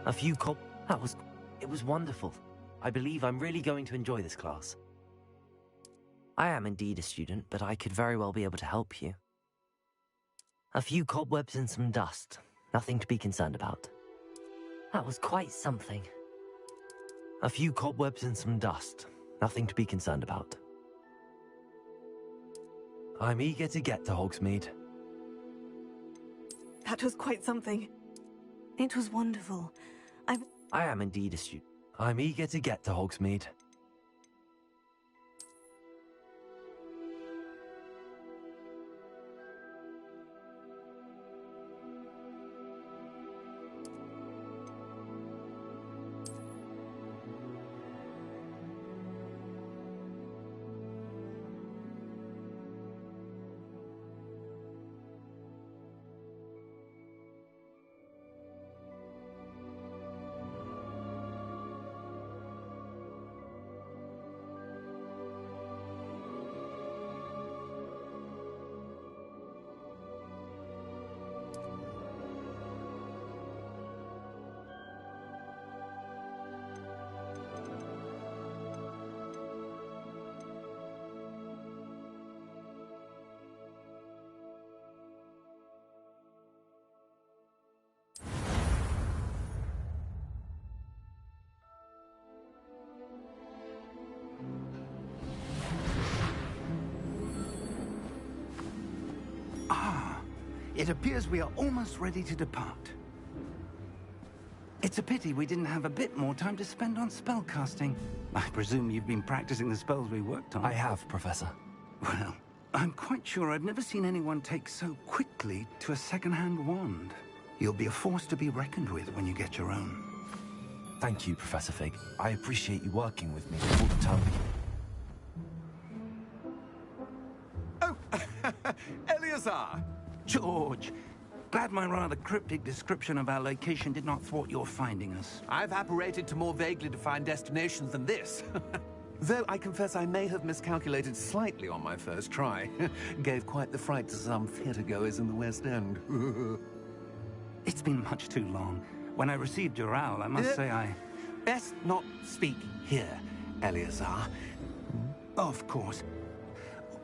A few cop... It was wonderful. I believe I'm really going to enjoy this class. I am indeed a student, but I could very well be able to help you. A few cobwebs and some dust. Nothing to be concerned about. That was quite something. A few cobwebs and some dust. Nothing to be concerned about. I'm eager to get to Hogsmeade. That was quite something. It was wonderful. I am indeed a student. I'm eager to get to Hogsmeade. It appears we are almost ready to depart. It's a pity we didn't have a bit more time to spend on spellcasting. I presume you've been practicing the spells we worked on. I have, Professor. Well, I'm quite sure I've never seen anyone take so quickly to a second-hand wand. You'll be a force to be reckoned with when you get your own. Thank you, Professor Fig. I appreciate you working with me all the time. Oh, Eleazar! George, glad my rather cryptic description of our location did not thwart your finding us. I've apparated to more vaguely defined destinations than this. Though I confess I may have miscalculated slightly on my first try. Gave quite the fright to some theatre-goers in the West End. It's been much too long. When I received your owl, I must say I... Best not speak here, Eleazar. Of course.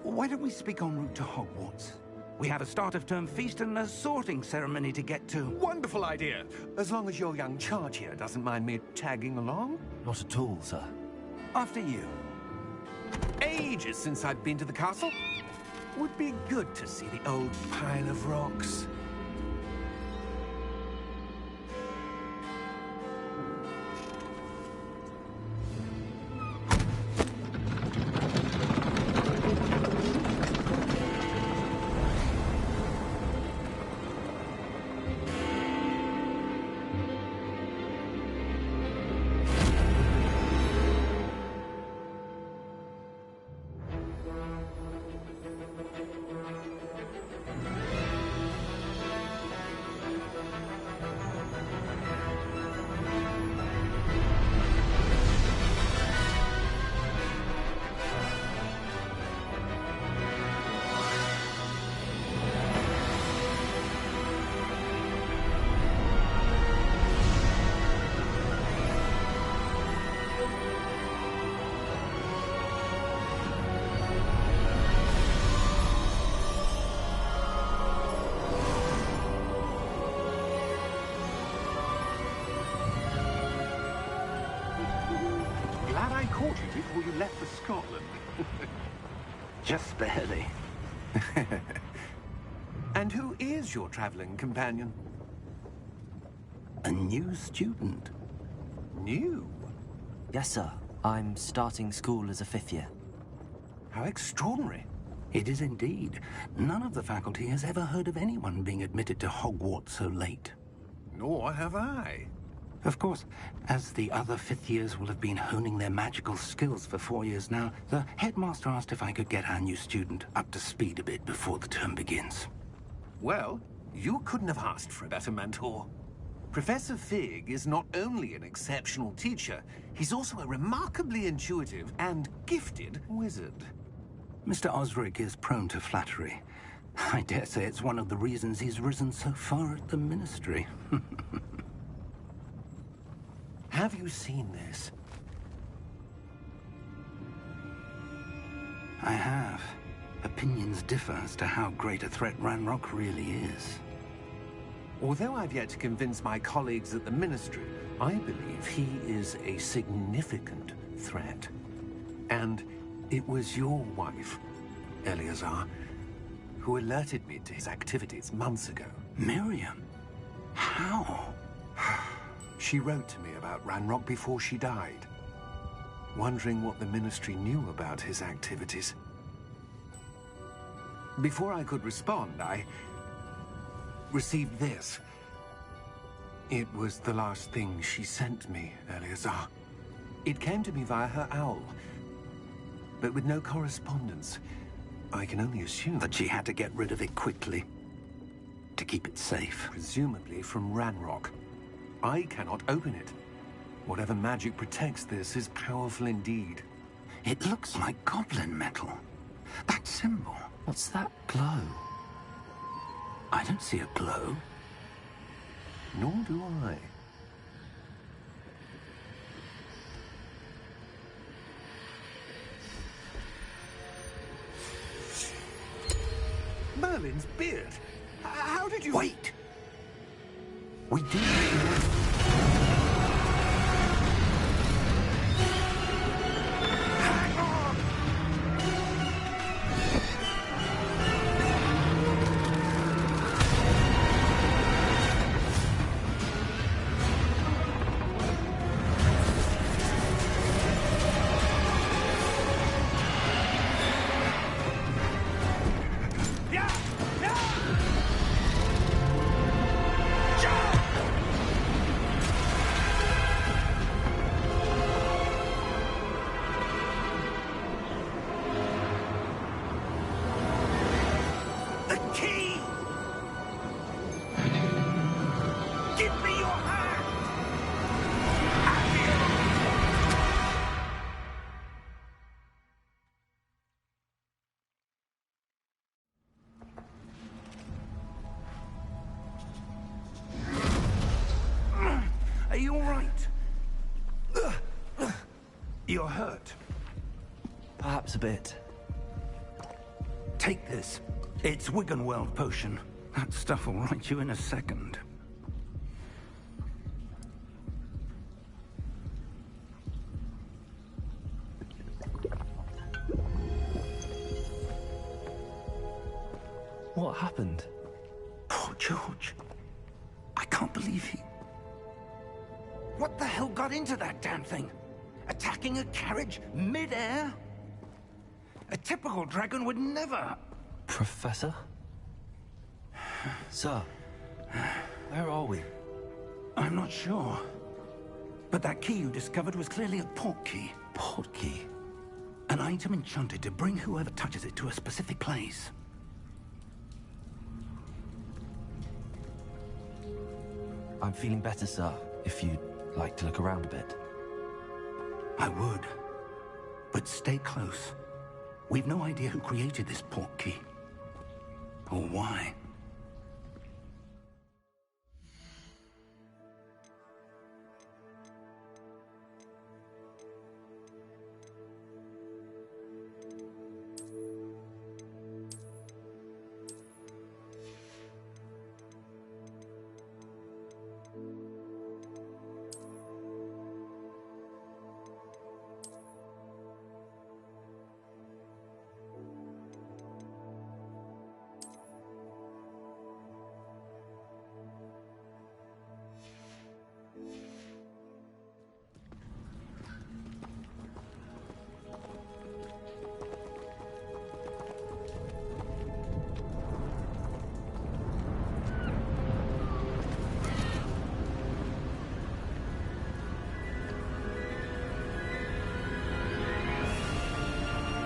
Why don't we speak en route to Hogwarts? We have a start-of-term feast and a sorting ceremony to get to. Wonderful idea! As long as your young charge here doesn't mind me tagging along. Not at all, sir. After you. Ages since I've been to the castle. Would be good to see the old pile of rocks. Glad I caught you before you left for Scotland. Just barely. And who is your traveling companion? A new student. New? Yes, sir. I'm starting school as a 5th year. How extraordinary. It is indeed. None of the faculty has ever heard of anyone being admitted to Hogwarts so late. Nor have I. Of course, as the other 5th years will have been honing their magical skills for 4 years now, the headmaster asked if I could get our new student up to speed a bit before the term begins. Well, you couldn't have asked for a better mentor. Professor Fig is not only an exceptional teacher, he's also a remarkably intuitive and gifted wizard. Mr. Osric is prone to flattery. I dare say it's one of the reasons he's risen so far at the Ministry. Have you seen this? I have. Opinions differ as to how great a threat Ranrock really is. Although I've yet to convince my colleagues at the Ministry, I believe he is a significant threat. And it was your wife, Eleazar, who alerted me to his activities months ago. Miriam? How? She wrote to me about Ranrock before she died, wondering what the Ministry knew about his activities. Before I could respond, I received this. It was the last thing she sent me, Eleazar. It came to me via her owl, but with no correspondence. I can only assume That she had to get rid of it quickly, to keep it safe. presumably from Ranrock. I cannot open it. Whatever magic protects this is powerful indeed. It looks like goblin metal. That symbol. What's that glow? I don't see a glow. Nor do I. Merlin's beard. How did you... Wait! We do. Hang on! Yeah! Yeah! Jump! The key! Give me your hand! Are you all right? You're hurt. Perhaps a bit. Take this. It's Wiggenweld potion. That stuff will right you in a second. What happened? Poor George. I can't believe he... What the hell got into that damn thing? Attacking a carriage mid-air? A typical dragon would never... Professor? Sir, where are we? I'm not sure. But that key you discovered was clearly a port key. Port key? An item enchanted to bring whoever touches it to a specific place. I'm feeling better, sir, if you'd like to look around a bit. I would. But stay close. We've no idea who created this port key. Or why.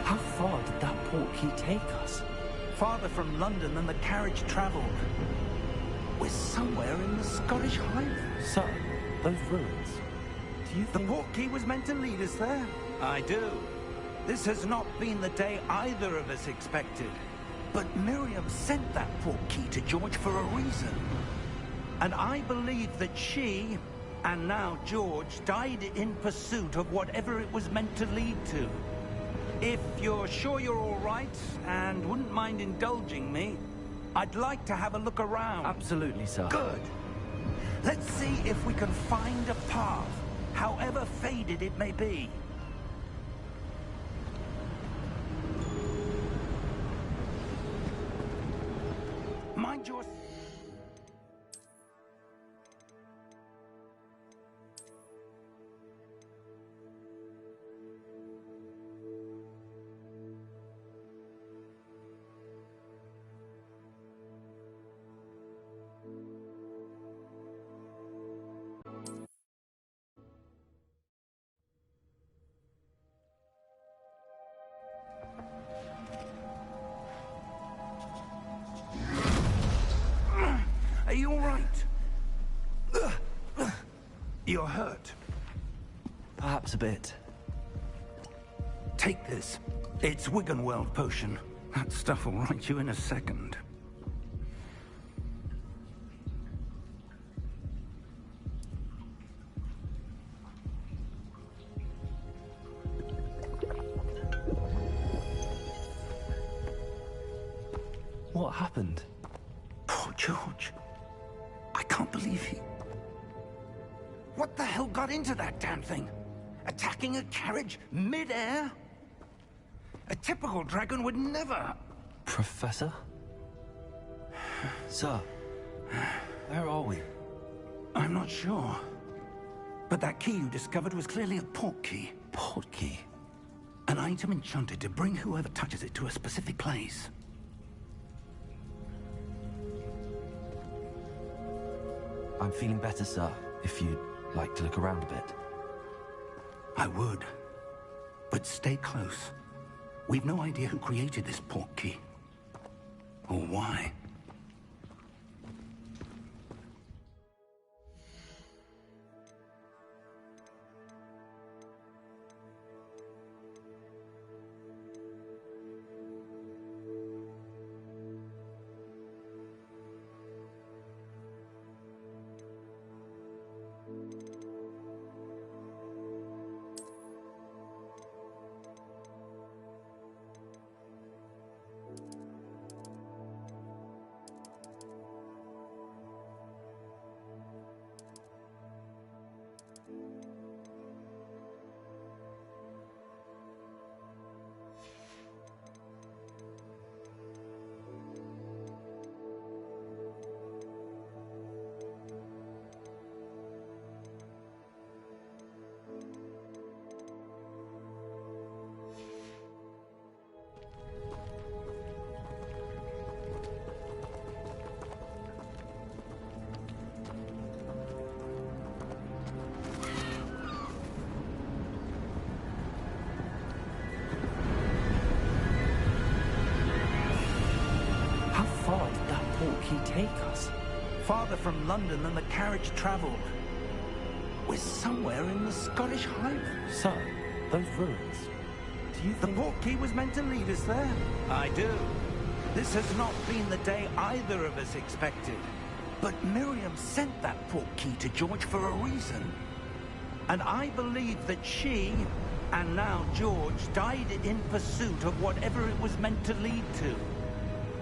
How far did that port key take us? Farther from London than the carriage traveled. We're somewhere in the Scottish Highlands. Sir, those ruins. Do you The think... port key was meant to lead us there? I do. This has not been the day either of us expected. But Miriam sent that port key to George for a reason. And I believe that she and now George died in pursuit of whatever it was meant to lead to. If you're sure you're all right and wouldn't mind indulging me, I'd like to have a look around. Absolutely, sir. Good. Let's see if we can find a path, however faded it may be. Mind your... Are you all right? You're hurt. Perhaps a bit. Take this. It's Wiggenweld potion. That stuff will right you in a second. What happened? Poor George. I can't believe he... What the hell got into that damn thing? Attacking a carriage mid-air? A typical dragon would never... Professor? Sir, where are we? I'm not sure. But that key you discovered was clearly a port key. Port key? An item enchanted to bring whoever touches it to a specific place. I'm feeling better, sir, if you'd like to look around a bit. I would. But stay close. We've no idea who created this port key. Or why. Take us? Farther from London than the carriage travelled. We're somewhere in the Scottish Highlands. Sir, those ruins. Do you The think... port key was meant to lead us there? I do. This has not been the day either of us expected. But Miriam sent that port key to George for a reason. And I believe that she, and now George, died in pursuit of whatever it was meant to lead to.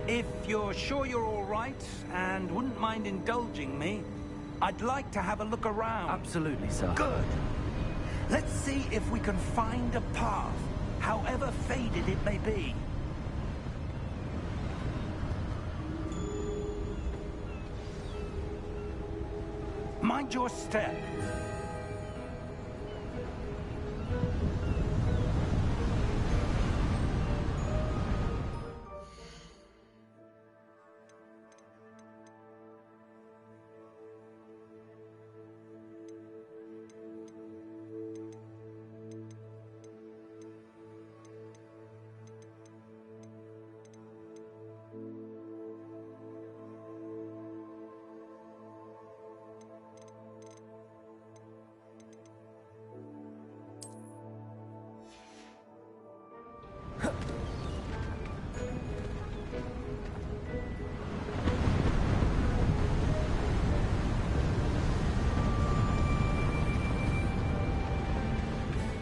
If you're sure you're all right and wouldn't mind indulging me, I'd like to have a look around. Absolutely, sir. Good. Let's see if we can find a path, however faded it may be. Mind your step.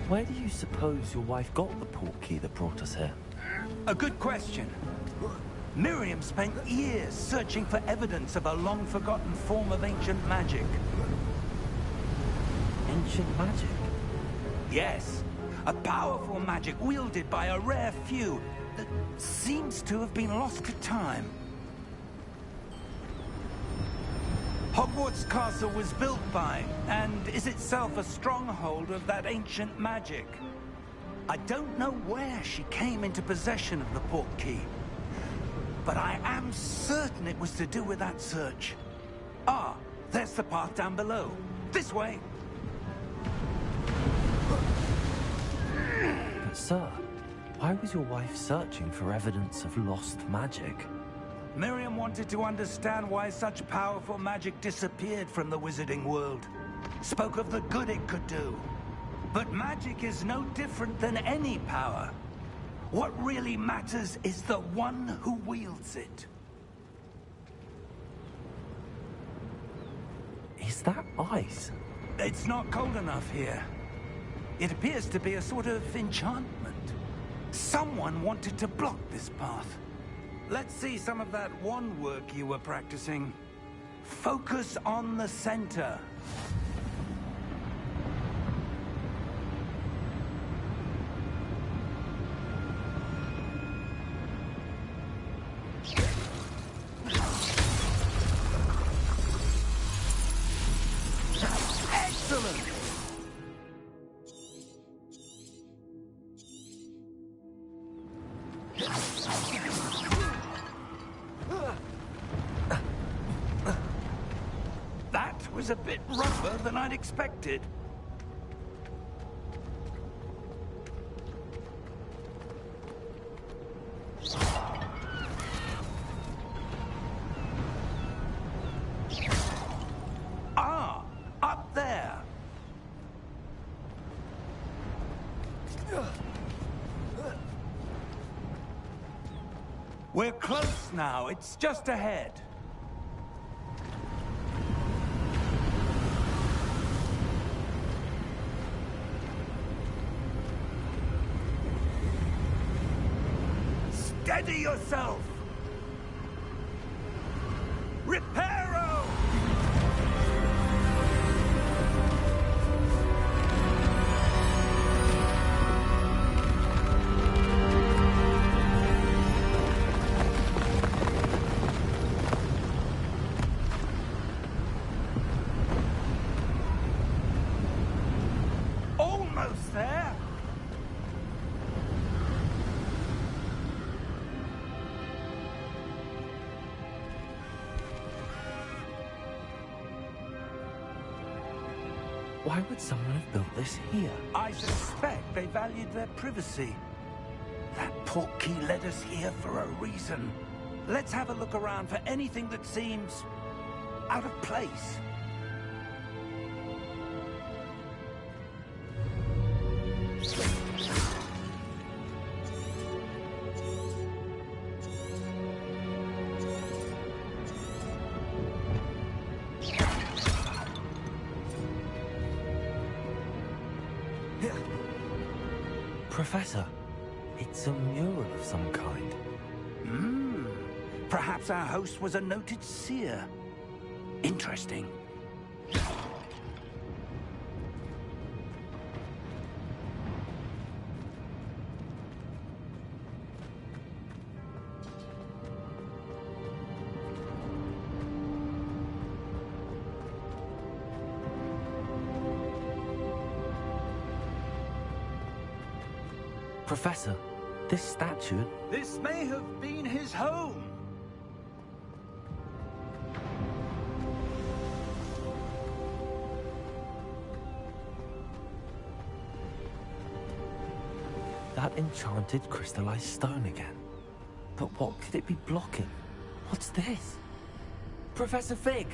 Where do you suppose your wife got the portkey that brought us here? A good question. Miriam spent years searching for evidence of a long-forgotten form of ancient magic. Ancient magic? Yes, a powerful magic wielded by a rare few that seems to have been lost to time. Hogwarts Castle was built by, and is itself a stronghold of that ancient magic. I don't know where she came into possession of the portkey, but I am certain it was to do with that search. Ah, there's the path down below. This way. But sir, why was your wife searching for evidence of lost magic? Miriam wanted to understand why such powerful magic disappeared from the wizarding world. Spoke of the good it could do. But magic is no different than any power. What really matters is the one who wields it. Is that ice? It's not cold enough here. It appears to be a sort of enchantment. Someone wanted to block this path. Let's see some of that wand work you were practicing. Focus on the center. Excellent! That was a bit rougher than I'd expected. Ah, up there. We're close now. It's just ahead. Steady yourself! Reparo! Almost there! Why would someone have built this here? I suspect they valued their privacy. That portkey led us here for a reason. Let's have a look around for anything that seems out of place. Professor, it's a mural of some kind. Perhaps our host was a noted seer. Interesting. Professor, this statue... This may have been his home. That enchanted crystallized stone again. But what could it be blocking? What's this? Professor Fig!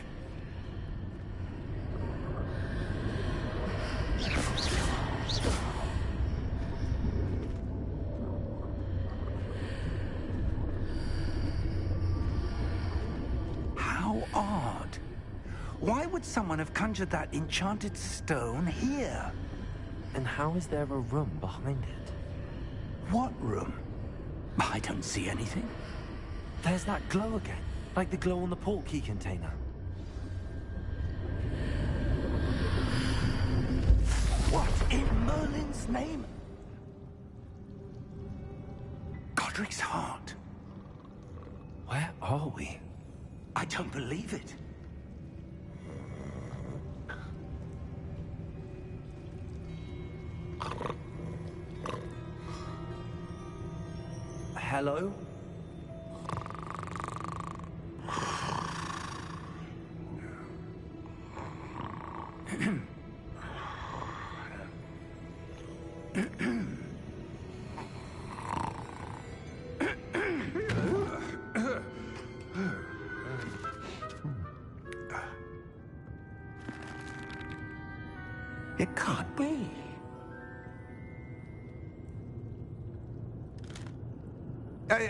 How odd. Why would someone have conjured that enchanted stone here? And how is there a room behind it? What room? I don't see anything. There's that glow again, like the glow on the portkey container. What in Merlin's name? Godric's heart. Where are we? I don't believe it. Hello? It can't be.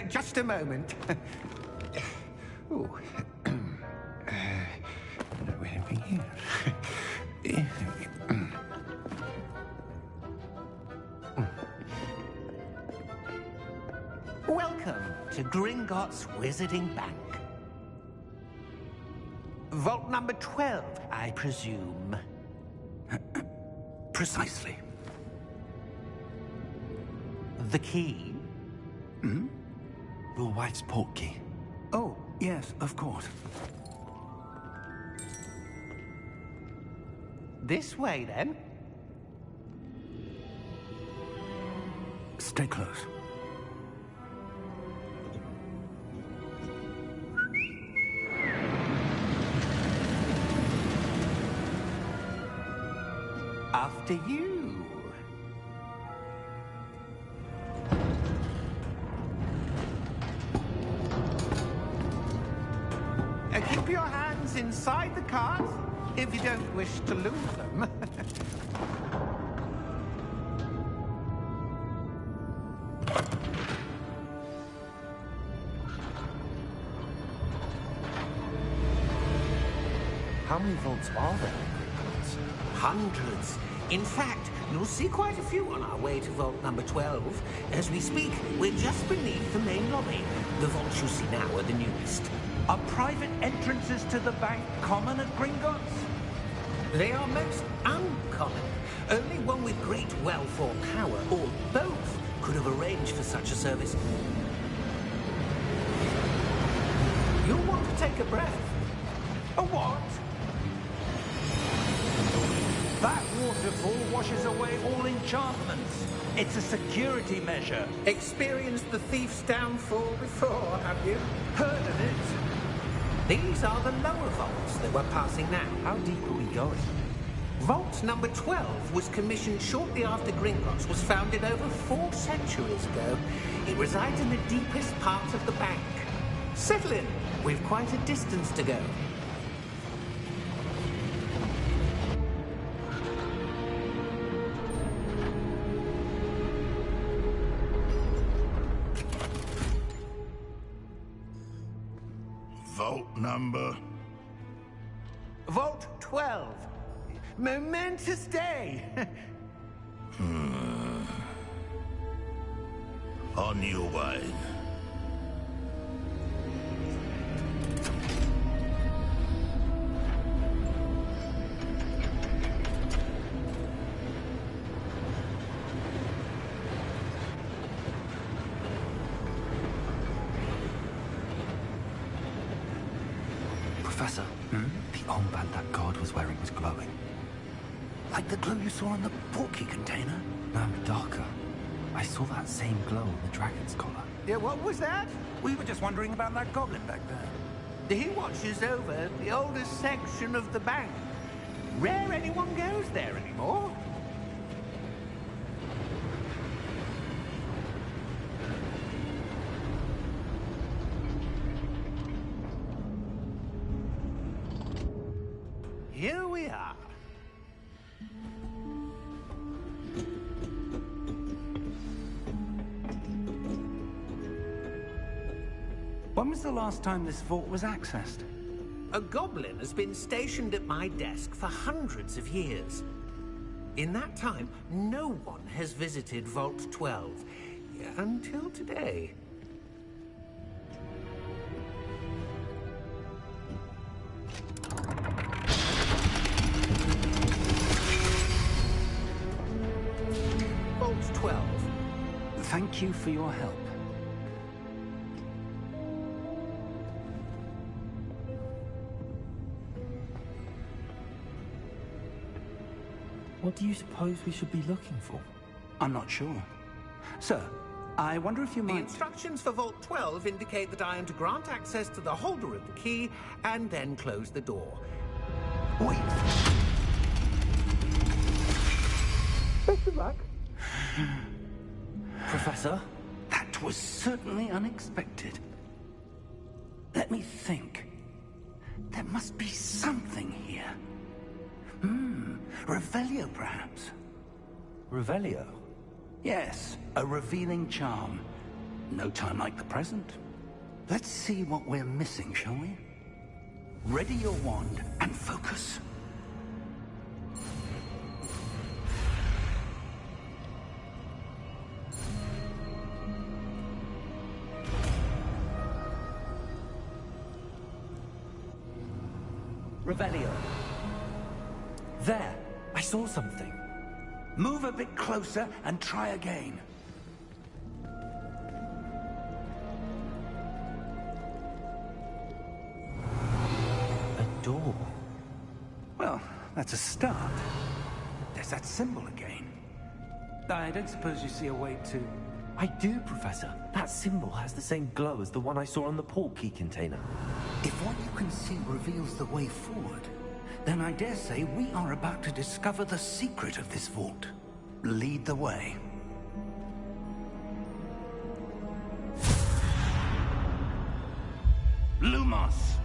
Just a moment. Ooh. Anything here? Welcome to Gringotts Wizarding Bank. Vault number 12, I presume. Precisely. The key? Your wife's portkey. Oh, yes, of course. This way, then. Stay close. After you. Keep your hands inside the cart if you don't wish to lose them. How many vaults are there in Gringotts? Hundreds. In fact, you'll see quite a few on our way to vault number 12. As we speak, we're just beneath the main lobby. The vaults you see now are the newest. Are private entrances to the bank common at Gringotts? They are most uncommon. Only one with great wealth or power, or both, could have arranged for such a service. You'll want to take a breath. A what? That waterfall washes away all enchantments. It's a security measure. Experienced the thief's downfall before, have you? Heard of it? These are the lower vaults that we're passing now. How deep are we going? Vault number 12 was commissioned shortly after Gringotts was founded over 4 centuries ago. It resides in the deepest part of the bank. Settle in. We've quite a distance to go. Vault number? Vault 12. Momentous day. On your way. Professor, the armband that guard was wearing was glowing. Like the glow you saw in the portkey container? No, darker. I saw that same glow on the dragon's collar. Yeah, what was that? We were just wondering about that goblin back there. He watches over the oldest section of the bank. Rare anyone goes there anymore. Here we are. When was the last time this vault was accessed? A goblin has been stationed at my desk for hundreds of years. In that time, no one has visited Vault 12. Until today. Vault 12. Thank you for your help. What do you suppose we should be looking for? I'm not sure. Sir, I wonder if you The might... instructions for Vault 12 indicate that I am to grant access to the holder of the key and then close the door. Wait! Best of luck. Professor? That was certainly unexpected. Let me think. There must be something here. Revelio, perhaps? Revelio? Yes, a revealing charm. No time like the present. Let's see what we're missing, shall we? Ready your wand and focus. Revelio. There! I saw something. Move a bit closer and try again. A door. Well, that's a start. There's that symbol again. I don't suppose you see a way to... I do, Professor. That symbol has the same glow as the one I saw on the port key container. If what you can see reveals the way forward, then I dare say we are about to discover the secret of this vault. Lead the way. Lumos!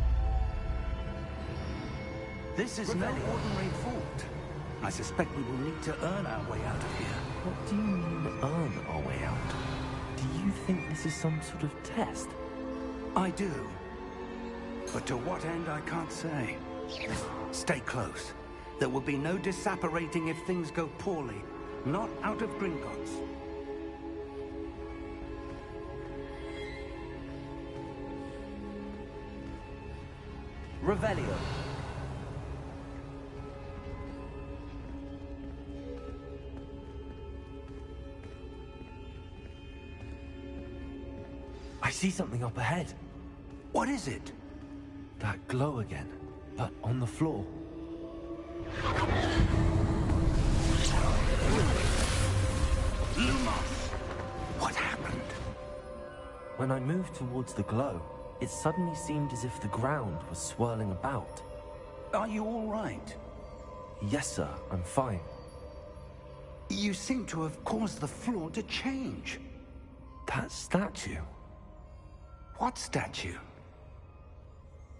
This is no ordinary vault. I suspect we will need to earn our way out of here. What do you mean, earn our way out? Do you think this is some sort of test? I do. But to what end, I can't say. Stay close. There will be no disapparating if things go poorly. Not out of Gringotts. Revelio. I see something up ahead. What is it? That glow again, but on the floor. Lumos! What happened? When I moved towards the glow, it suddenly seemed as if the ground was swirling about. Are you all right? Yes, sir, I'm fine. You seem to have caused the floor to change. That statue. What statue?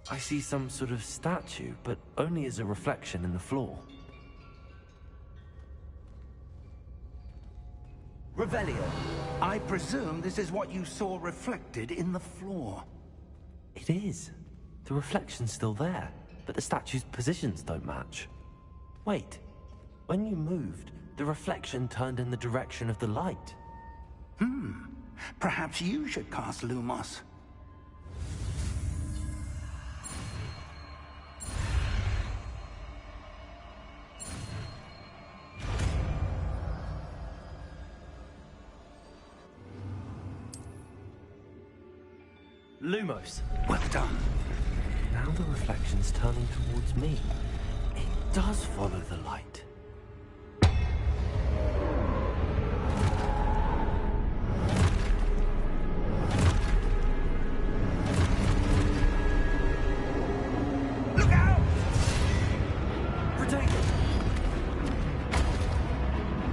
I see some sort of statue, but only as a reflection in the floor. Revelio. I presume this is what you saw reflected in the floor. It is. The reflection's still there, but the statue's positions don't match. Wait. When you moved, the reflection turned in the direction of the light. Perhaps you should cast Lumos. Lumos. Well done. Now the reflection's turning towards me. It does follow the light. Look out! Protect it!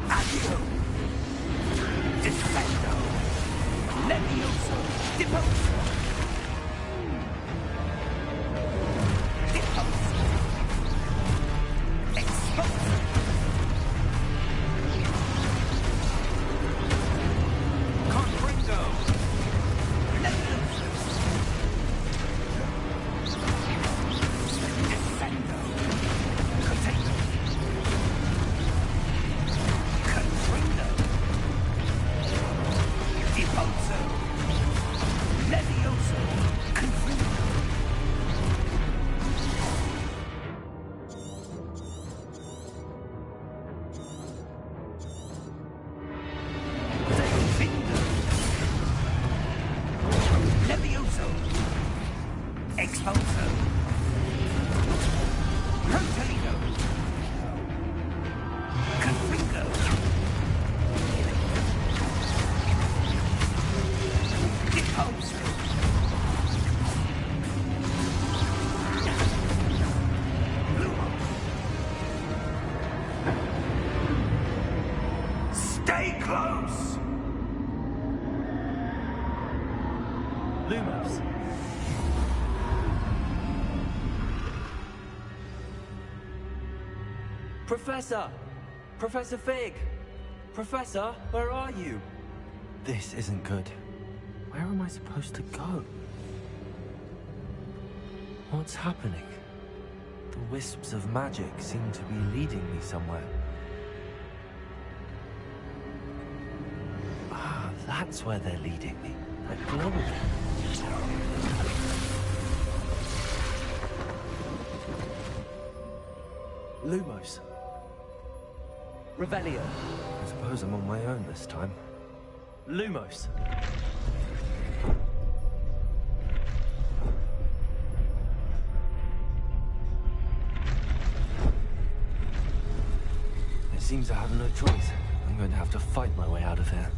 Addio! Defendo! Levioso! Deposo! Deposo! Expulso! close! Lumos! Professor! Professor Fig! Professor, where are you? This isn't good. Where am I supposed to go? What's happening? The wisps of magic seem to be leading me somewhere. Ah, that's where they're leading me. That glow again. Lumos. Revelio. I suppose I'm on my own this time. Lumos. It seems I have no choice. I'm going to have to fight my way out of here.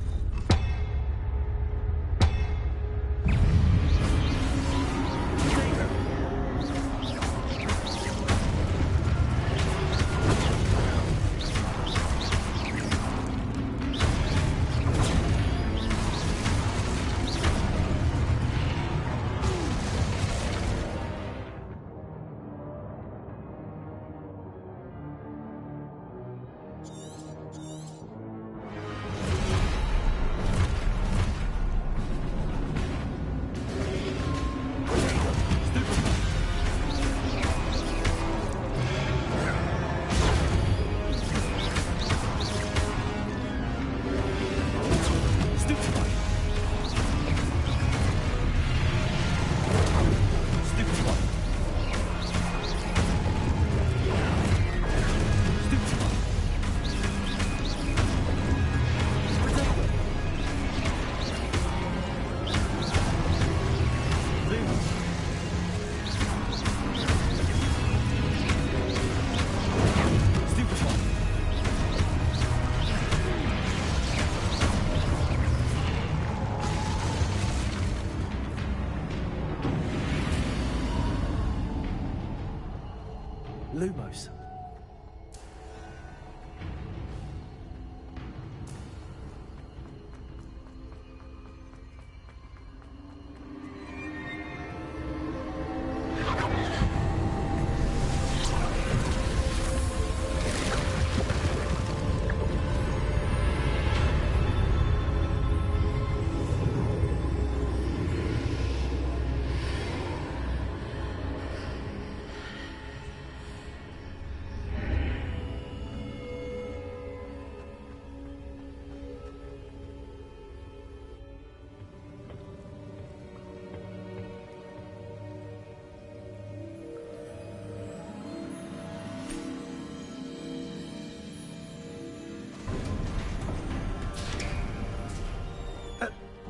Lumos.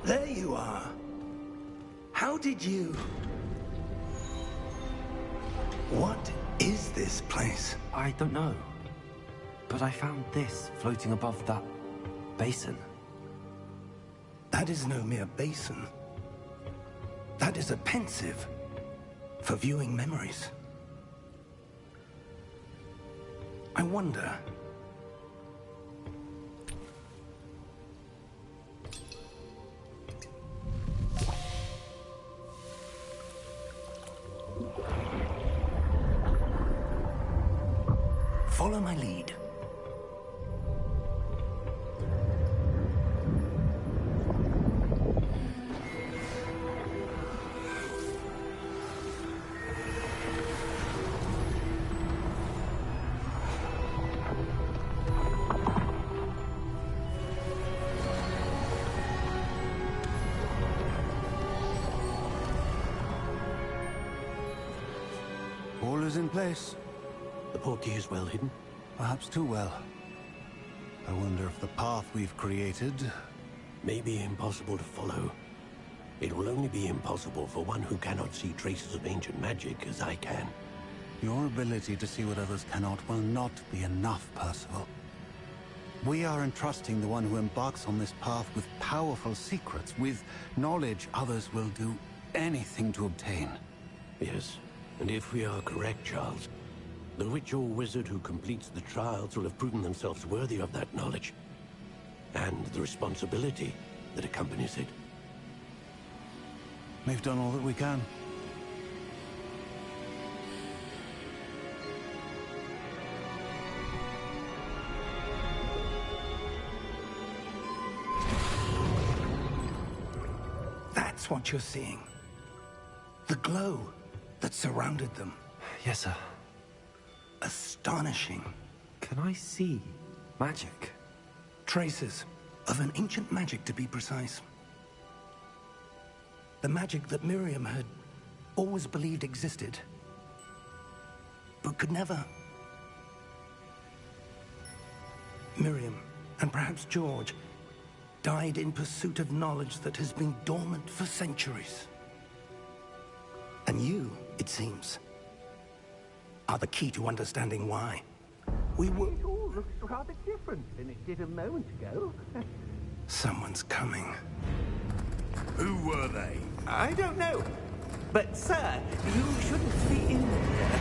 There you are. How did you... What is this place? I don't know. But I found this floating above that basin. That is no mere basin. That is a pensive for viewing memories. I wonder... Follow my lead. All is in place. The portkey is well hidden. Perhaps too well. I wonder if the path we've created... May be impossible to follow. It will only be impossible for one who cannot see traces of ancient magic as I can. Your ability to see what others cannot will not be enough, Percival. We are entrusting the one who embarks on this path with powerful secrets, with knowledge others will do anything to obtain. Yes, and if we are correct, Charles, the witch or wizard who completes the trials will have proven themselves worthy of that knowledge. and the responsibility that accompanies it. We've done all that we can. That's what you're seeing. The glow that surrounded them. Yes, sir. Astonishing. Can I see magic? Traces of an ancient magic, to be precise. The magic that Miriam had always believed existed, but could never. Miriam, and perhaps George, died in pursuit of knowledge that has been dormant for centuries. And you, it seems, are the key to understanding why. We were... It all looks rather different than it did a moment ago. Someone's coming. Who were they? I don't know. But, sir, you shouldn't be in here.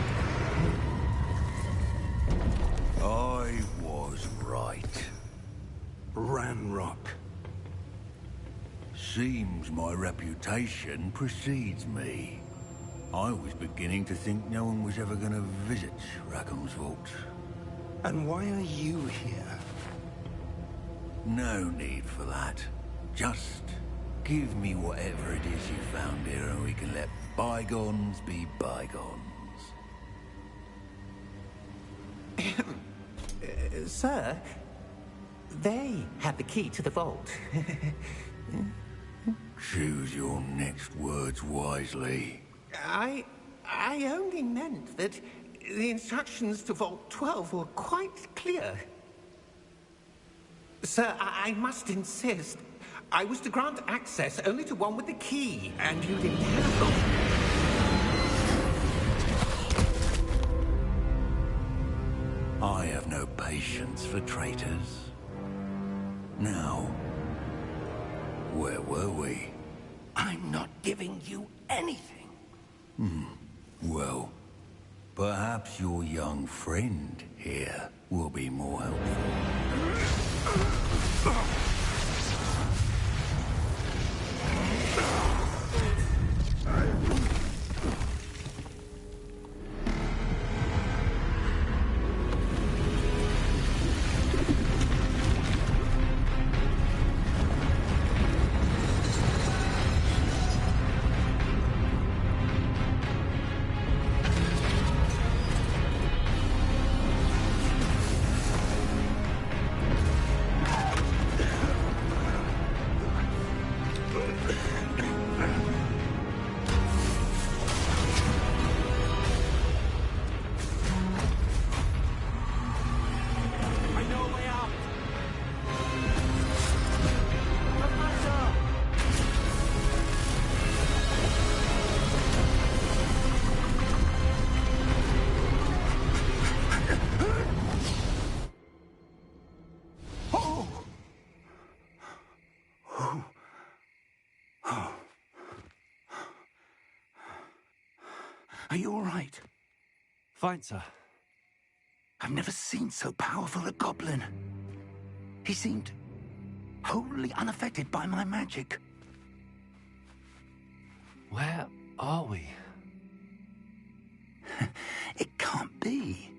I was right. Ranrock. Seems my reputation precedes me. I was beginning to think no one was ever going to visit Rackham's vault. And why are you here? No need for that. Just give me whatever it is you found here and we can let bygones be bygones. Sir, they had the key to the vault. Choose your next words wisely. I only meant that the instructions to Vault 12 were quite clear. Sir, I must insist. I was to grant access only to one with the key, and you didn't have them. I have no patience for traitors. Now, where were we? I'm not giving you anything. Well, perhaps your young friend here will be more helpful. Are you all right? Fine, sir. I've never seen so powerful a goblin. He seemed wholly unaffected by my magic. Where are we? It can't be.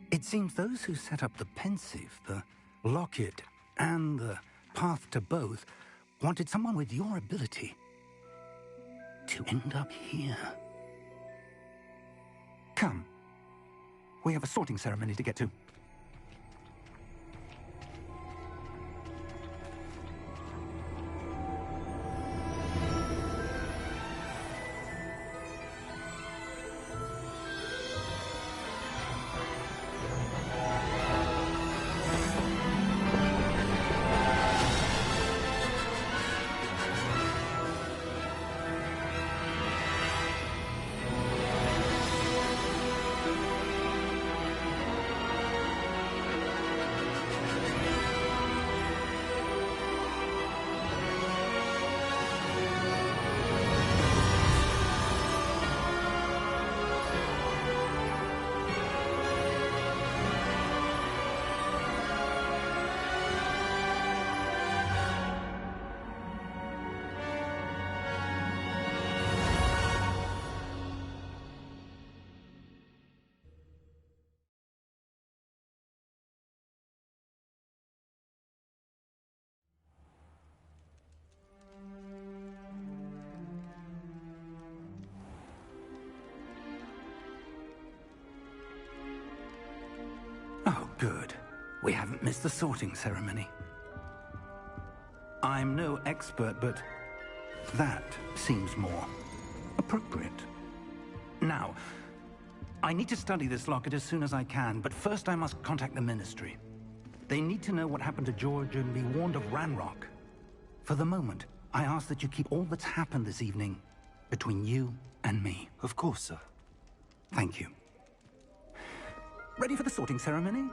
It seems those who set up the pensive, the locket, and the path to both wanted someone with your ability to end up here. Come. We have a sorting ceremony to get to. Good. We haven't missed the sorting ceremony. I'm no expert, but that seems more appropriate. Now, I need to study this locket as soon as I can, but first I must contact the Ministry. They need to know what happened to George and be warned of Ranrock. For the moment, I ask that you keep all that's happened this evening between you and me. Of course, sir. Thank you. Ready for the sorting ceremony?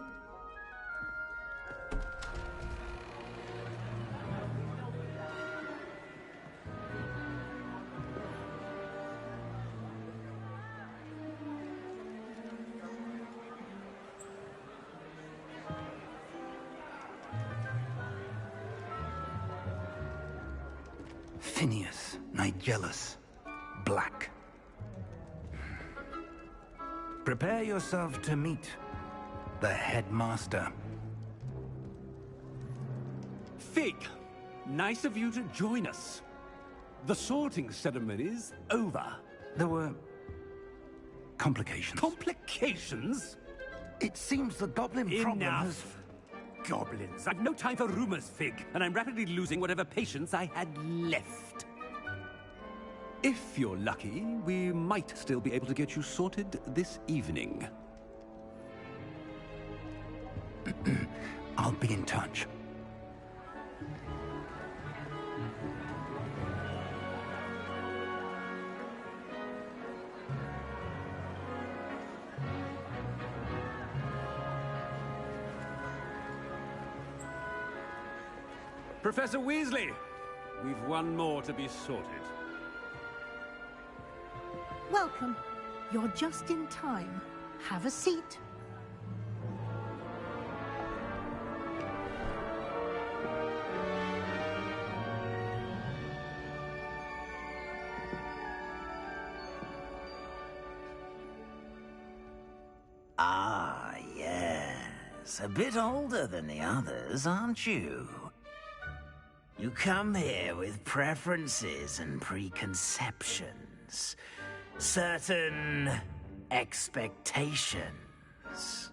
Phineas, Nigellus, Black. Prepare yourself to meet the headmaster. Fig, nice of you to join us. The sorting ceremony's over. There were complications. Complications? It seems the goblin problem has... Enough. Goblins. I've no time for rumors, Fig, and I'm rapidly losing whatever patience I had left. If you're lucky, we might still be able to get you sorted this evening. I'll be in touch. Professor Weasley, we've one more to be sorted. Welcome. You're just in time. Have a seat. Ah, yes. A bit older than the others, aren't you? You come here with preferences and preconceptions. Certain expectations.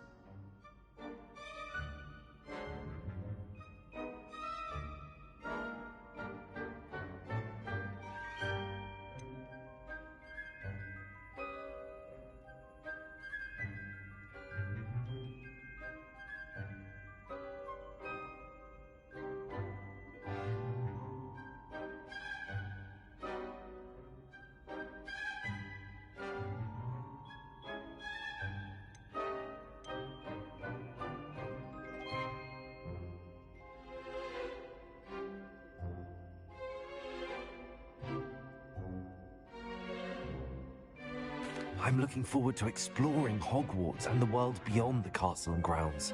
I'm looking forward to exploring Hogwarts and the world beyond the castle and grounds.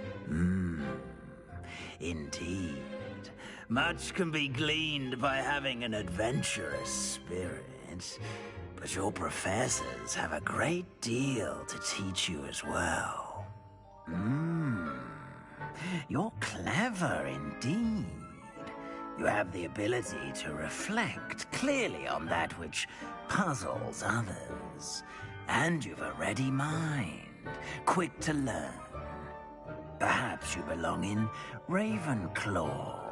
Indeed. Much can be gleaned by having an adventurous spirit, but your professors have a great deal to teach you as well. You're clever indeed. You have the ability to reflect clearly on that which puzzles others. And you've a ready mind, quick to learn. Perhaps you belong in Ravenclaw.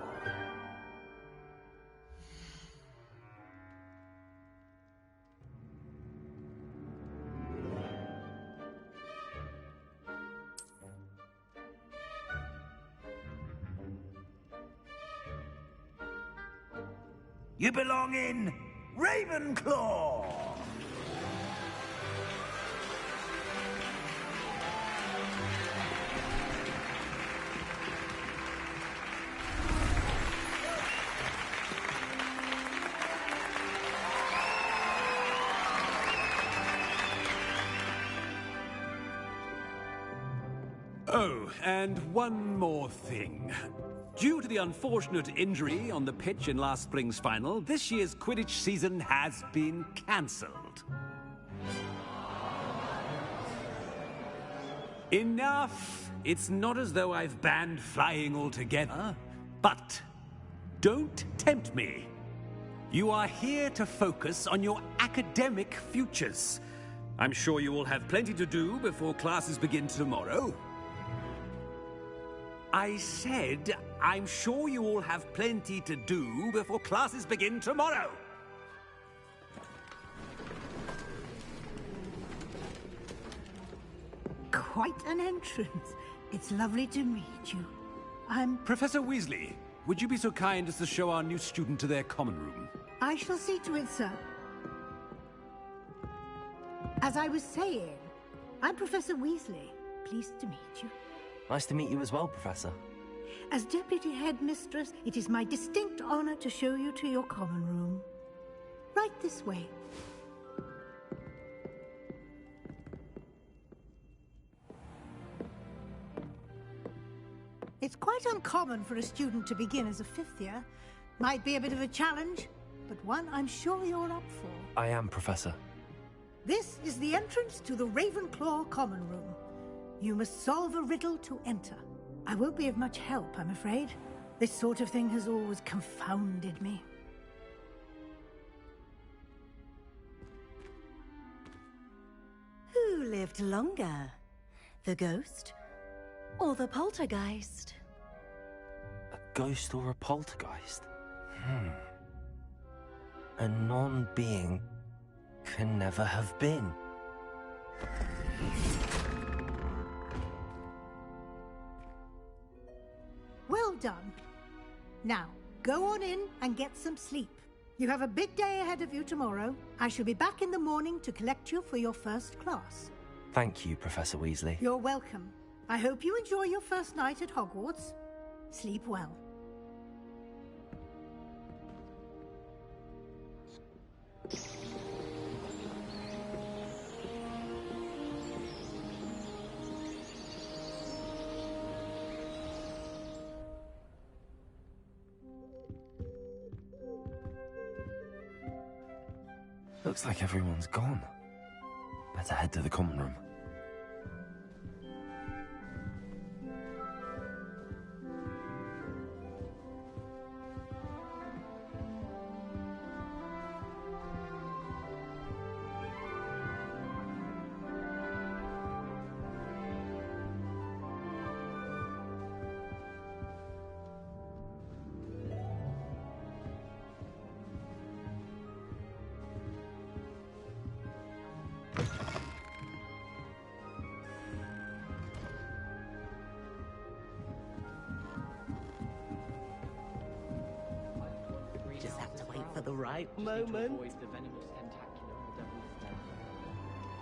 You belong in Ravenclaw! Oh, and one more thing. Due to the unfortunate injury on the pitch in last spring's final, this year's Quidditch season has been cancelled. Enough! It's not as though I've banned flying altogether, but don't tempt me. You are here to focus on your academic futures. I'm sure you will have plenty to do before classes begin tomorrow. I said, I'm sure you all have plenty to do before classes begin tomorrow. Quite an entrance. It's lovely to meet you. I'm... Professor Weasley, would you be so kind as to show our new student to their common room? I shall see to it, sir. As I was saying, I'm Professor Weasley. Pleased to meet you. Nice to meet you as well, Professor. As Deputy Headmistress, it is my distinct honor to show you to your common room. Right this way. It's quite uncommon for a student to begin as a fifth year. Might be a bit of a challenge, but one I'm sure you're up for. I am, Professor. This is the entrance to the Ravenclaw common room. You must solve a riddle to enter. I won't be of much help, I'm afraid. This sort of thing has always confounded me. Who lived longer? The ghost or the poltergeist? A ghost or a poltergeist? A non-being can never have been. Well done. Now, go on in and get some sleep. You have a big day ahead of you tomorrow. I shall be back in the morning to collect you for your first class. Thank you, Professor Weasley. You're welcome. I hope you enjoy your first night at Hogwarts. Sleep well. Looks like everyone's gone. Better head to the common room. Just have to wait for the right moment.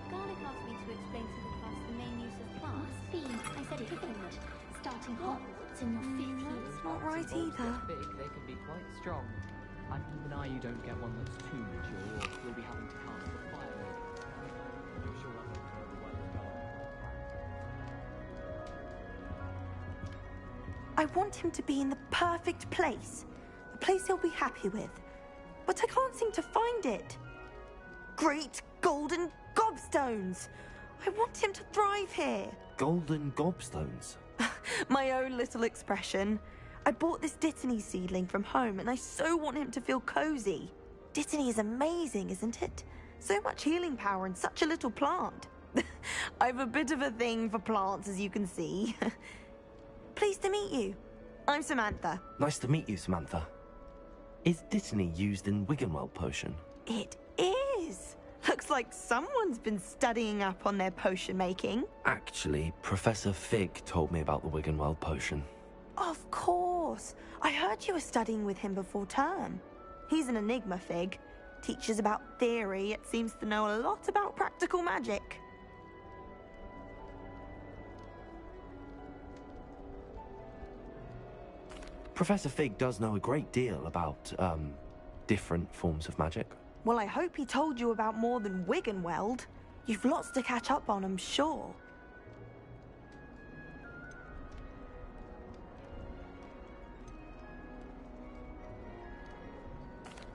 Garlic asked me to explain to the class the main use of plants. I said it wouldn't. Starting Hogwarts in your 5th year. That's not right either. Big, they can be quite strong. I'd keep an eye you don't get one that's too mature, or you'll be having to cast the fire. I'm sure that won't go well as well. I want him to be in the perfect place. A place he'll be happy with. But I can't seem to find it. Great golden gobstones! I want him to thrive here. Golden gobstones? My own little expression. I bought this Dittany seedling from home and I so want him to feel cozy. Dittany is amazing, isn't it? So much healing power in such a little plant. I've a bit of a thing for plants, as you can see. Pleased to meet you. I'm Samantha. Nice to meet you, Samantha. Is Dittany used in Wiggenweld potion? It is. Looks like someone's been studying up on their potion making. Actually, Professor Fig told me about the Wiggenweld potion. Of course. I heard you were studying with him before term. He's an enigma, Fig. Teaches about theory, yet seems to know a lot about practical magic. Professor Fig does know a great deal about, different forms of magic. Well, I hope he told you about more than Wiggenweld. You've lots to catch up on, I'm sure.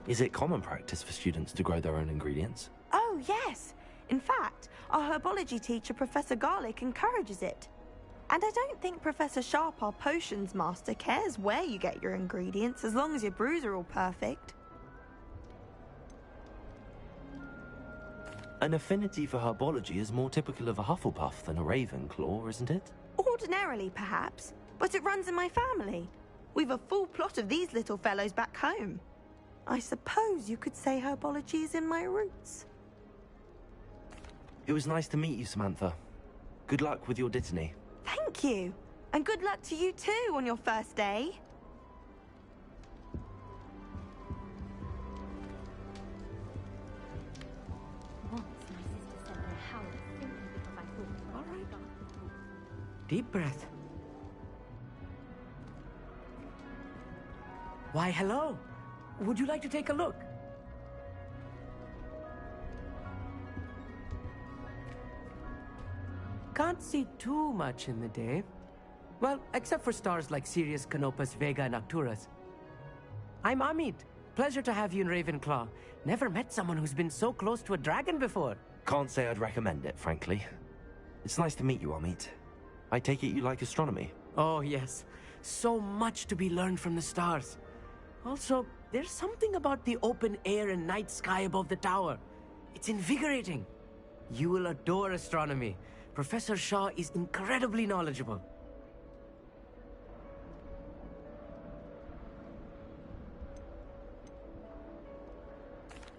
Is it common practice for students to grow their own ingredients? Oh, yes. In fact, our herbology teacher, Professor Garlic, encourages it. And I don't think Professor Sharp, our potions master, cares where you get your ingredients, as long as your brews are all perfect. An affinity for herbology is more typical of a Hufflepuff than a Ravenclaw, isn't it? Ordinarily, perhaps. but it runs in my family. We've a full plot of these little fellows back home. I suppose you could say herbology is in my roots. It was nice to meet you, Samantha. Good luck with your Dittany. Thank you. And good luck to you too on your first day. Once my sister said their house simply because I thought it was right. Deep breath. Why, hello. Would you like to take a look? Can't see too much in the day. Well, except for stars like Sirius, Canopus, Vega, and Arcturus. I'm Amit. Pleasure to have you in Ravenclaw. Never met someone who's been so close to a dragon before. Can't say I'd recommend it, frankly. It's nice to meet you, Amit. I take it you like astronomy? Oh, yes. So much to be learned from the stars. Also, there's something about the open air and night sky above the tower. It's invigorating. You will adore astronomy. Professor Shaw is incredibly knowledgeable.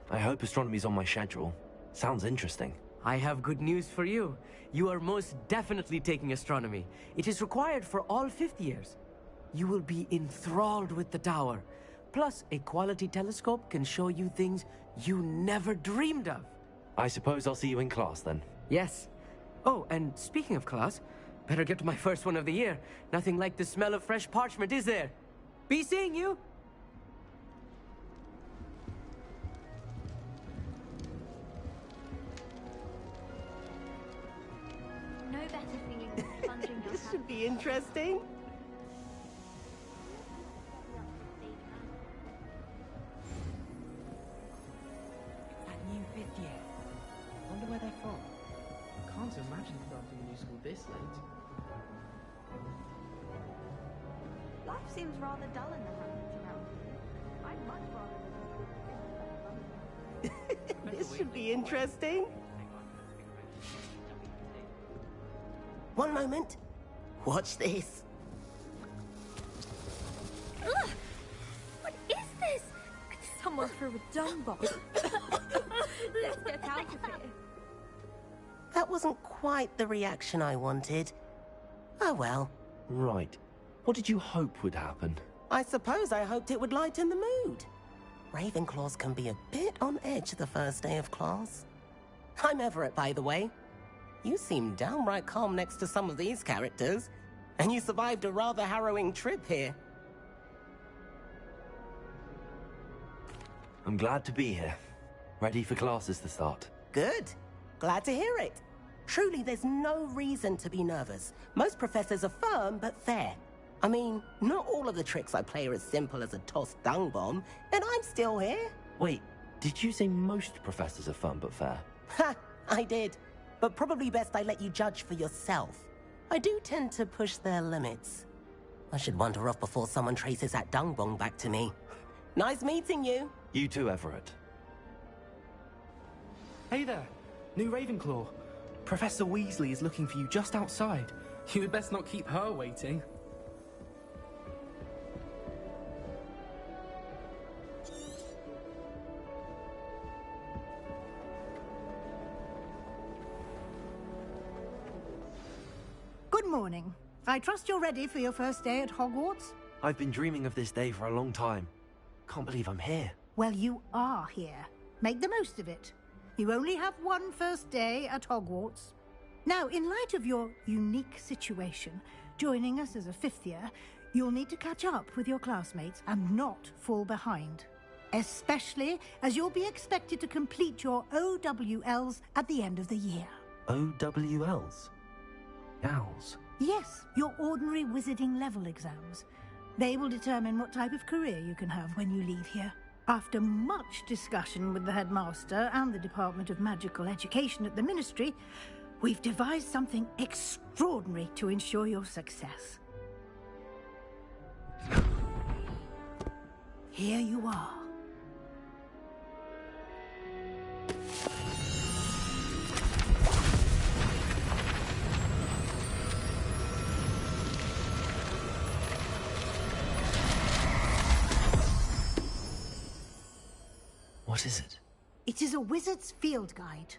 I hope astronomy's on my schedule. Sounds interesting. I have good news for you. You are most definitely taking astronomy. It is required for all 5th years. You will be enthralled with the tower. Plus, a quality telescope can show you things you never dreamed of. I suppose I'll see you in class then. Yes. Oh, and speaking of class, better get to my first one of the year. Nothing like the smell of fresh parchment, is there? Be seeing you! No better feeling than sponging your This should be interesting. That new 5th year. Wonder where they're from. Can't imagine starting a new school this late. Life seems rather dull in the hamlets around here. I'd much rather... This should be interesting. One moment. Watch this. Ugh! What is this? Someone threw a dung bomb. Let's get out of here. That wasn't quite the reaction I wanted. Oh well. Right. What did you hope would happen? I suppose I hoped it would lighten the mood. Ravenclaws can be a bit on edge the first day of class. I'm Everett, by the way. You seem downright calm next to some of these characters, and you survived a rather harrowing trip here. I'm glad to be here. Ready for classes to start. Good. Glad to hear it. Truly, there's no reason to be nervous. Most professors are firm but fair. I mean, not all of the tricks I play are as simple as a tossed dung bomb, and I'm still here. Wait, did you say most professors are fun but fair? Ha! I did. But probably best I let you judge for yourself. I do tend to push their limits. I should wander off before someone traces that dung bomb back to me. Nice meeting you. You too, Everett. Hey there, new Ravenclaw. Professor Weasley is looking for you just outside. You had best not keep her waiting. Good morning. I trust you're ready for your first day at Hogwarts? I've been dreaming of this day for a long time. Can't believe I'm here. Well, you are here. Make the most of it. You only have one first day at Hogwarts. Now, in light of your unique situation, joining us as a 5th year, you'll need to catch up with your classmates and not fall behind. Especially as you'll be expected to complete your OWLs at the end of the year. OWLs? Owls? Yes, your ordinary wizarding level exams. They will determine what type of career you can have when you leave here. After much discussion with the headmaster and the Department of Magical Education at the Ministry, we've devised something extraordinary to ensure your success. Here you are. What is it? It is a wizard's field guide.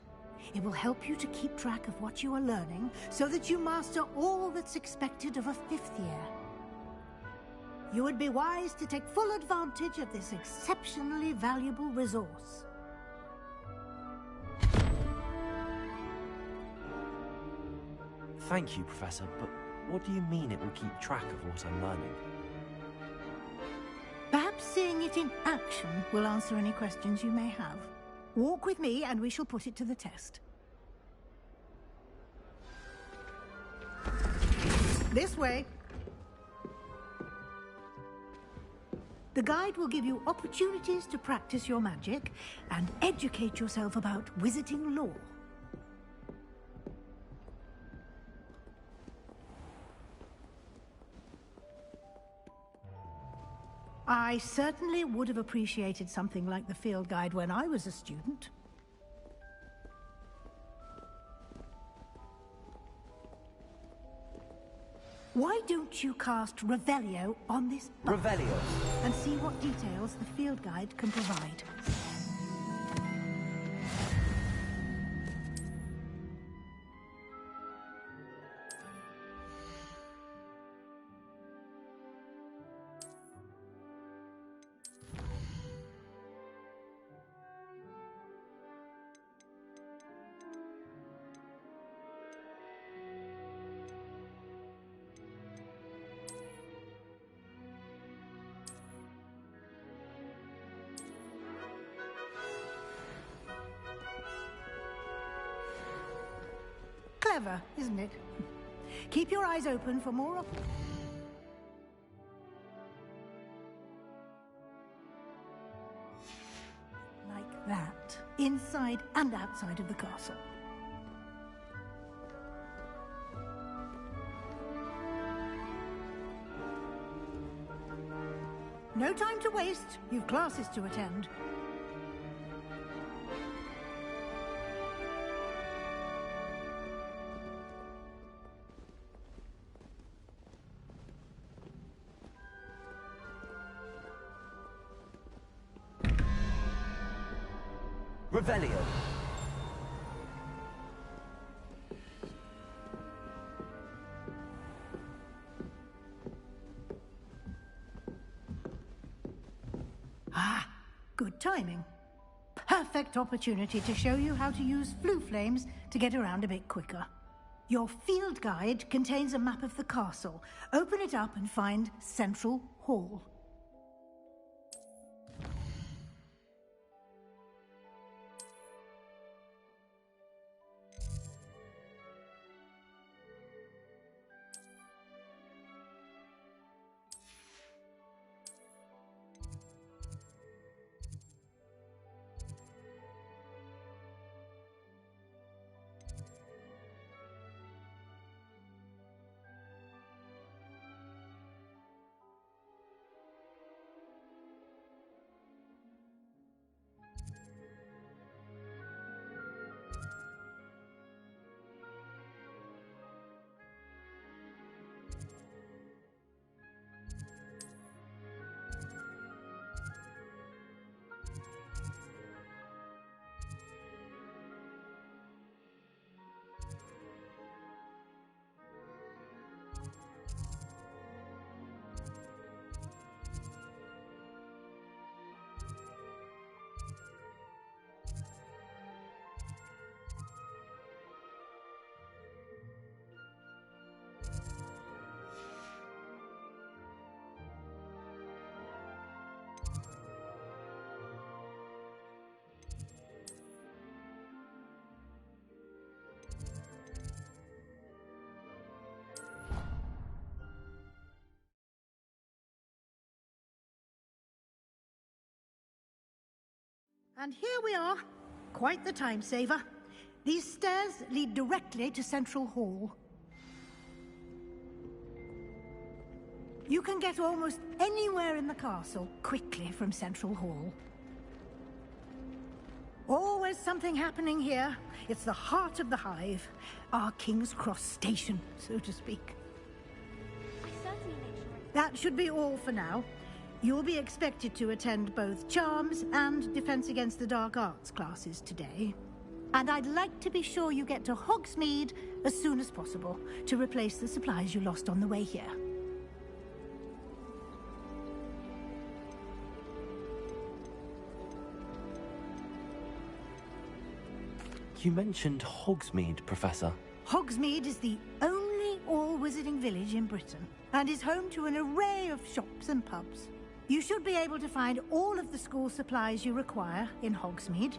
It will help you to keep track of what you are learning so that you master all that's expected of a 5th year. You would be wise to take full advantage of this exceptionally valuable resource. Thank you, Professor, but what do you mean it will keep track of what I'm learning? Perhaps seeing it in action will answer any questions you may have. Walk with me and we shall put it to the test. This way. The guide will give you opportunities to practice your magic and educate yourself about wizarding lore. I certainly would have appreciated something like the field guide when I was a student. Why don't you cast Revelio on this book? Revelio? And see what details the field guide can provide. Clever, isn't it? Keep your eyes open for more like that, inside and outside of the castle. No time to waste. You've classes to attend. Revelio. Ah, good timing. Perfect opportunity to show you how to use flue flames to get around a bit quicker. Your field guide contains a map of the castle. Open it up and find Central Hall. And here we are. Quite the time saver. These stairs lead directly to Central Hall. You can get almost anywhere in the castle quickly from Central Hall. Always something happening here. It's the heart of the Hive. Our King's Cross station, so to speak. I certainly make sure. That should be all for now. You'll be expected to attend both Charms and Defense Against the Dark Arts classes today. And I'd like to be sure you get to Hogsmeade as soon as possible to replace the supplies you lost on the way here. You mentioned Hogsmeade, Professor. Hogsmeade is the only all-wizarding village in Britain and is home to an array of shops and pubs. You should be able to find all of the school supplies you require in Hogsmeade.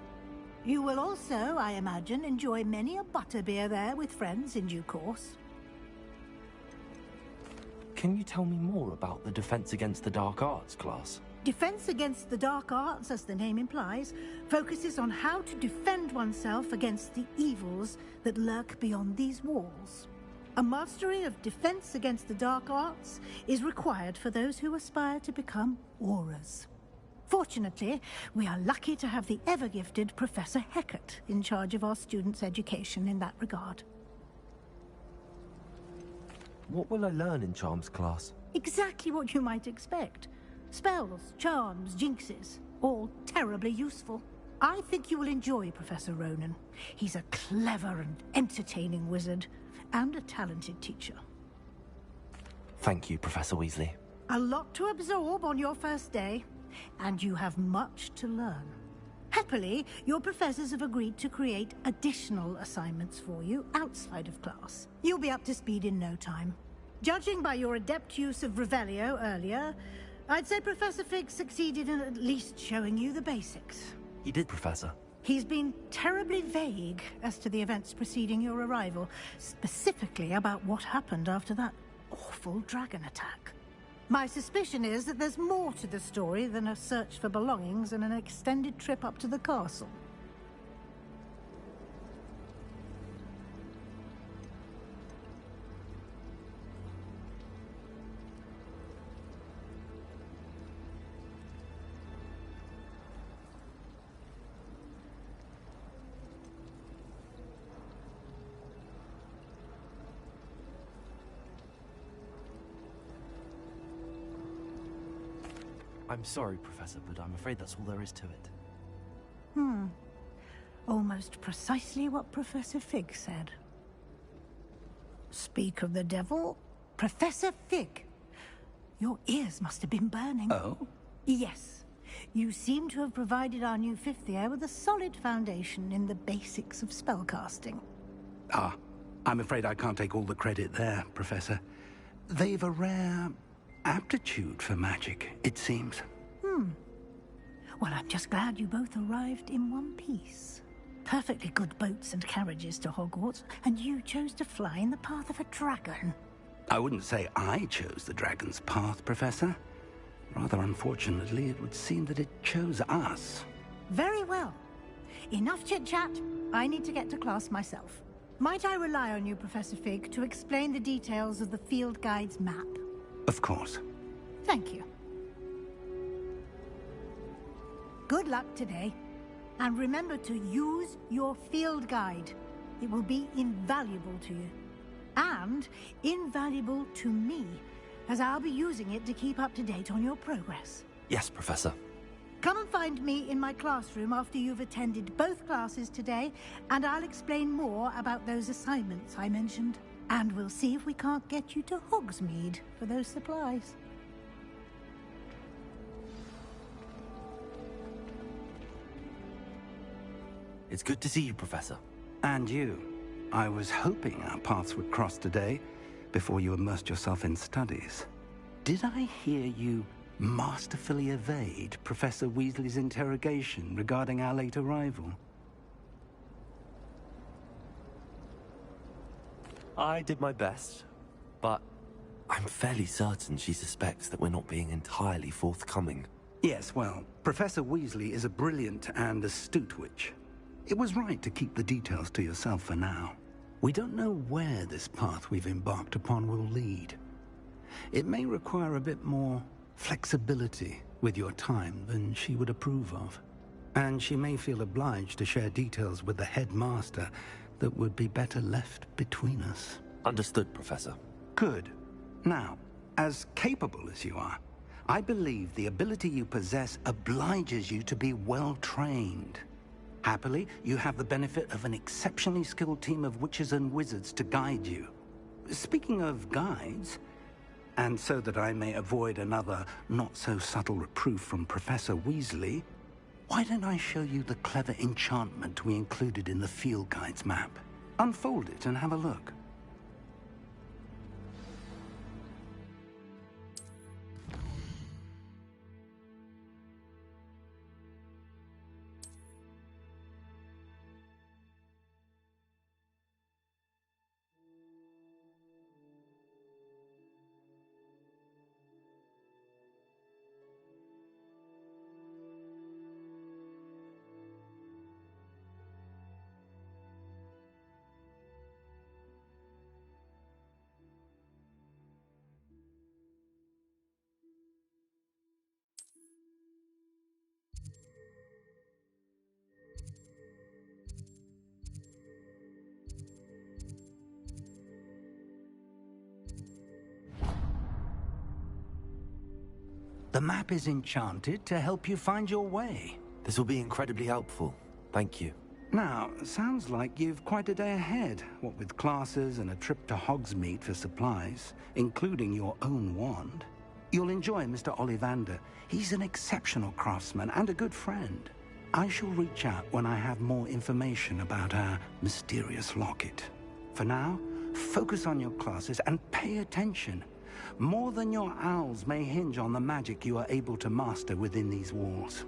You will also, I imagine, enjoy many a butterbeer there with friends in due course. Can you tell me more about the Defense Against the Dark Arts class? Defense Against the Dark Arts, as the name implies, focuses on how to defend oneself against the evils that lurk beyond these walls. A mastery of Defense Against the Dark Arts is required for those who aspire to become Aurors. Fortunately, we are lucky to have the ever-gifted Professor Hecat in charge of our students' education in that regard. What will I learn in Charms class? Exactly what you might expect. Spells, charms, jinxes, all terribly useful. I think you will enjoy Professor Ronan. He's a clever and entertaining wizard, and a talented teacher. Thank you, Professor Weasley. A lot to absorb on your first day, and you have much to learn. Happily, your professors have agreed to create additional assignments for you outside of class. You'll be up to speed in no time. Judging by your adept use of Revelio earlier, I'd say Professor Fig succeeded in at least showing you the basics. He did, Professor. He's been terribly vague as to the events preceding your arrival, specifically about what happened after that awful dragon attack. My suspicion is that there's more to the story than a search for belongings and an extended trip up to the castle. I'm sorry, Professor, but I'm afraid that's all there is to it. Almost precisely what Professor Fig said. Speak of the devil, Professor Fig. Your ears must have been burning. Oh? Yes. You seem to have provided our new fifth year with a solid foundation in the basics of spellcasting. Ah, I'm afraid I can't take all the credit there, Professor. They've a rare aptitude for magic, it seems. Well, I'm just glad you both arrived in one piece. Perfectly good boats and carriages to Hogwarts, and you chose to fly in the path of a dragon. I wouldn't say I chose the dragon's path, Professor. Rather unfortunately, it would seem that it chose us. Very well. Enough chit-chat. I need to get to class myself. Might I rely on you, Professor Fig, to explain the details of the field guide's map? Of course. Thank you. Good luck today. And remember to use your field guide. It will be invaluable to you. And invaluable to me, as I'll be using it to keep up to date on your progress. Yes, Professor. Come and find me in my classroom after you've attended both classes today, and I'll explain more about those assignments I mentioned. And we'll see if we can't get you to Hogsmeade for those supplies. It's good to see you, Professor. And you. I was hoping our paths would cross today, before you immersed yourself in studies. Did I hear you masterfully evade Professor Weasley's interrogation regarding our late arrival? I did my best, but I'm fairly certain she suspects that we're not being entirely forthcoming. Yes, well, Professor Weasley is a brilliant and astute witch. It was right to keep the details to yourself for now. We don't know where this path we've embarked upon will lead. It may require a bit more flexibility with your time than she would approve of. And she may feel obliged to share details with the headmaster that would be better left between us. Understood, Professor. Good. Now, as capable as you are, I believe the ability you possess obliges you to be well-trained. Happily, you have the benefit of an exceptionally skilled team of witches and wizards to guide you. Speaking of guides, and so that I may avoid another not-so-subtle reproof from Professor Weasley, why don't I show you the clever enchantment we included in the field guide's map? Unfold it and have a look. The map is enchanted to help you find your way. This will be incredibly helpful. Thank you. Now, sounds like you've quite a day ahead, what with classes and a trip to Hogsmeade for supplies, including your own wand. You'll enjoy Mr. Ollivander. He's an exceptional craftsman and a good friend. I shall reach out when I have more information about our mysterious locket. For now, focus on your classes and pay attention. More than your owls may hinge on the magic you are able to master within these walls.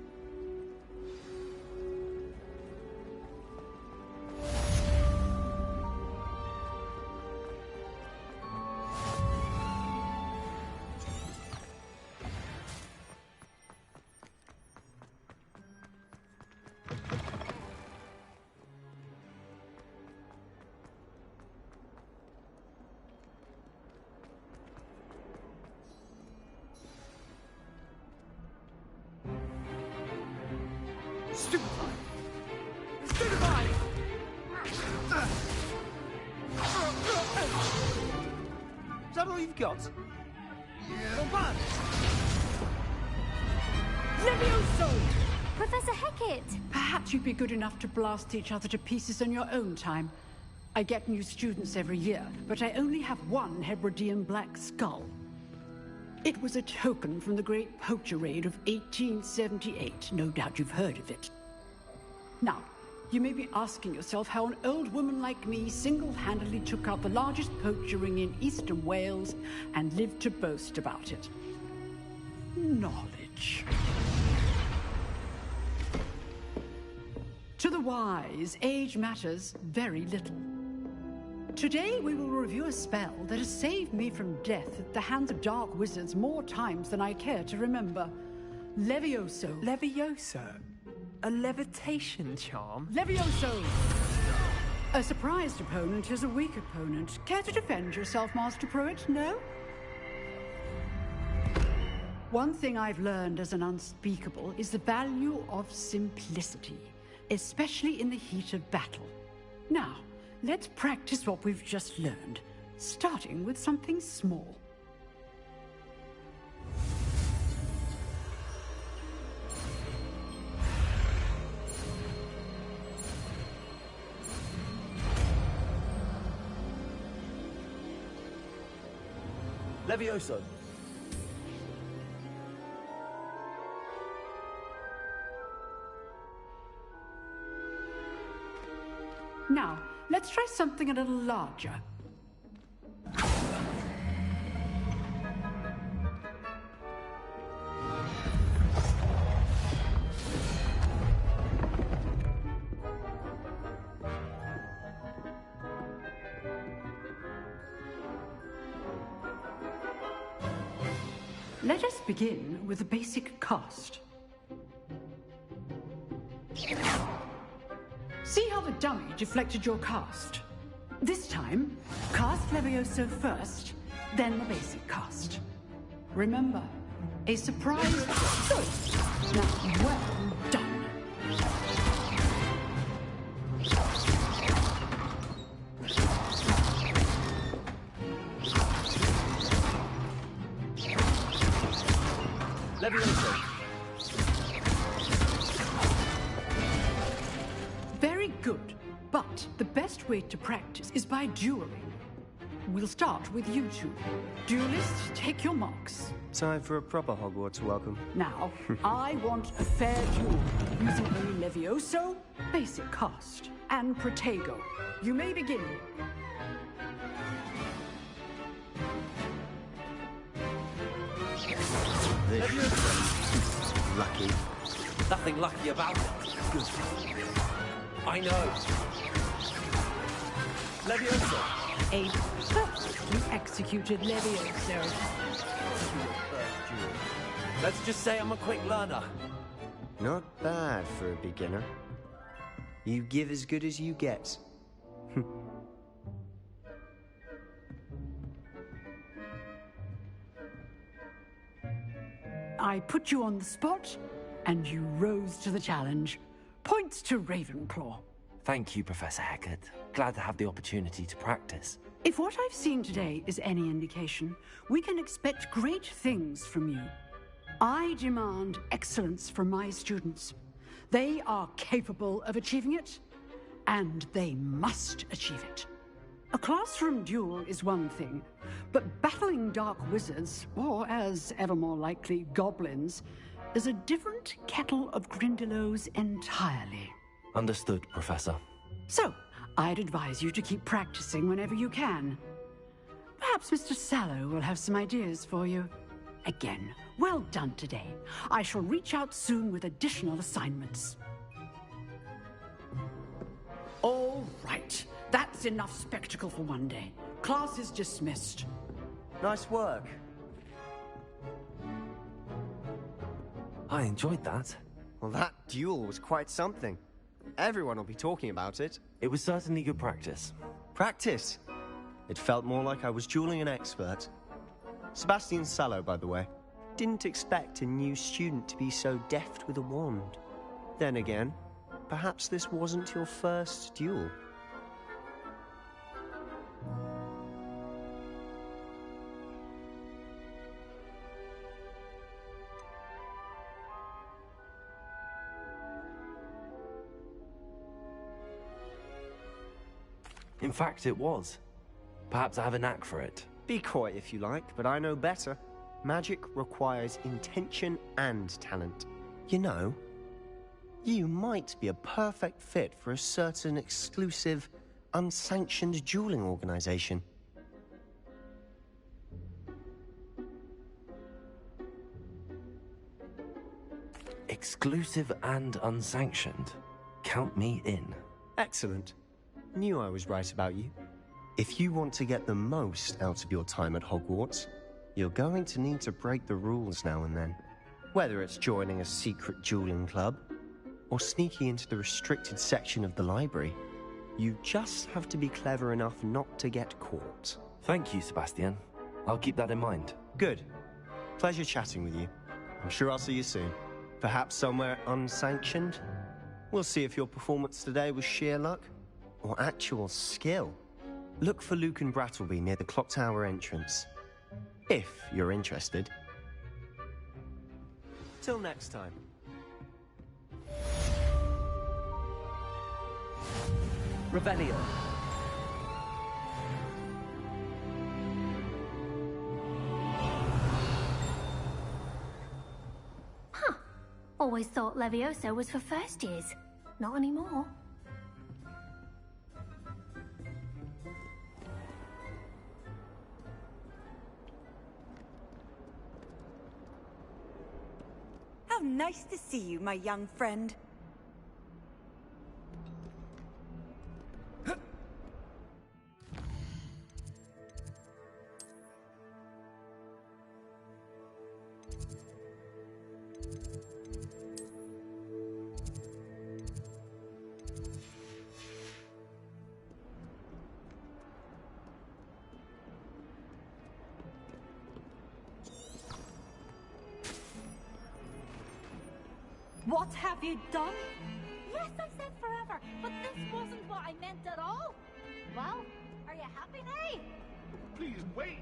Is that all you've got? Yeah. Levioso! Professor Hecat! Perhaps you'd be good enough to blast each other to pieces in your own time. I get new students every year, but I only have one Hebridean black skull. It was a token from the Great Poacher Raid of 1878. No doubt you've heard of it. Now, you may be asking yourself how an old woman like me single-handedly took out the largest poacher ring in eastern Wales and lived to boast about it. Knowledge. To the wise, age matters very little. Today we will review a spell that has saved me from death at the hands of dark wizards more times than I care to remember. Levioso. Levioso? A levitation charm? Levioso! A surprised opponent is a weak opponent. Care to defend yourself, Master Pruitt? No? One thing I've learned as an unspeakable is the value of simplicity, especially in the heat of battle. Now, let's practice what we've just learned, starting with something small. Levioso. Now, let's try something a little larger. Let us begin with the basic cast. See how the dummy deflected your cast? This time, cast Levioso first, then the basic cast. Remember, a surprise. Now, well done. Levioso. Very good. But the best way to practice is by dueling. We'll start with you two. Duelists, take your marks. Time for a proper Hogwarts welcome. Now, I want a fair duel using only Levioso, basic cast, and Protego. You may begin. Lucky. Nothing lucky about it. Good. I know. Leviosa. A perfectly executed Levioso. Let's just say I'm a quick learner. Not bad for a beginner. You give as good as you get. I put you on the spot, and you rose to the challenge. Points to Ravenclaw. Thank you, Professor Hecat. Glad to have the opportunity to practice. If what I've seen today is any indication, we can expect great things from you. I demand excellence from my students. They are capable of achieving it, and they must achieve it. A classroom duel is one thing, but battling dark wizards, or as ever more likely, goblins, is a different kettle of Grindylows entirely. Understood, Professor. So, I'd advise you to keep practicing whenever you can. Perhaps Mr. Sallow will have some ideas for you. Again, well done today. I shall reach out soon with additional assignments. All right. That's enough spectacle for one day. Class is dismissed. Nice work. I enjoyed that. Well, that duel was quite something. Everyone will be talking about it. It was certainly good practice. Practice? It felt more like I was dueling an expert. Sebastian Sallow, by the way. Didn't expect a new student to be so deft with a wand. Then again, perhaps this wasn't your first duel. In fact, it was. Perhaps I have a knack for it. Be coy if you like, but I know better. Magic requires intention and talent. You know, you might be a perfect fit for a certain exclusive, unsanctioned dueling organization. Exclusive and unsanctioned. Count me in. Excellent. Knew I was right about you. If you want to get the most out of your time at Hogwarts, you're going to need to break the rules now and then. Whether it's joining a secret dueling club, or sneaking into the restricted section of the library, you just have to be clever enough not to get caught. Thank you, Sebastian. I'll keep that in mind. Good. Pleasure chatting with you. I'm sure I'll see you soon. Perhaps somewhere unsanctioned? We'll see if your performance today was sheer luck or actual skill. Look for Luke and Brattleby near the clock tower entrance, if you're interested. Till next time. Revelio. Huh. Always thought Levioso was for first years. Not anymore. How nice to see you, my young friend. What have you done? Yes, I said forever, but this wasn't what I meant at all. Well, are you happy now? Please wait.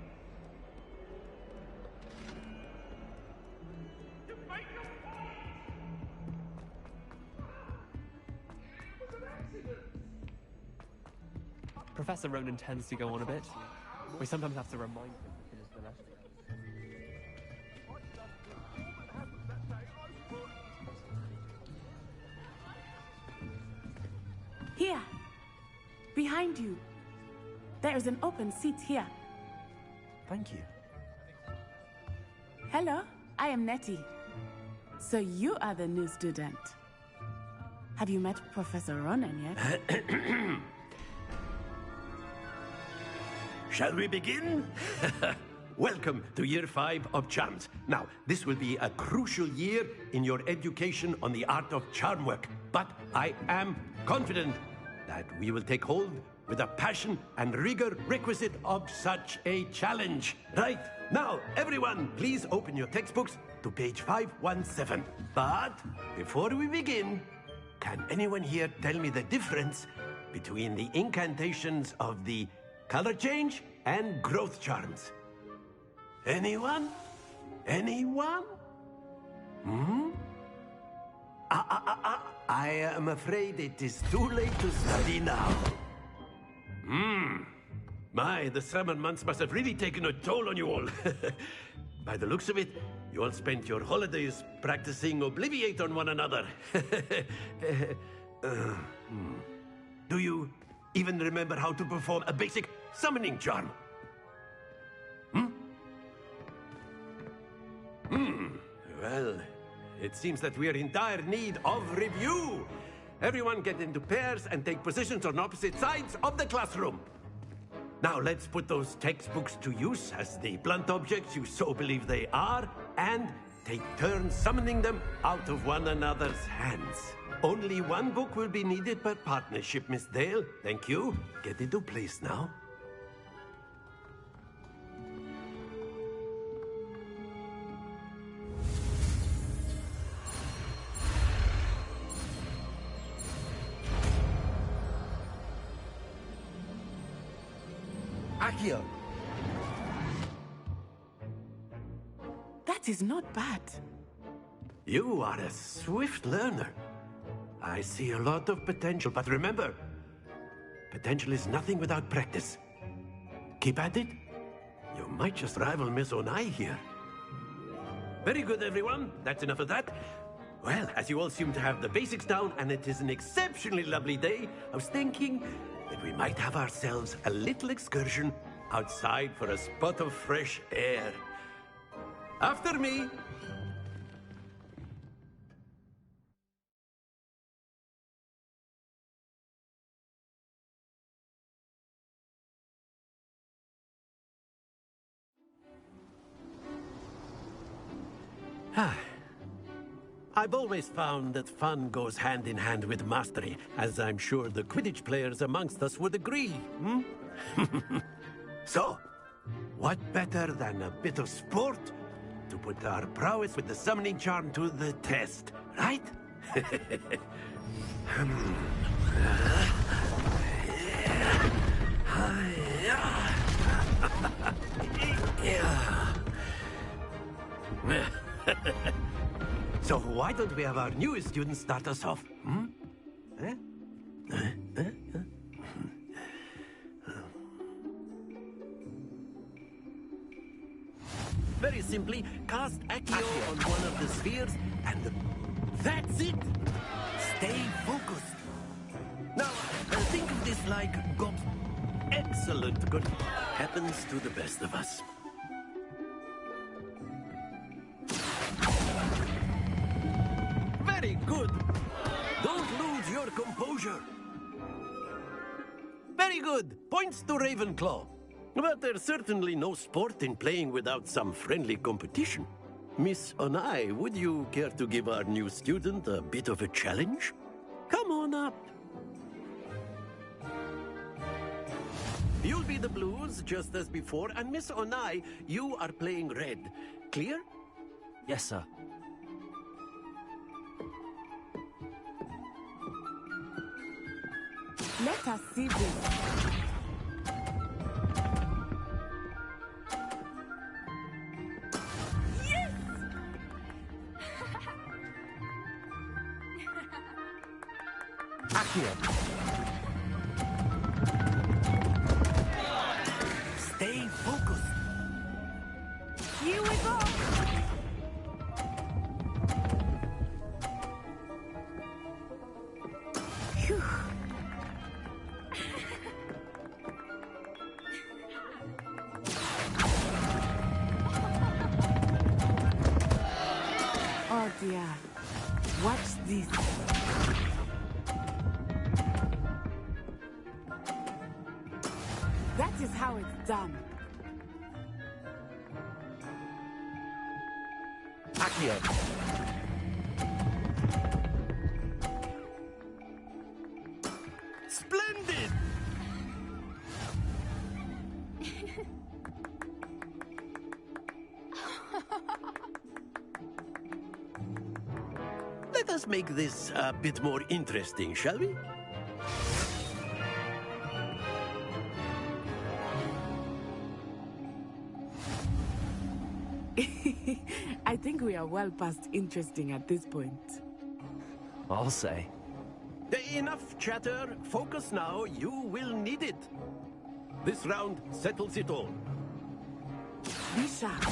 Professor Ronan tends to go on a bit. We sometimes have to remind him to finish the lesson. Here. Behind you. There is an open seat here. Thank you. Hello, I am Nettie. So you are the new student. Have you met Professor Ronan yet? Shall we begin? Welcome to Year 5 of Charms. Now, this will be a crucial year in your education on the art of charm work. But I am confident that we will take hold with the passion and rigor requisite of such a challenge. Right, now, everyone, please open your textbooks to page 517. But before we begin, can anyone here tell me the difference between the incantations of the color change and growth charms? Anyone? Anyone? Hmm? I am afraid it is too late to study now. My, the summer months must have really taken a toll on you all. By the looks of it, you all spent your holidays practicing Obliviate on one another. Do you even remember how to perform a basic summoning charm? Well, it seems that we are in dire need of review. Everyone get into pairs and take positions on opposite sides of the classroom. Now let's put those textbooks to use as the blunt objects you so believe they are, and take turns summoning them out of one another's hands. Only one book will be needed per partnership, Miss Dale. Thank you. Get into place now. Accio. That is not bad. You are a swift learner. I see a lot of potential, but remember, potential is nothing without practice. Keep at it. You might just rival Miss Onai here. Very good, everyone. That's enough of that. Well, as you all seem to have the basics down, and it is an exceptionally lovely day, I was thinking that we might have ourselves a little excursion outside for a spot of fresh air. After me. I've always found that fun goes hand in hand with mastery, as I'm sure the Quidditch players amongst us would agree. So, what better than a bit of sport to put our prowess with the summoning charm to the test, right? So why don't we have our newest student start us off? Very simply, cast Accio on one of the spheres, and that's it! Stay focused. Now, think of this like God's excellent good happens to the best of us. Very good. Don't lose your composure. Very good. Points to Ravenclaw. But there's certainly no sport in playing without some friendly competition. Miss Onai, would you care to give our new student a bit of a challenge? Come on up. You'll be the blues, just as before, and Miss Onai, you are playing red. Clear? Yes, sir. Let us see this. Accio. Stay focused. Here we go! Phew. Oh dear. Watch this. That is how it's done. Accio. Splendid! Let us make this a bit more interesting, shall we? I think we are well past interesting at this point. I'll say. Enough chatter. Focus now. You will need it. This round settles it all. Be sharp.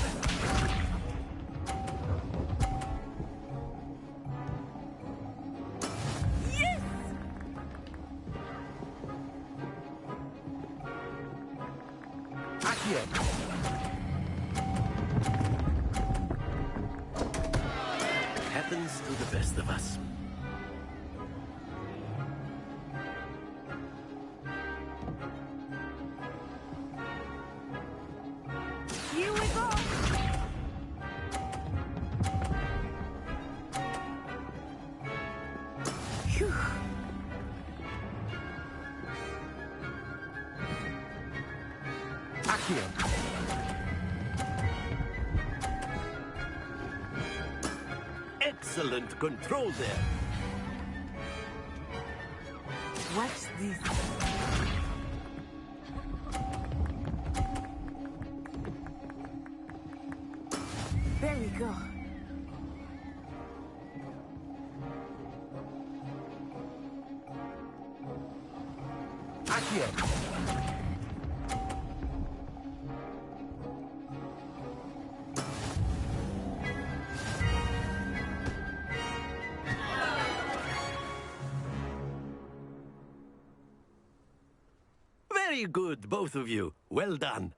Yes! Accio. Happens to the best of us. Here we go! Phew. Accio. Excellent control there. Watch this. There we go. Accio. Very good, both of you. Well done.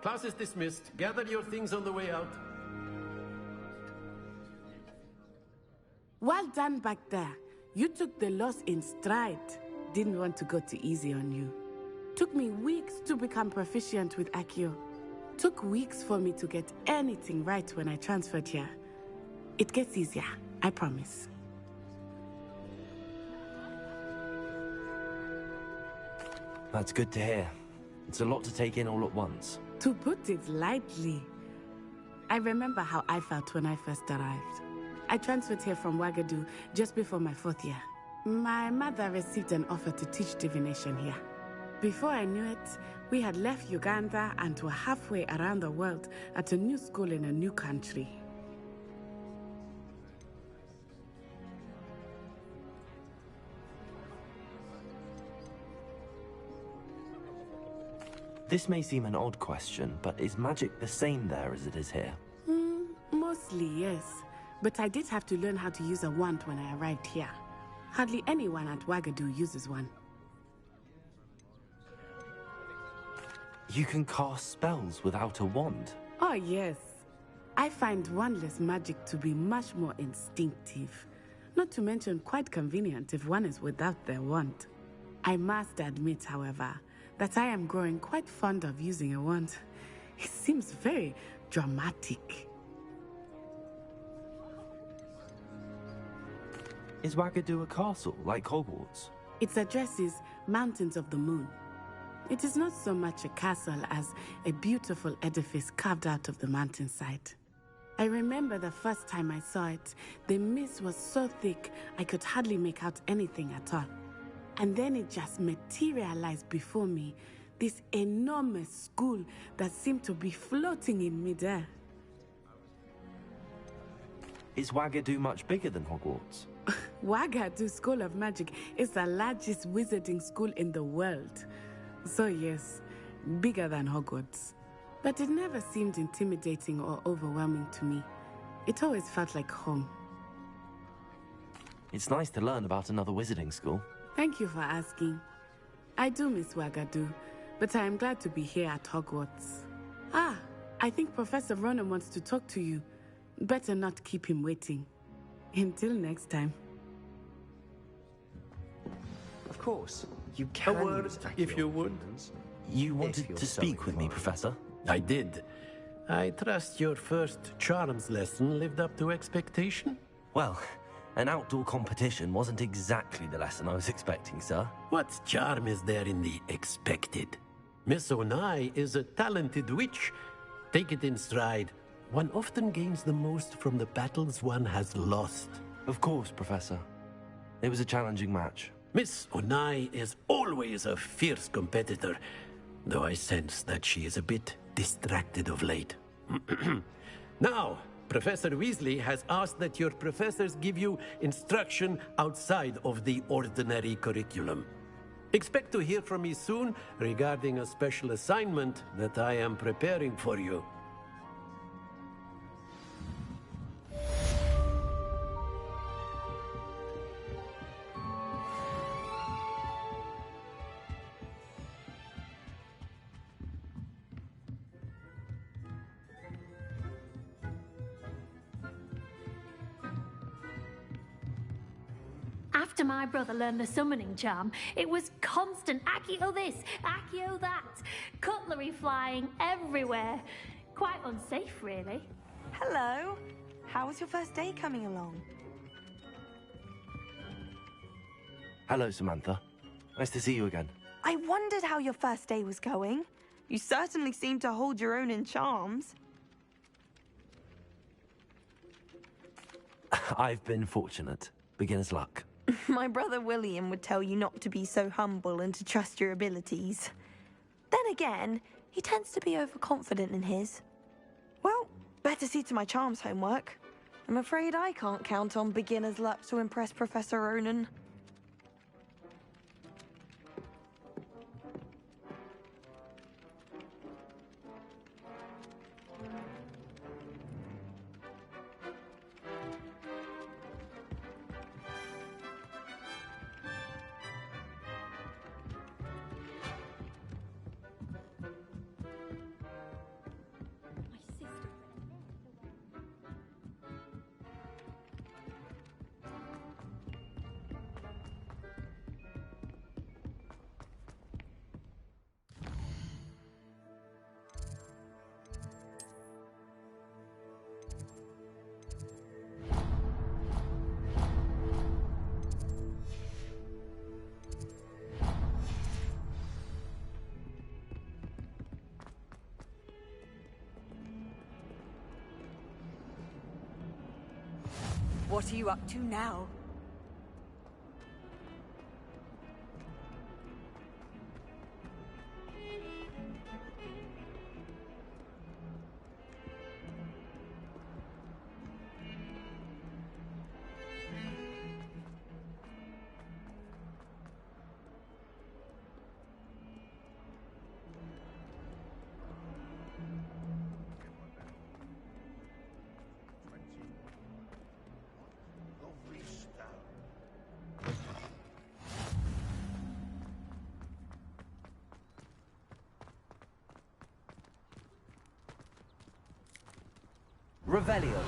Class is dismissed. Gather your things on the way out. Well done back there. You took the loss in stride. Didn't want to go too easy on you. Took me weeks to become proficient with Accio. Took weeks for me to get anything right when I transferred here. It gets easier, I promise. That's good to hear. It's a lot to take in all at once. To put it lightly, I remember how I felt when I first arrived. I transferred here from Ouagadougou just before my 4th year. My mother received an offer to teach divination here. Before I knew it, we had left Uganda and were halfway around the world at a new school in a new country. This may seem an odd question, but is magic the same there as it is here? Mostly, yes. But I did have to learn how to use a wand when I arrived here. Hardly anyone at Ouagadougou uses one. You can cast spells without a wand? Oh, yes. I find wandless magic to be much more instinctive. Not to mention quite convenient if one is without their wand. I must admit, however, that I am growing quite fond of using a wand. It seems very dramatic. Is Ouagadougou a castle, like Hogwarts? Its address is Mountains of the Moon. It is not so much a castle as a beautiful edifice carved out of the mountainside. I remember the first time I saw it, the mist was so thick I could hardly make out anything at all. And then it just materialized before me, This enormous school that seemed to be floating in midair. Is Wagadu much bigger than Hogwarts? Wagadu School of Magic is the largest wizarding school in the world. So yes, bigger than Hogwarts. But it never seemed intimidating or overwhelming to me. It always felt like home. It's nice to learn about another wizarding school. Thank you for asking. I do miss Wagadu, but I am glad to be here at Hogwarts. Ah, I think Professor Ronan wants to talk to you. Better not keep him waiting. Until next time. Of course, you can. A word, if you would. You wanted to speak with me, Professor? I did. I trust your first charms lesson lived up to expectation? Well, an outdoor competition wasn't exactly the lesson I was expecting, sir. What charm is there in the expected? Miss Onai is a talented witch. Take it in stride. One often gains the most from the battles one has lost. Of course, Professor. It was a challenging match. Miss Onai is always a fierce competitor, though I sense that she is a bit distracted of late. Now, Professor Weasley has asked that your professors give you instruction outside of the ordinary curriculum. Expect to hear from me soon regarding a special assignment that I am preparing for you. After my brother learned the summoning charm, it was constant Accio this, Accio that, cutlery flying everywhere. Quite unsafe, really. Hello. How was your first day coming along? Hello, Samantha. Nice to see you again. I wondered how your first day was going. You certainly seem to hold your own in charms. I've been fortunate. Beginner's luck. My brother William would tell you not to be so humble and to trust your abilities. Then again, he tends to be overconfident in his. Well, better see to my charms homework. I'm afraid I can't count on beginner's luck to impress Professor Ronan. What are you up to now? Revelio.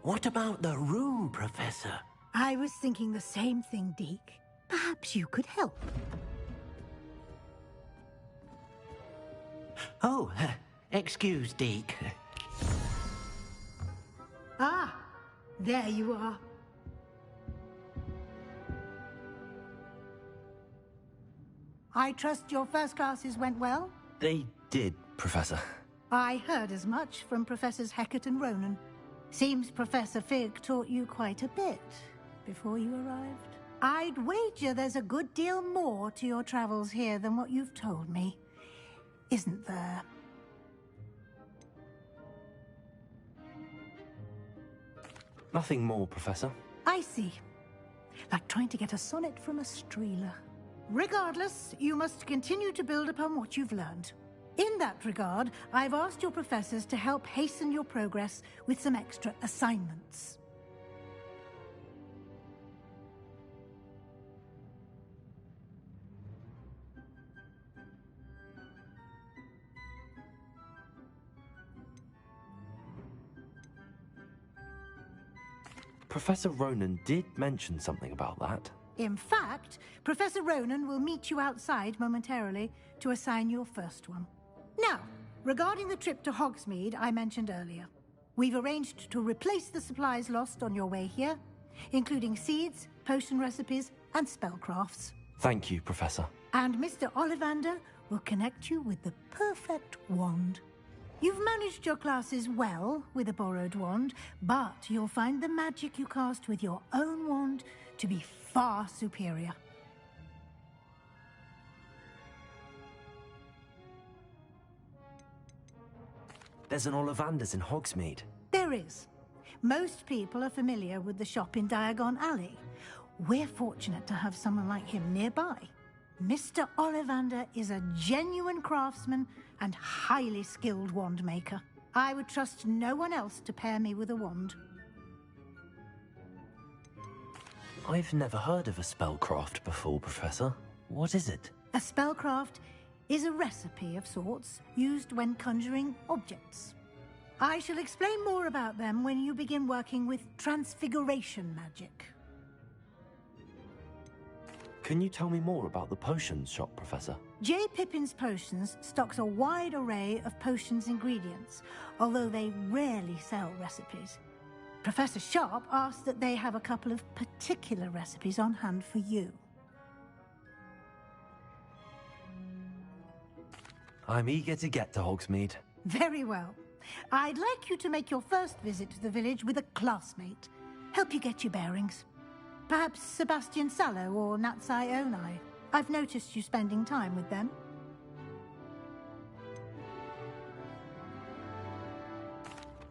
What about the room, Professor? I was thinking the same thing, Deke. Perhaps you could help. Oh, excuse, Deke. Ah, there you are. I trust your first classes went well? They did, Professor. I heard as much from Professors Hecat and Ronan. Seems Professor Fig taught you quite a bit before you arrived. I'd wager there's a good deal more to your travels here than what you've told me. Isn't there? Nothing more, Professor. I see. Like trying to get a sonnet from a streeler. Regardless, you must continue to build upon what you've learned. In that regard, I've asked your professors to help hasten your progress with some extra assignments. Professor Ronan did mention something about that. In fact, Professor Ronan will meet you outside momentarily to assign your first one. Now, regarding the trip to Hogsmeade I mentioned earlier, we've arranged to replace the supplies lost on your way here, including seeds, potion recipes, and spellcrafts. Thank you, Professor. And Mr. Ollivander will connect you with the perfect wand. You've managed your classes well with a borrowed wand, but you'll find the magic you cast with your own wand to be far superior. There's an Ollivander's in Hogsmeade. There is. Most people are familiar with the shop in Diagon Alley. We're fortunate to have someone like him nearby. Mr. Ollivander is a genuine craftsman and highly skilled wand maker. I would trust no one else to pair me with a wand. I've never heard of a spellcraft before, Professor. What is it? A spellcraft is a recipe of sorts used when conjuring objects. I shall explain more about them when you begin working with transfiguration magic. Can you tell me more about the potions shop, Professor? J. Pippin's Potions stocks a wide array of potions ingredients, although they rarely sell recipes. Professor Sharp asked that they have a couple of particular recipes on hand for you. I'm eager to get to Hogsmeade. Very well. I'd like you to make your first visit to the village with a classmate. Help you get your bearings. Perhaps Sebastian Sallow or Natsai Onai. I've noticed you spending time with them.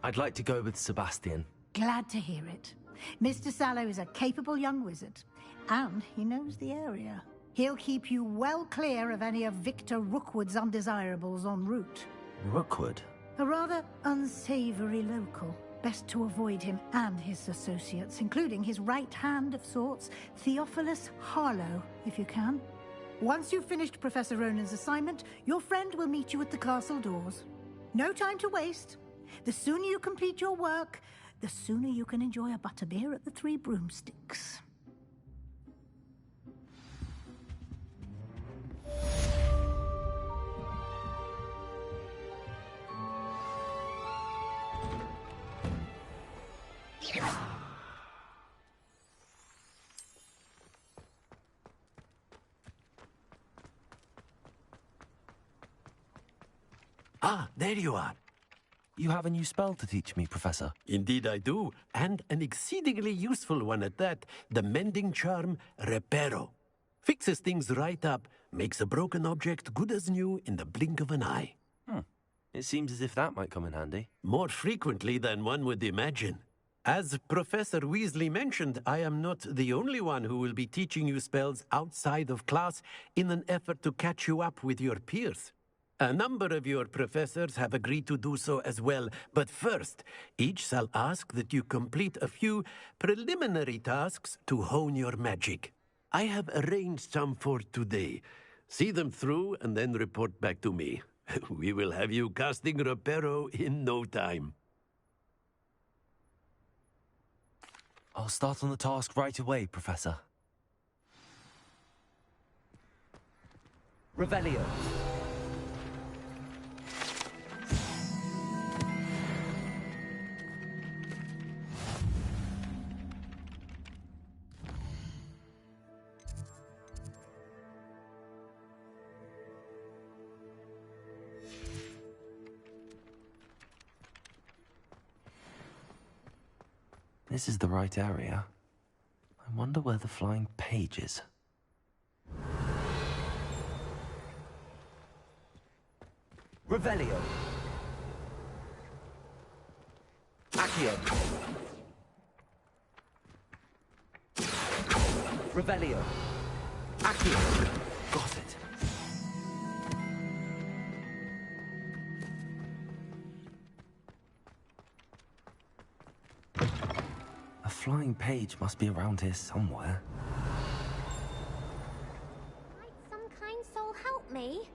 I'd like to go with Sebastian. Glad to hear it. Mr. Sallow is a capable young wizard, and he knows the area. He'll keep you well clear of any of Victor Rookwood's undesirables en route. Rookwood? A rather unsavory local. Best to avoid him and his associates, including his right hand of sorts, Theophilus Harlow, if you can. Once you've finished Professor Ronan's assignment, your friend will meet you at the castle doors. No time to waste. The sooner you complete your work, the sooner you can enjoy a butterbeer at the Three Broomsticks. Ah, there you are. You have a new spell to teach me, Professor. Indeed I do, and an exceedingly useful one at that. The mending charm, Reparo. Fixes things right up, makes a broken object good as new in the blink of an eye. It seems as if that might come in handy. More frequently than one would imagine. As Professor Weasley mentioned, I am not the only one who will be teaching you spells outside of class in an effort to catch you up with your peers. A number of your professors have agreed to do so as well, but first, each shall ask that you complete a few preliminary tasks to hone your magic. I have arranged some for today. See them through and then report back to me. We will have you casting Reparo in no time. I'll start on the task right away, Professor. Revelio. This is the right area. I wonder where the flying page is. Revelio. Accio. Revelio. Accio. Got it. A flying page must be around here somewhere. Might some kind soul help me?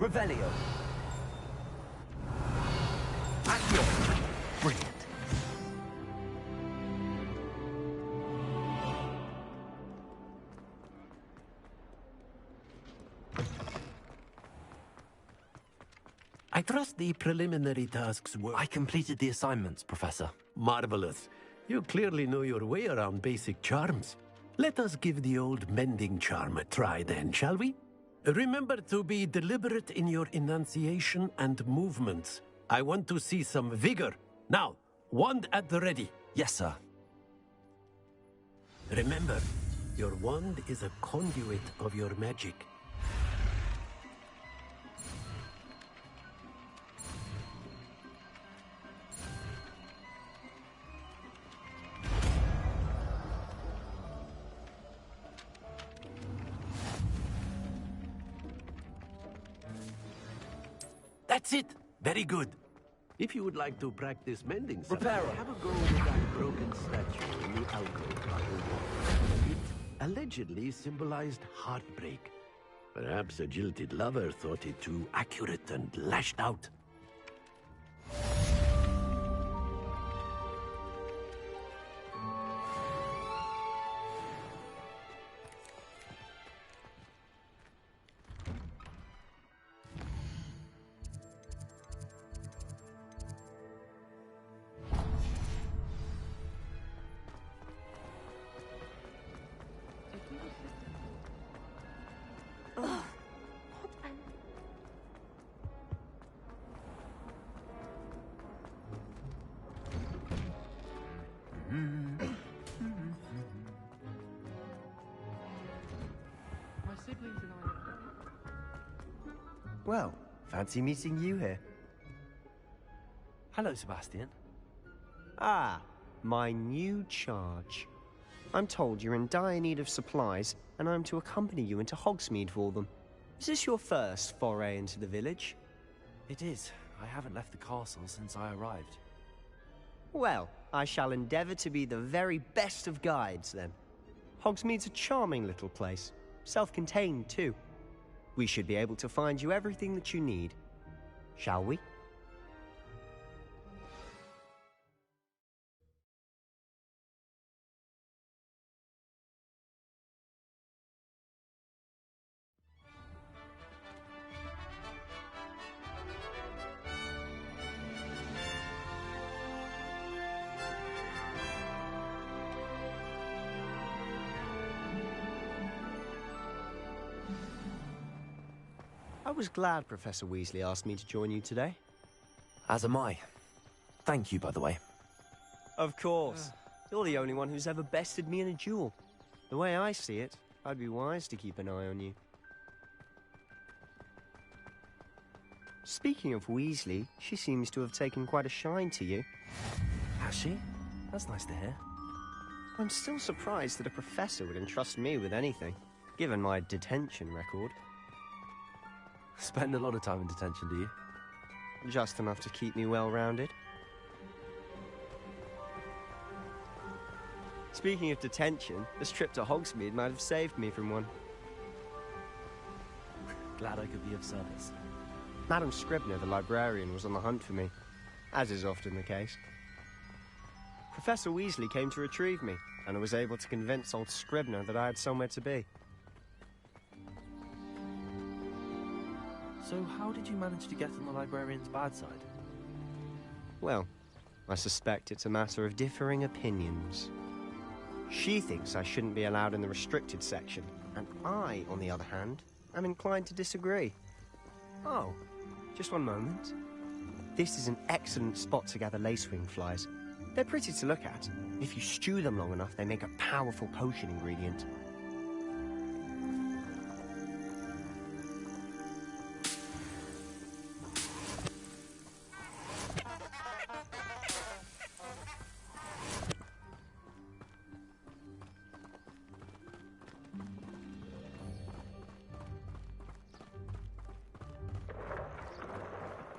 Revelio. Accio. Brilliant. I trust the preliminary tasks were... I completed the assignments, Professor. Marvelous. You clearly know your way around basic charms. Let us give the old mending charm a try then, shall we? Remember to be deliberate in your enunciation and movements. I want to see some vigor. Now, wand at the ready. Yes, sir. Remember, your wand is a conduit of your magic. That's it. Very good. If you would like to practice mending something, have a go with that broken statue in the alcove by the wall. It allegedly symbolized heartbreak. Perhaps a jilted lover thought it too accurate and lashed out. My siblings and I... Well, fancy meeting you here. Hello, Sebastian. Ah, my new charge. I'm told you're in dire need of supplies, and I'm to accompany you into Hogsmeade for them. Is this your first foray into the village? It is. I haven't left the castle since I arrived. Well, I shall endeavour to be the very best of guides, then. Hogsmeade's a charming little place. Self-contained, too. We should be able to find you everything that you need. Shall we? I was glad Professor Weasley asked me to join you today. As am I. Thank you, by the way. Of course. You're the only one who's ever bested me in a duel. The way I see it, I'd be wise to keep an eye on you. Speaking of Weasley, she seems to have taken quite a shine to you. Has she? That's nice to hear. I'm still surprised that a professor would entrust me with anything, given my detention record. Spend a lot of time in detention, do you? Just enough to keep me well-rounded. Speaking of detention, this trip to Hogsmeade might have saved me from one. Glad I could be of service. Madam Scribner, the librarian, was on the hunt for me, as is often the case. Professor Weasley came to retrieve me, and I was able to convince old Scribner that I had somewhere to be. So how did you manage to get on the librarian's bad side? Well, I suspect it's a matter of differing opinions. She thinks I shouldn't be allowed in the restricted section, and I, on the other hand, am inclined to disagree. Oh, just one moment. This is an excellent spot to gather lacewing flies. They're pretty to look at. If you stew them long enough, they make a powerful potion ingredient.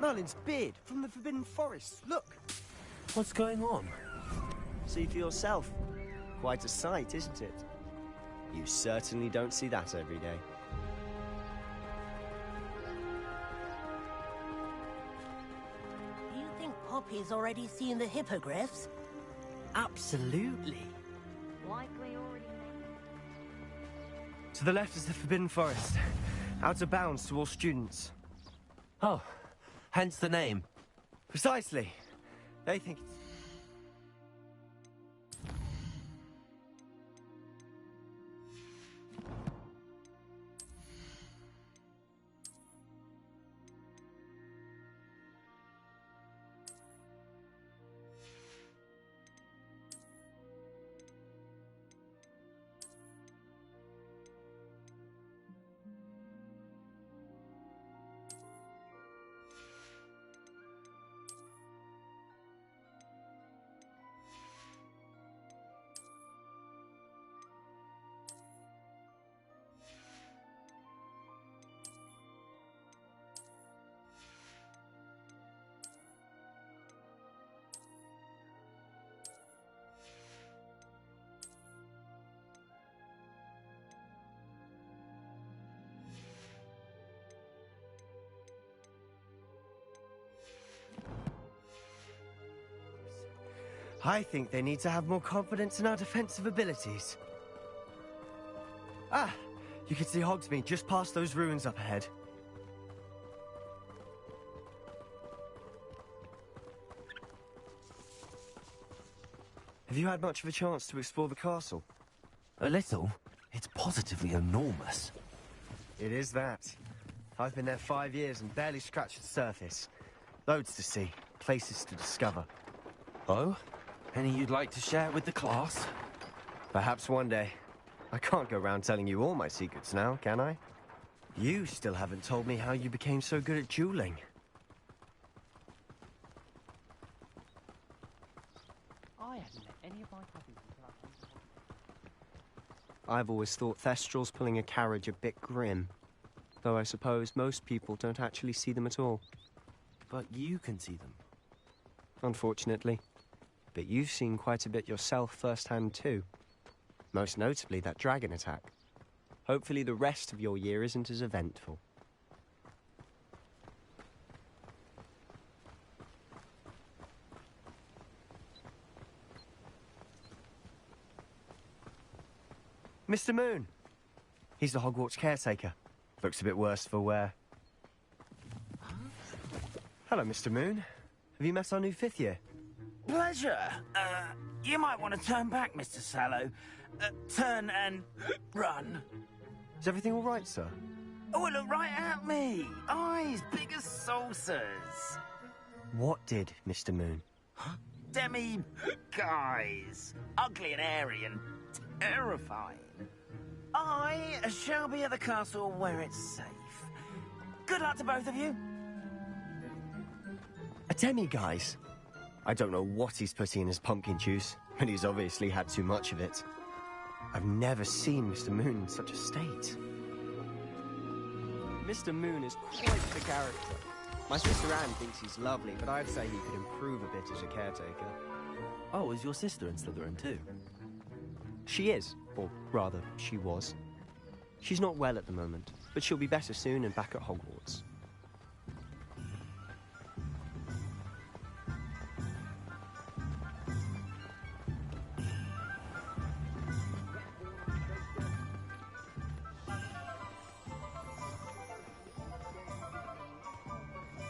Merlin's beard from the Forbidden Forest. Look! What's going on? See for yourself. Quite a sight, isn't it? You certainly don't see that every day. Do you think Poppy's already seen the hippogriffs? Absolutely. Likely already To the left is the Forbidden Forest. Out of bounds to all students. Oh, hence the name. Precisely. They think it's... I think they need to have more confidence in our defensive abilities. Ah! You can see Hogsmeade just past those ruins up ahead. Have you had much of a chance to explore the castle? A little. It's positively enormous. It is that. I've been there 5 years and barely scratched the surface. Loads to see, places to discover. Oh? Any you'd like to share with the class? Perhaps one day. I can't go around telling you all my secrets now, can I? You still haven't told me how you became so good at dueling. I hadn't met any of my cousins until I came to Hogwarts. I've always thought Thestrals pulling a carriage a bit grim. Though I suppose most people don't actually see them at all. But you can see them. Unfortunately. But you've seen quite a bit yourself firsthand too. Most notably that dragon attack. Hopefully the rest of your year isn't as eventful. Mr. Moon! He's the Hogwarts caretaker. Looks a bit worse for wear. Hello, Mr. Moon. Have you met our new 5th year? Pleasure. You might want to turn back, Mr. Sallow. Turn and run. Is everything all right, sir? Oh, look right at me. Eyes big as saucers. What did, Mr. Moon? Demi guys. Ugly and airy and terrifying. I shall be at the castle where it's safe. Good luck to both of you. A demi-guise? I don't know what he's putting in his pumpkin juice, but he's obviously had too much of it. I've never seen Mr. Moon in such a state. Mr. Moon is quite the character. My sister Anne thinks he's lovely, but I'd say he could improve a bit as a caretaker. Oh, is your sister in Slytherin too? She is, or rather, she was. She's not well at the moment, but she'll be better soon and back at Hogwarts.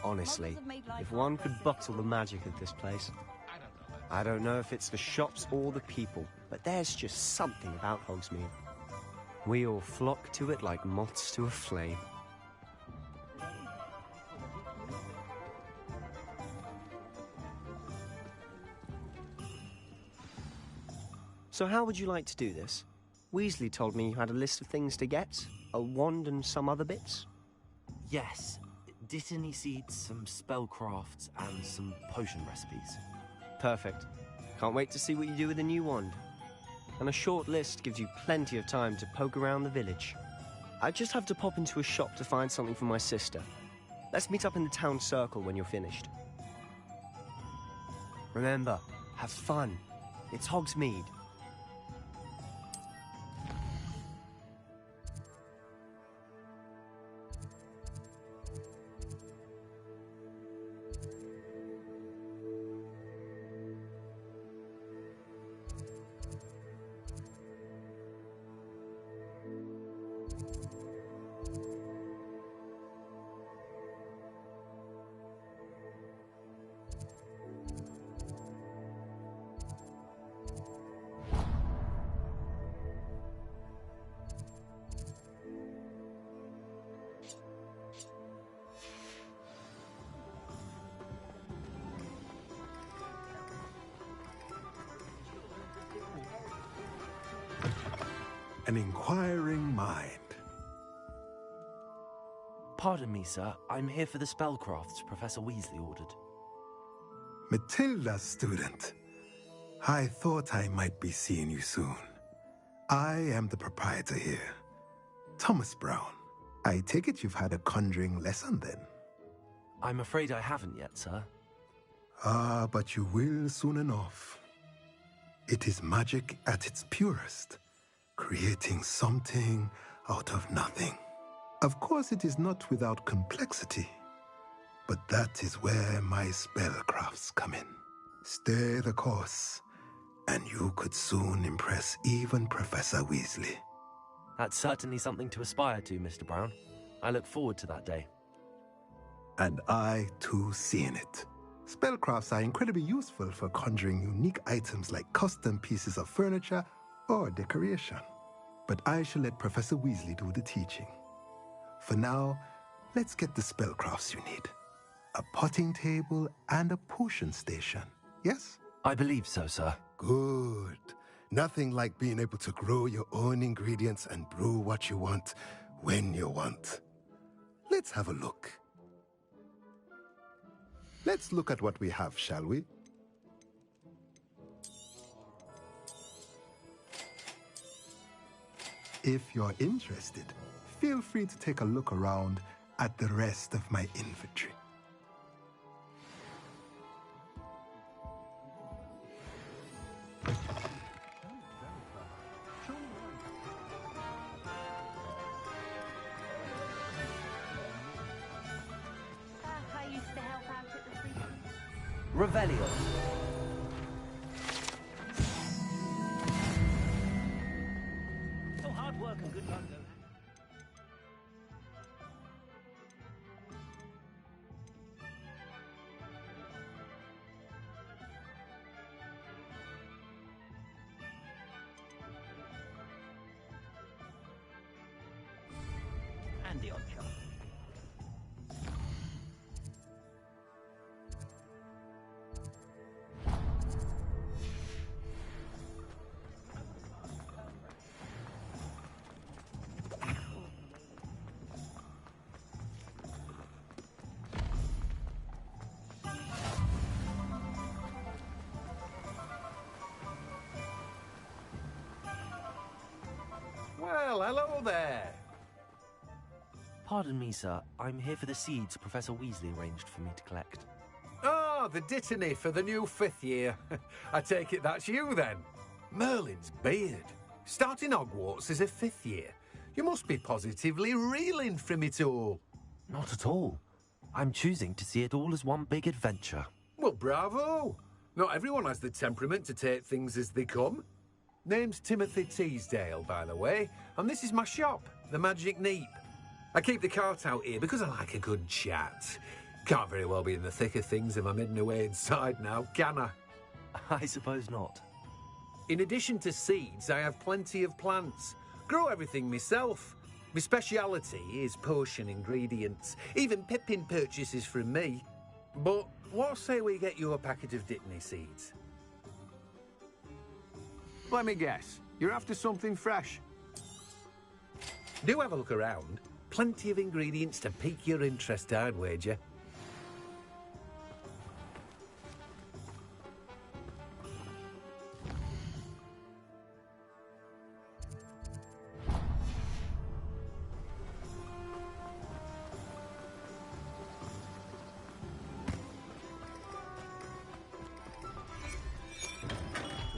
Honestly, if one could bottle the magic of this place. I don't know if it's the shops or the people, but there's just something about Hogsmeade. We all flock to it like moths to a flame. So how would you like to do this? Weasley told me you had a list of things to get, a wand and some other bits. Yes, Dittany seeds, some spellcrafts, and some potion recipes. Perfect. Can't wait to see what you do with the new wand. And a short list gives you plenty of time to poke around the village. I just have to pop into a shop to find something for my sister. Let's meet up in the town circle when you're finished. Remember, have fun. It's Hogsmeade. An inquiring mind. Pardon me, sir. I'm here for the spellcrafts Professor Weasley ordered. Matilda's student. I thought I might be seeing you soon. I am the proprietor here, Thomas Brown. I take it you've had a conjuring lesson then? I'm afraid I haven't yet, sir. Ah, but you will soon enough. It is magic at its purest, creating something out of nothing. Of course, it is not without complexity, but that is where my spellcrafts come in. Stay the course, and you could soon impress even Professor Weasley. That's certainly something to aspire to, Mr. Brown. I look forward to that day. And I, too, seeing it. Spellcrafts are incredibly useful for conjuring unique items like custom pieces of furniture or decoration. But I shall let Professor Weasley do the teaching. For now, let's get the spellcrafts you need. A potting table and a potion station, yes? I believe so, sir. Good. Nothing like being able to grow your own ingredients and brew what you want, when you want. Let's have a look. Let's look at what we have, shall we? If you're interested, feel free to take a look around at the rest of my inventory. I used to help out at the free. Revelio. Oh, hard work and good luck, though. And the odd job. Well, hello there. Pardon me, sir. I'm here for the seeds Professor Weasley arranged for me to collect. Ah, the Dittany for the new 5th year. I take it that's you, then. Merlin's beard. Starting Hogwarts as a 5th year. You must be positively reeling from it all. Not at all. I'm choosing to see it all as one big adventure. Well, bravo. Not everyone has the temperament to take things as they come. Name's Timothy Teasdale, by the way, and this is my shop, the Magic Neep. I keep the cart out here because I like a good chat. Can't very well be in the thick of things if I'm hidden away inside now, can I? I suppose not. In addition to seeds, I have plenty of plants. Grow everything myself. My speciality is potion ingredients. Even Pippin purchases from me. But what say we get you a packet of Dittany seeds? Let me guess. You're after something fresh. Do have a look around. Plenty of ingredients to pique your interest, I'd wager.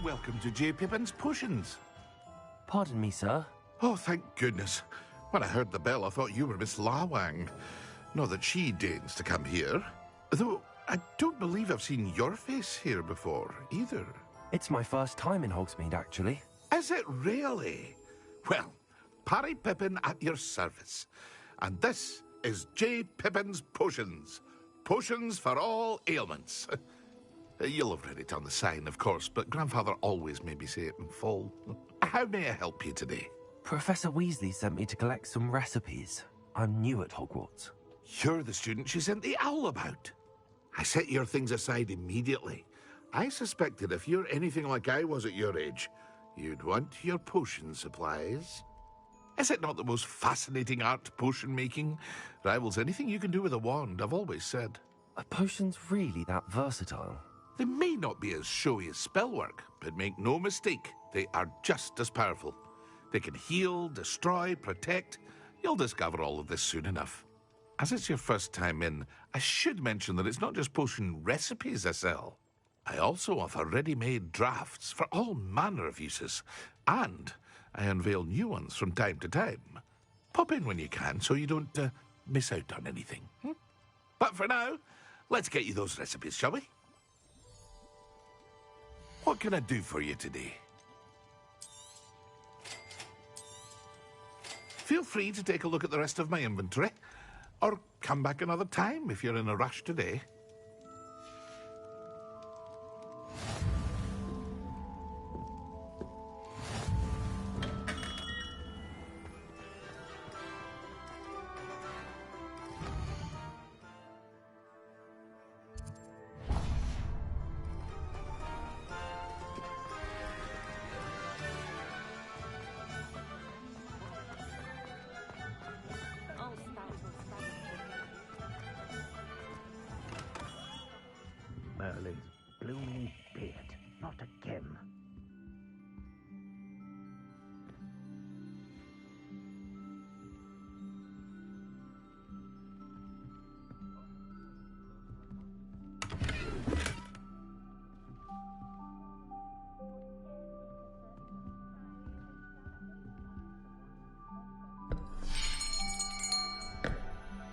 Welcome to J. Pippin's Potions. Pardon me, sir. Oh, thank goodness. When I heard the bell, I thought you were Miss Lawang. Not that she deigns to come here. Though, I don't believe I've seen your face here before, either. It's my first time in Hogsmeade, actually. Is it really? Well, Parry Pippin at your service. And this is J. Pippin's Potions. Potions for all ailments. You'll have read it on the sign, of course, but Grandfather always made me say it in full. How may I help you today? Professor Weasley sent me to collect some recipes. I'm new at Hogwarts. You're the student she sent the owl about. I set your things aside immediately. I suspected if you're anything like I was at your age, you'd want your potion supplies. Is it not the most fascinating art, potion making? Rivals anything you can do with a wand, I've always said. Are potions really that versatile? They may not be as showy as spellwork, but make no mistake, they are just as powerful. They can heal, destroy, protect. You'll discover all of this soon enough. As it's your first time in, I should mention that it's not just potion recipes I sell. I also offer ready-made drafts for all manner of uses, and I unveil new ones from time to time. Pop in when you can so you don't miss out on anything. But for now, let's get you those recipes, shall we? What can I do for you today? Feel free to take a look at the rest of my inventory, or come back another time if you're in a rush today. Merlin's blooming beard. Not again.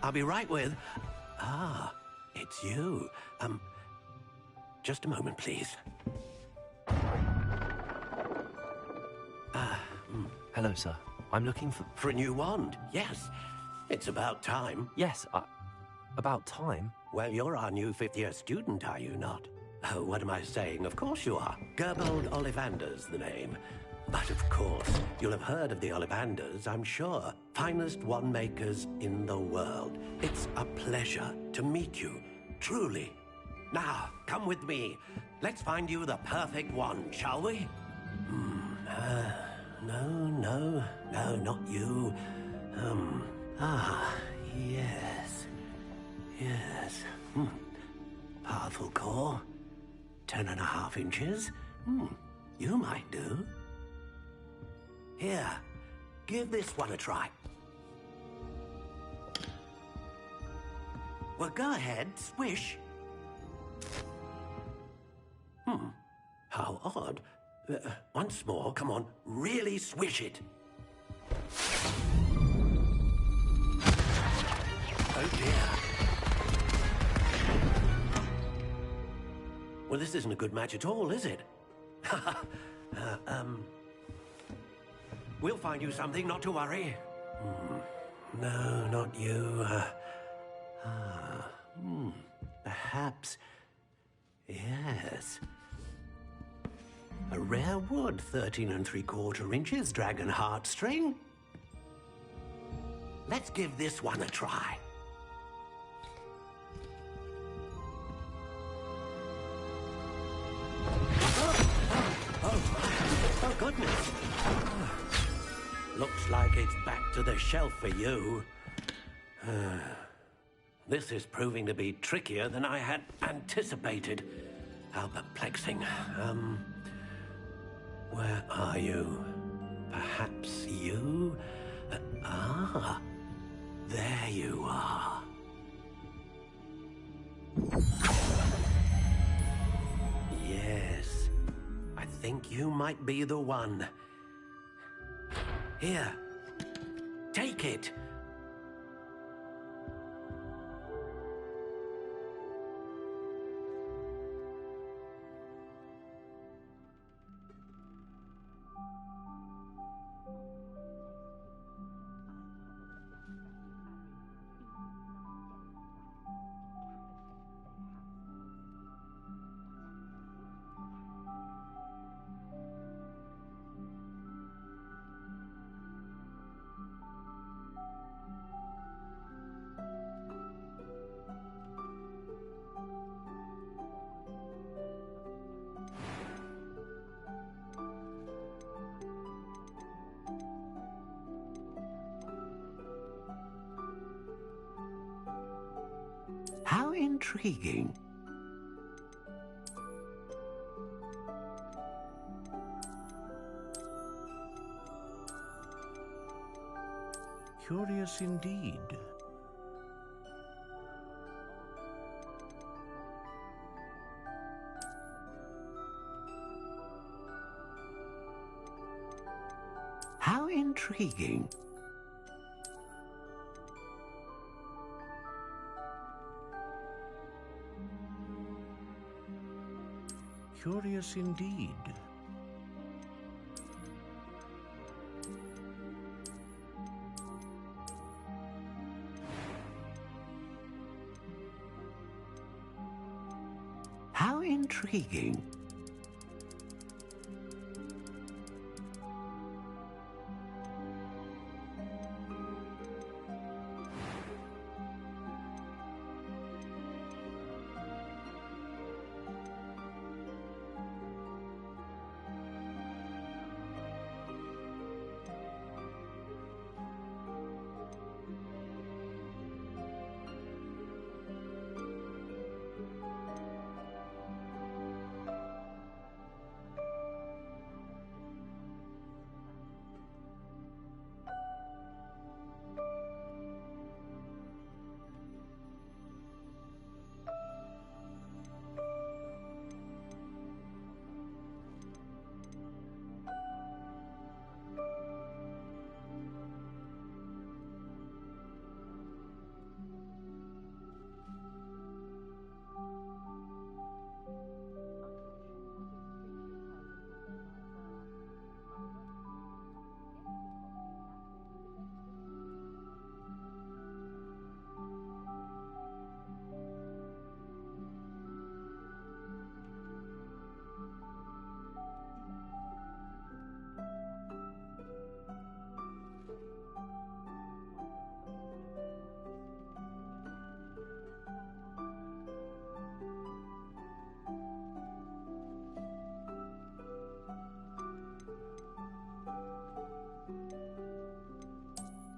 I'll be right with... Ah, it's you. Just a moment, please. Hello, sir. I'm looking for... For a new wand, yes. It's about time. Yes, about time? Well, you're our new fifth-year student, are you not? Oh, what am I saying? Of course you are. Gerbold Ollivander's the name. But of course, you'll have heard of the Ollivanders, I'm sure. Finest wand makers in the world. It's a pleasure to meet you, truly. Now, come with me. Let's find you the perfect wand, shall we? No, not you. Yes. Powerful core. 10.5 inches. You might do. Here, give this one a try. Well, go ahead, swish. How odd. Once more, come on, really swish it. Oh dear. Well, this isn't a good match at all, is it? We'll find you something, not to worry. No, not you. Perhaps... Yes. A rare wood, 13 3/4 inches, dragon heartstring. Let's give this one a try. Oh, goodness! Looks like it's back to the shelf for you. This is proving to be trickier than I had anticipated. How perplexing. Where are you? Perhaps you? There you are. Yes, I think you might be the one. Here, take it. How intriguing. Curious indeed. How intriguing. Curious indeed. How intriguing.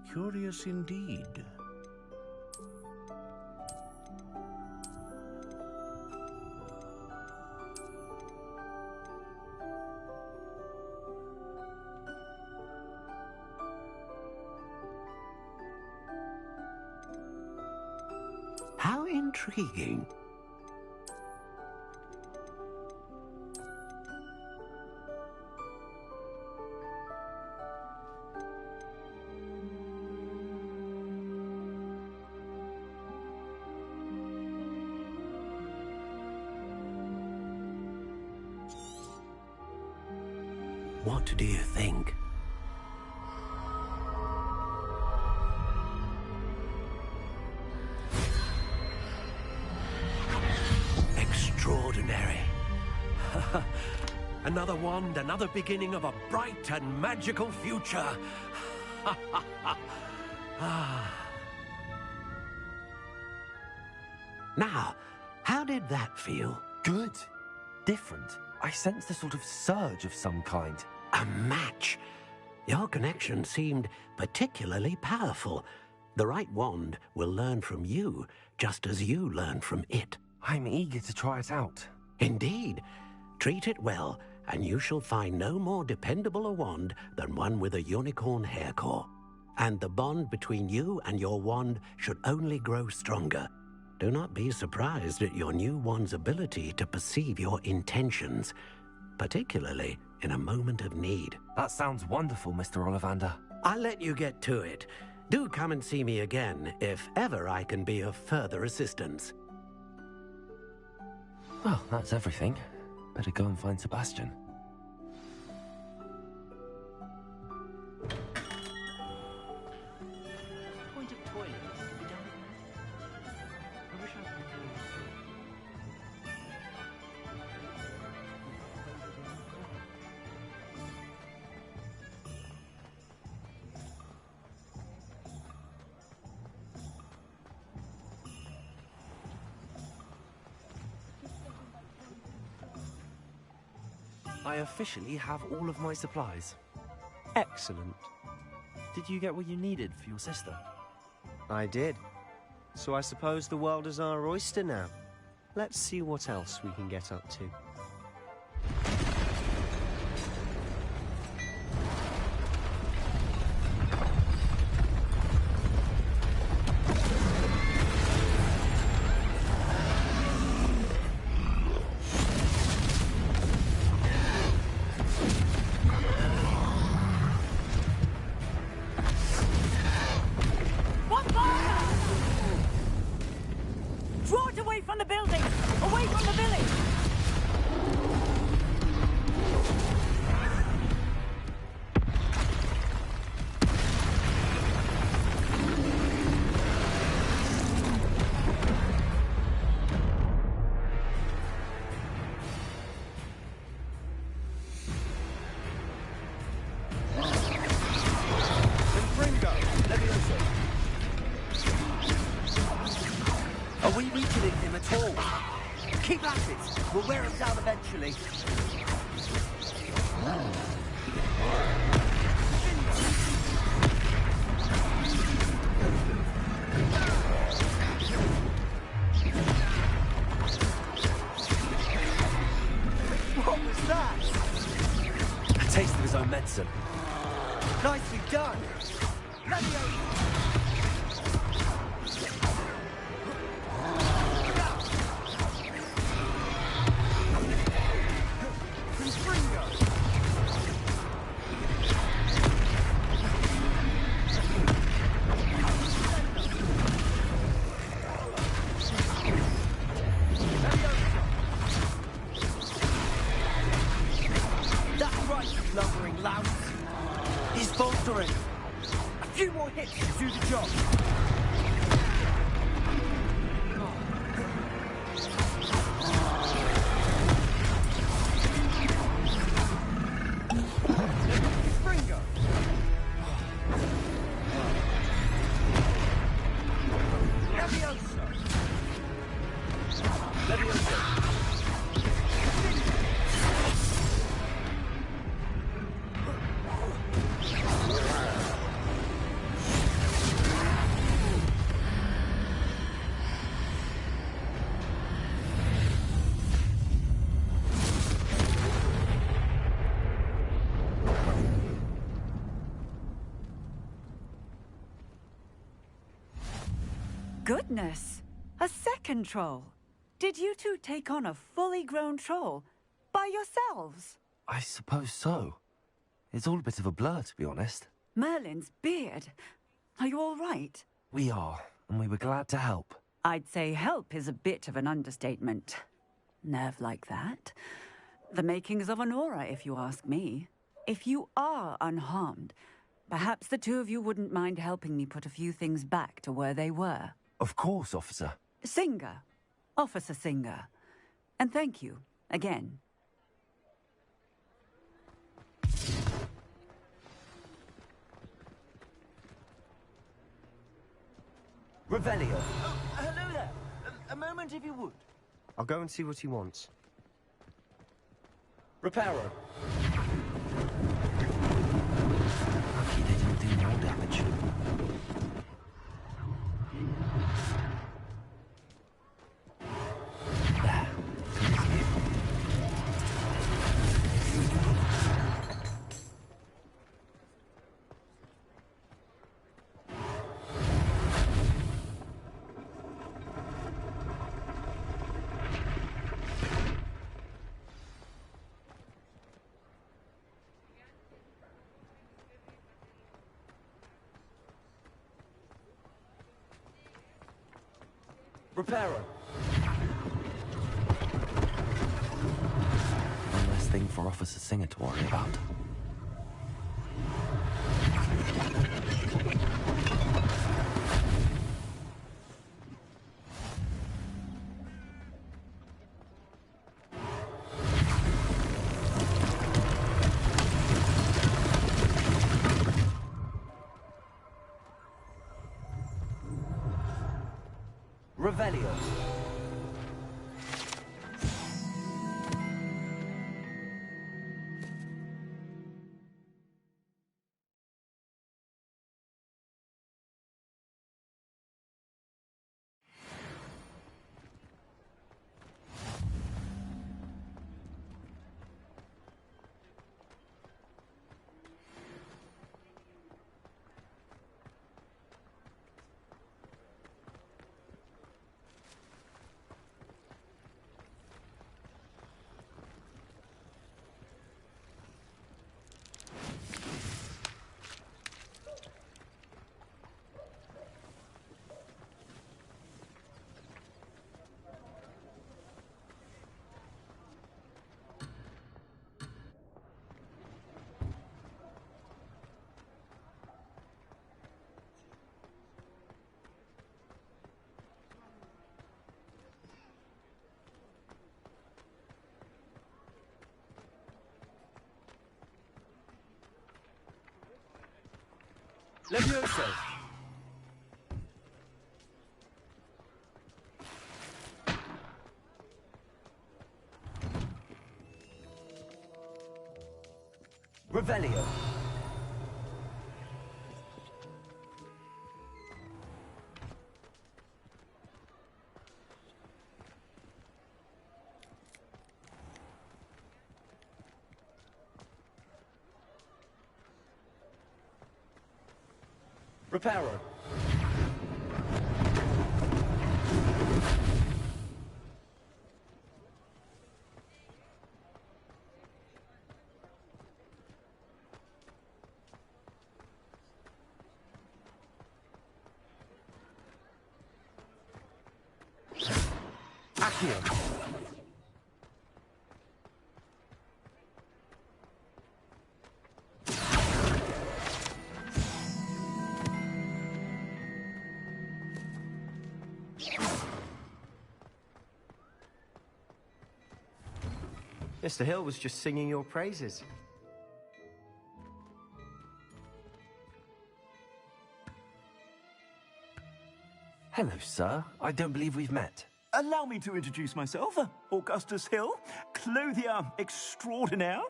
Curious indeed. How intriguing. What do you think? Extraordinary. Another wand, another beginning of a bright and magical future. Now, how did that feel? Good. Different. I sensed a sort of surge of some kind. A match? Your connection seemed particularly powerful. The right wand will learn from you, just as you learn from it. I'm eager to try it out. Indeed. Treat it well, and you shall find no more dependable a wand than one with a unicorn hair core. And the bond between you and your wand should only grow stronger. Do not be surprised at your new wand's ability to perceive your intentions, particularly in a moment of need. That sounds wonderful, Mr. Ollivander. I'll let you get to it. Do come and see me again if ever I can be of further assistance. Well, that's everything. Better go and find Sebastian. Point of toilet. I wish I could. I officially have all of my supplies. Excellent. Did you get what you needed for your sister? I did. So I suppose the world is our oyster now. Let's see what else we can get up to. Draw it away from the building! Away from the village! Are we weakening him at all? Keep at it. We'll wear him down eventually. What was that? A taste of his own medicine. Nicely done. Let me over. That's right, you lumbering louse. He's faltering. A few more hits to do the job. Springo. Levioso. Levioso. Goodness! A second troll! Did you two take on a fully grown troll? By yourselves? I suppose so. It's all a bit of a blur, to be honest. Merlin's beard. Are you all right? We are, and we were glad to help. I'd say help is a bit of an understatement. Nerve like that. The makings of an aura, if you ask me. If you are unharmed, perhaps the two of you wouldn't mind helping me put a few things back to where they were. Of course, officer. Singer. Officer Singer. And thank you, again. Revelio. Oh, hello there. A moment if you would. I'll go and see what he wants. Reparo. collateral damage. Repairer. One less thing for Officer Singer to worry about. Revelio. Levioso. Revelio. Reparo. Accio. Mr. Hill was just singing your praises. Hello, sir. I don't believe we've met. Allow me to introduce myself, Augustus Hill, clothier extraordinaire.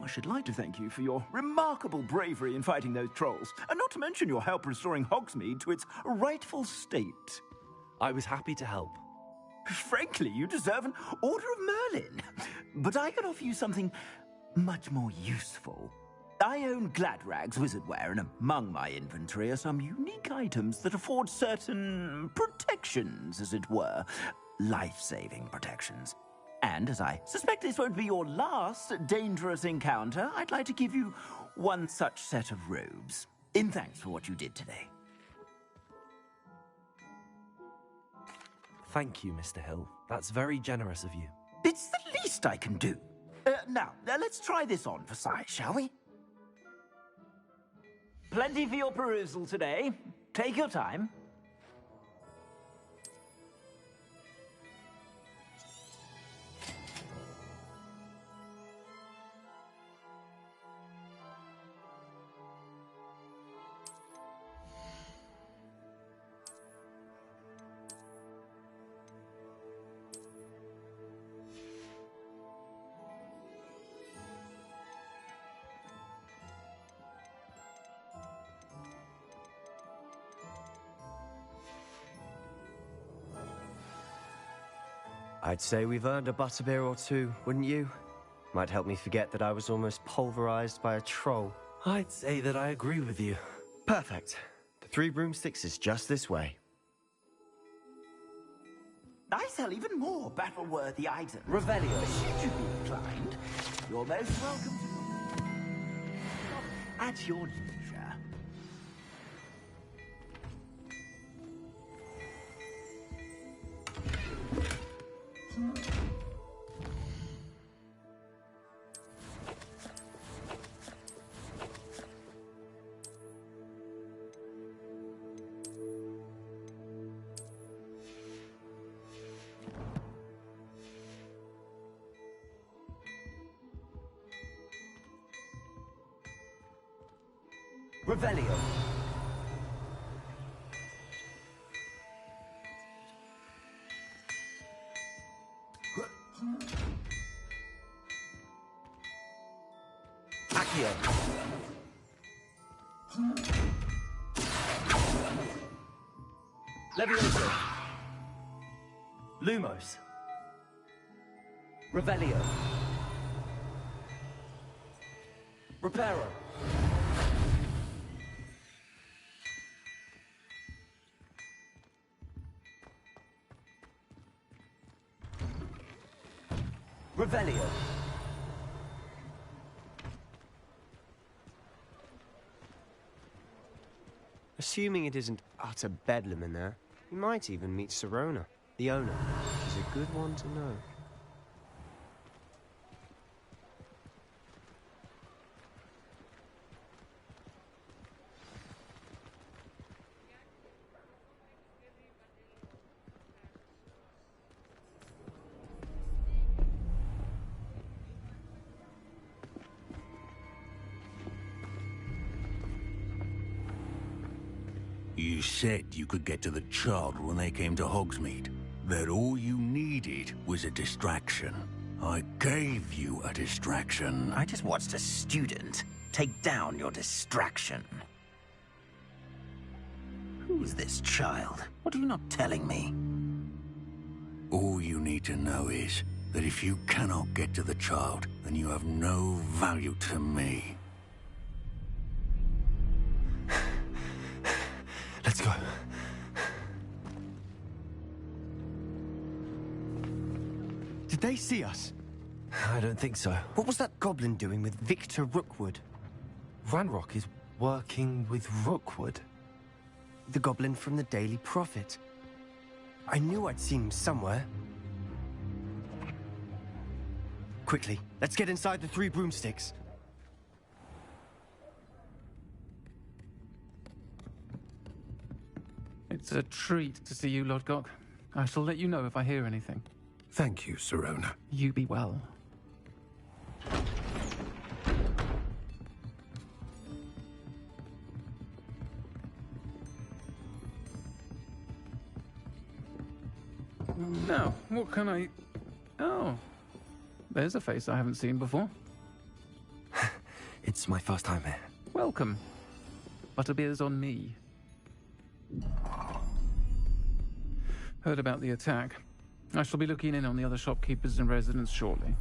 I should like to thank you for your remarkable bravery in fighting those trolls, and not to mention your help restoring Hogsmeade to its rightful state. I was happy to help. Frankly, you deserve an Order of Merlin. But I can offer you something much more useful. I own Gladrag's wizardware, and among my inventory are some unique items that afford certain protections, as it were. Life-saving protections. And as I suspect this won't be your last dangerous encounter, I'd like to give you one such set of robes, in thanks for what you did today. Thank you, Mr. Hill. That's very generous of you. It's the least I can do. Now, let's try this on for size, shall we? Plenty for your perusal today. Take your time. I'd say we've earned a butterbeer or two, wouldn't you? Might help me forget that I was almost pulverized by a troll. I'd say that I agree with you. Perfect. The Three Broomsticks is just this way. I sell even more battle-worthy items. Revelio, should you be inclined, you're most welcome to... At your leisure. Revelio. Accio. Levioso. Lumos. Revelio. Reparo. Revelio. Assuming it isn't utter bedlam in there, you might even meet Sirona, the owner. She's a good one to know. You said you could get to the child when they came to Hogsmeade. That all you needed was a distraction. I gave you a distraction. I just watched a student take down your distraction. Who's this child? What are you not telling me? All you need to know is that if you cannot get to the child, then you have no value to me. Let's go. Did they see us? I don't think so. What was that goblin doing with Victor Rookwood? Ranrock is working with Rookwood. The goblin from the Daily Prophet. I knew I'd seen him somewhere. Quickly, let's get inside the Three Broomsticks. It's a treat to see you, Lodgok. I shall let you know if I hear anything. Thank you, Sirona. You be well. Now, what can I... Oh, there's a face I haven't seen before. It's my first time here. Welcome. Butterbeer's on me. Heard about the attack. I shall be looking in on the other shopkeepers and residents shortly.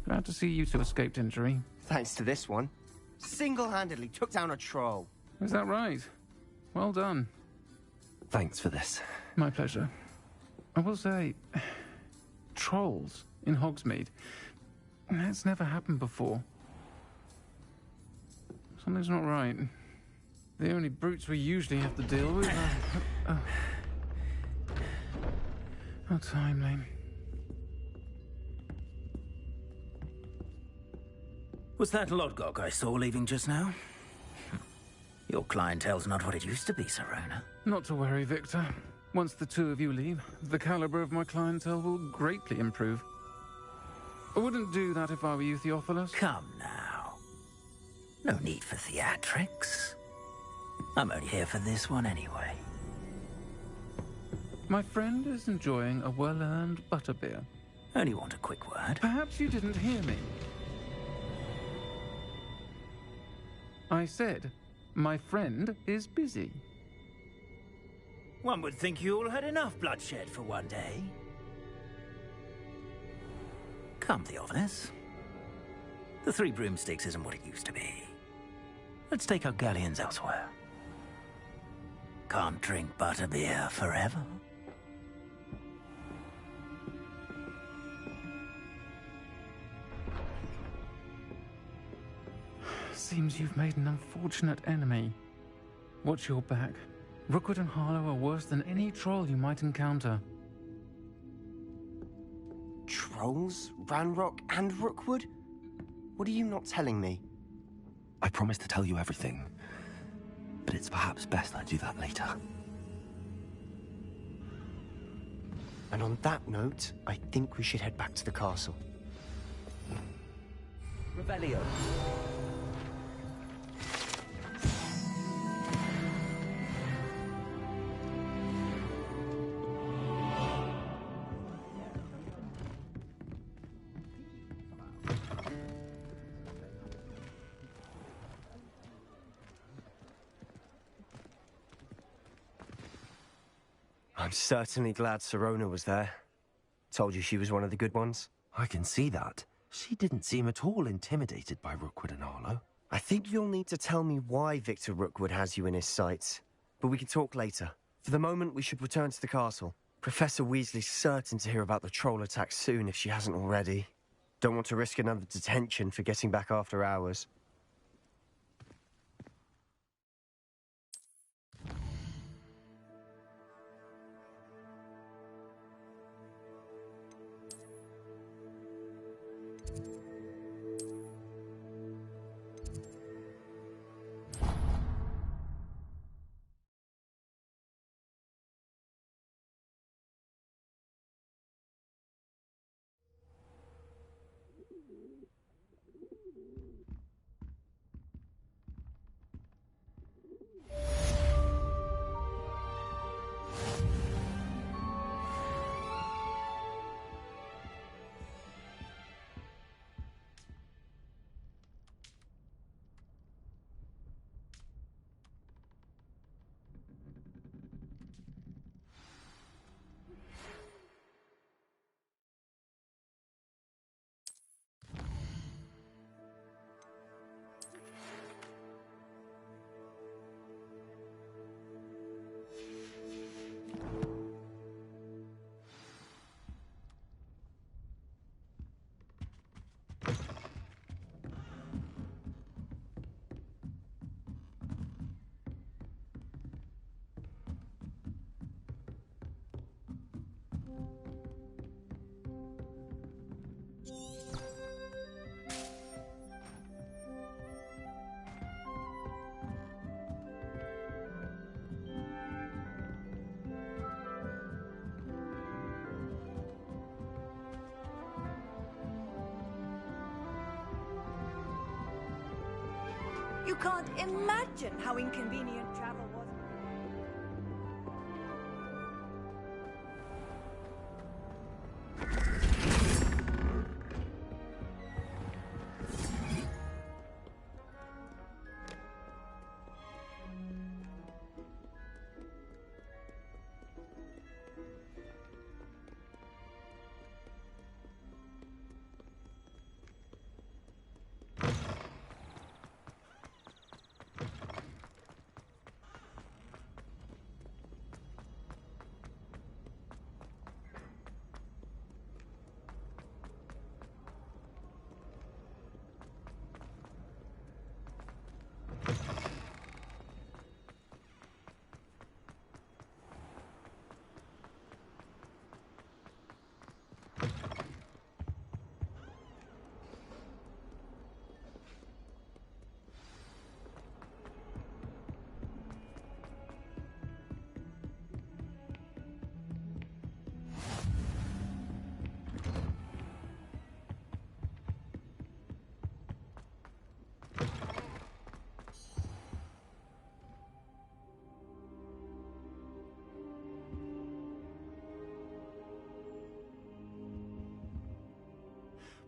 Glad to see you two escaped injury. Thanks to this one. Single-handedly took down a troll. Is that right? Well done. Thanks for this. My pleasure. I will say, trolls in Hogsmeade. That's never happened before. Something's not right. The only brutes we usually have to deal with are... How timely. Was that Lodgok I saw leaving just now? Your clientele's not what it used to be, Sirona. Not to worry, Victor. Once the two of you leave, the caliber of my clientele will greatly improve. I wouldn't do that if I were you, Theophilus. Come now. No need for theatrics. I'm only here for this one anyway. My friend is enjoying a well-earned butterbeer. Only want a quick word. Perhaps you didn't hear me. I said, my friend is busy. One would think you all had enough bloodshed for one day. Come, Theophilus. The Three Broomsticks isn't what it used to be. Let's take our galleons elsewhere. Can't drink butterbeer forever. Seems you've made an unfortunate enemy. Watch your back. Rookwood and Harlow are worse than any troll you might encounter. Trolls? Ranrock and Rookwood? What are you not telling me? I promised to tell you everything, but it's perhaps best I do that later. And on that note, I think we should head back to the castle. Revelio. I'm certainly glad Sirona was there. Told you she was one of the good ones. I can see that. She didn't seem at all intimidated by Rookwood and Harlow. I think you'll need to tell me why Victor Rookwood has you in his sights. But we can talk later. For the moment, we should return to the castle. Professor Weasley's certain to hear about the troll attack soon if she hasn't already. Don't want to risk another detention for getting back after hours. You can't imagine how inconvenient travel was.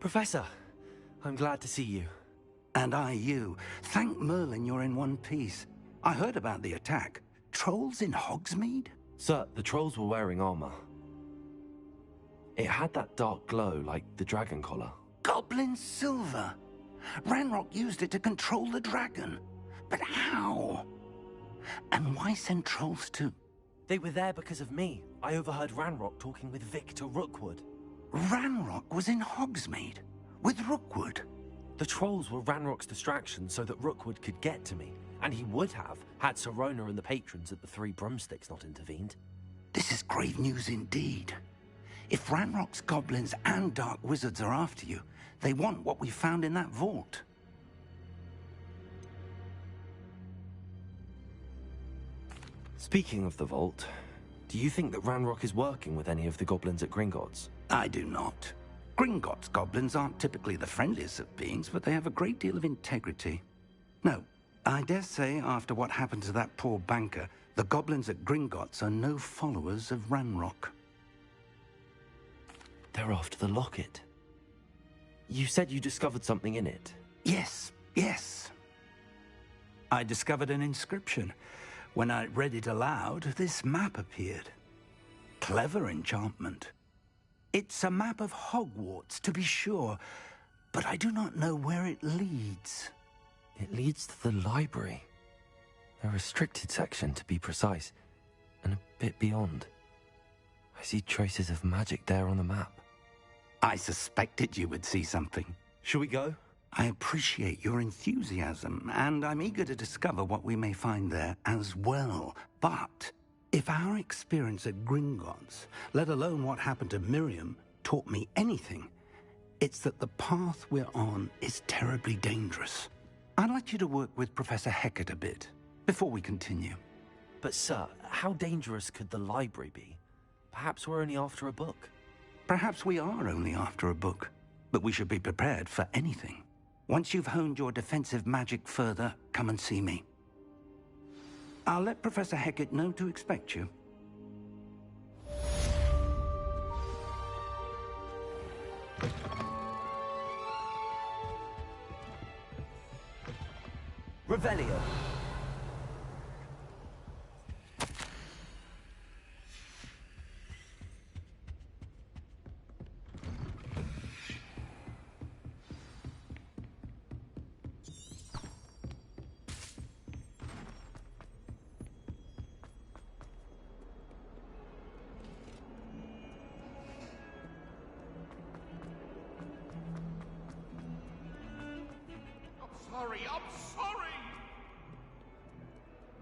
Professor, I'm glad to see you. And I you. Thank Merlin you're in one piece. I heard about the attack. Trolls in Hogsmeade? Sir, the trolls were wearing armor. It had that dark glow like the dragon collar. Goblin silver. Ranrock used it to control the dragon. But how? And why send trolls to... They were there because of me. I overheard Ranrock talking with Victor Rookwood. Ranrock was in Hogsmeade with Rookwood. The trolls were Ranrock's distraction so that Rookwood could get to me. And he would have, had Sirona and the patrons at the Three Broomsticks not intervened. This is grave news indeed. If Ranrock's goblins and dark wizards are after you, they want what we found in that vault. Speaking of the vault, do you think that Ranrock is working with any of the goblins at Gringotts? I do not. Gringotts goblins aren't typically the friendliest of beings, but they have a great deal of integrity. No, I dare say after what happened to that poor banker, the goblins at Gringotts are no followers of Ranrock. They're after the locket. You said you discovered something in it. Yes, yes. I discovered an inscription. When I read it aloud, this map appeared. Clever enchantment. It's a map of Hogwarts, to be sure, but I do not know where it leads. It leads to the library. A restricted section, to be precise, and a bit beyond. I see traces of magic there on the map. I suspected you would see something. Shall we go? I appreciate your enthusiasm, and I'm eager to discover what we may find there as well. But if our experience at Gringotts, let alone what happened to Miriam, taught me anything, it's that the path we're on is terribly dangerous. I'd like you to work with Professor Hecat a bit before we continue. But sir, how dangerous could the library be? Perhaps we're only after a book. Perhaps we are only after a book, but we should be prepared for anything. Once you've honed your defensive magic further, come and see me. I'll let Professor Hecat know to expect you. Revelio. I'm sorry!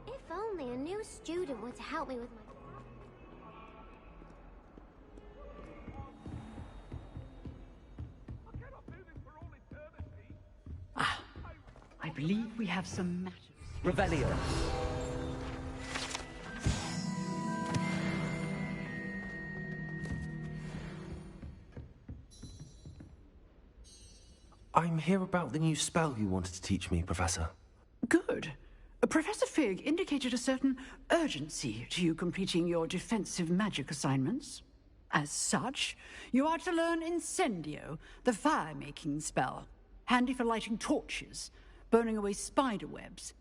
If only a new student were to help me with my... I believe we have some matters. Revelio. I'm here about the new spell you wanted to teach me, Professor. Good. Professor Fig indicated a certain urgency to you completing your defensive magic assignments. As such, you are to learn Incendio, the fire-making spell, handy for lighting torches, burning away spider webs,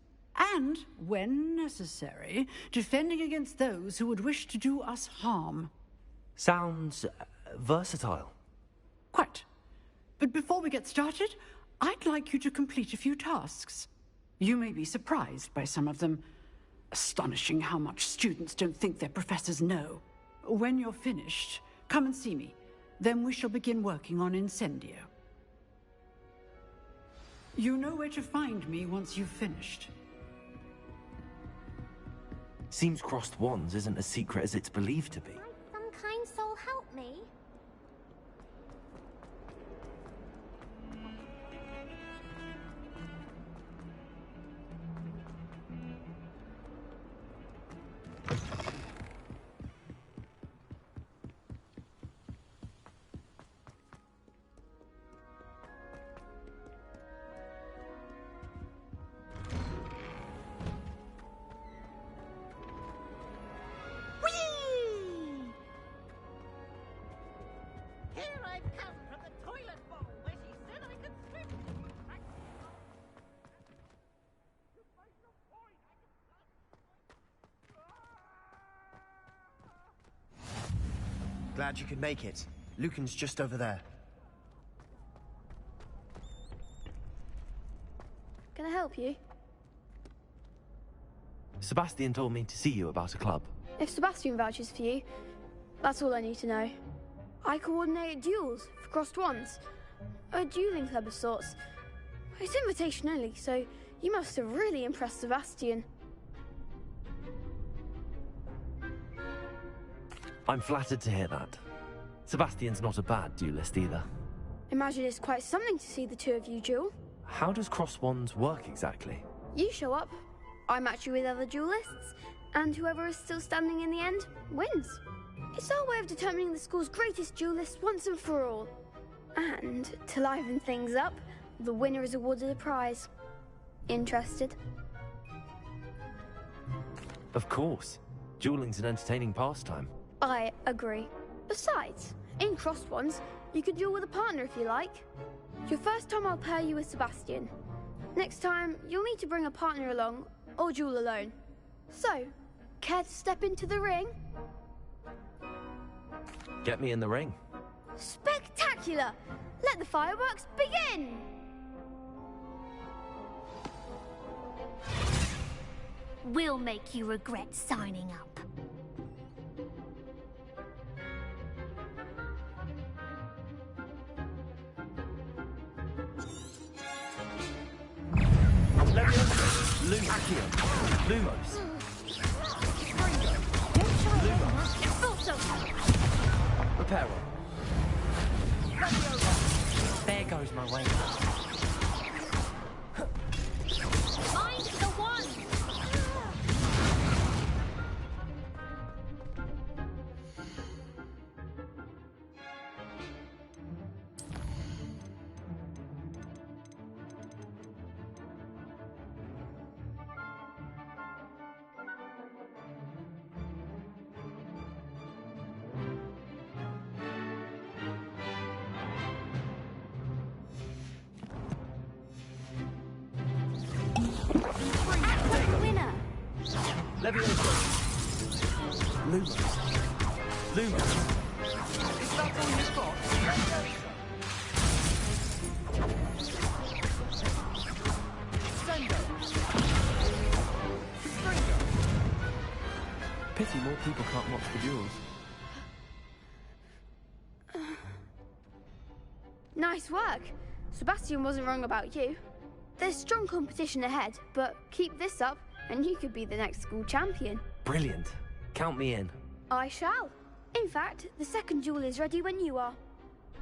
and, when necessary, defending against those who would wish to do us harm. Sounds versatile. Quite. But before we get started, I'd like you to complete a few tasks. You may be surprised by some of them. Astonishing how much students don't think their professors know. When you're finished, come and see me. Then we shall begin working on Incendio. You know where to find me once you've finished. Seems crossed wands isn't as secret as it's believed to be. Might some kind soul help me? Glad you could make it. Lucan's just over there. Can I help you? Sebastian told me to see you about a club. If Sebastian vouches for you, that's all I need to know. I coordinate duels for crossed wands. A dueling club of sorts. It's invitation only, so you must have really impressed Sebastian. I'm flattered to hear that. Sebastian's not a bad duelist either. Imagine it's quite something to see the two of you duel. How does cross wands work exactly? You show up, I match you with other duelists, and whoever is still standing in the end wins. It's our way of determining the school's greatest duelist once and for all. And to liven things up, the winner is awarded a prize. Interested? Of course. Dueling's an entertaining pastime. I agree. Besides, in crossed ones, you can duel with a partner if you like. Your first time I'll pair you with Sebastian. Next time, you'll need to bring a partner along, or duel alone. So, care to step into the ring? Get me in the ring. Spectacular! Let the fireworks begin! We'll make you regret signing up. Lumos. Reparo. There goes my way. Mind the one! Levioso. Lumos. Lumos. Is that all you've got? Sendo. Stringo. Pity more people can't watch the duels. Nice work. Sebastian wasn't wrong about you. There's strong competition ahead, but keep this up and you could be the next school champion. Brilliant. Count me in. I shall. In fact, the second duel is ready when you are.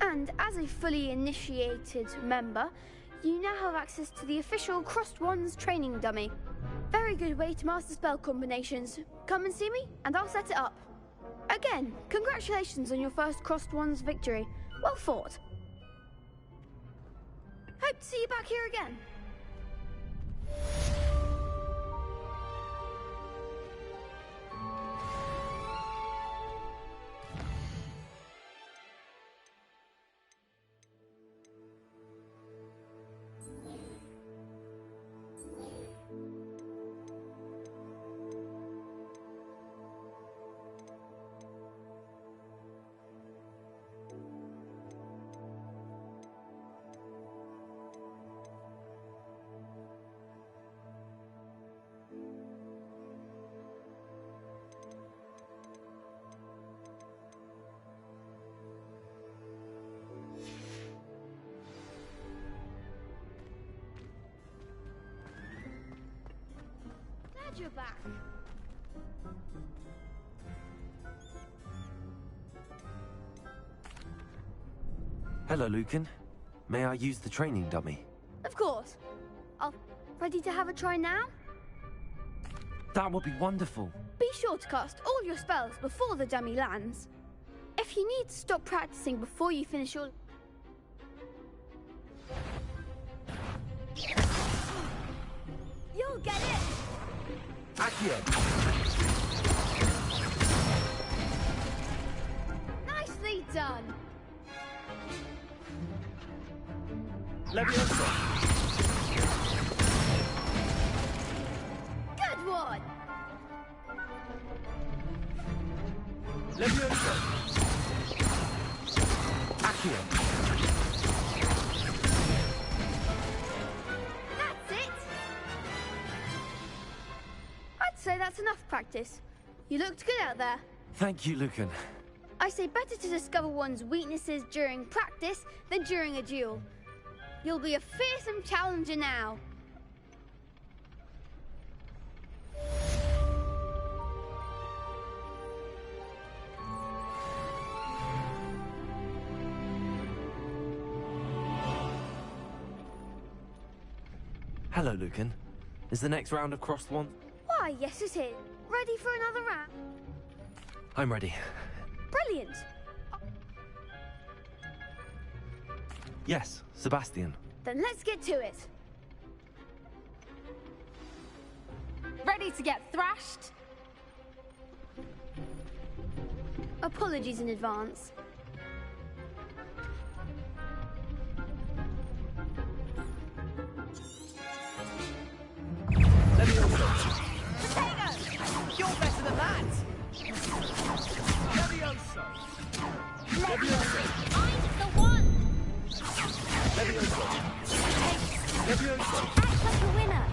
And as a fully initiated member, you now have access to the official Crossed Wands training dummy. Very good way to master spell combinations. Come and see me, and I'll set it up. Again, congratulations on your first Crossed Wands victory. Well fought. Hope to see you back here again. Glad you're back. Hello, Lucan. May I use the training dummy? Of course. Ready to have a try now? That would be wonderful. Be sure to cast all your spells before the dummy lands. If you need to stop practicing before you finish your... You'll get it! Accio! Nicely done! Levioso! Good one! Levioso! Accio. That's it! I'd say that's enough practice. You looked good out there. Thank you, Lucan. I say better to discover one's weaknesses during practice than during a duel. You'll be a fearsome challenger now. Hello, Lucan. Is the next round of Crossed One? Why, yes it is. Ready for another round? I'm ready. Brilliant. Yes, Sebastian. Then let's get to it. Ready to get thrashed? Apologies in advance. Potato! You're better than that! Levioso! Levioso! I'm the one! Levioso! Levioso! Act like a winner!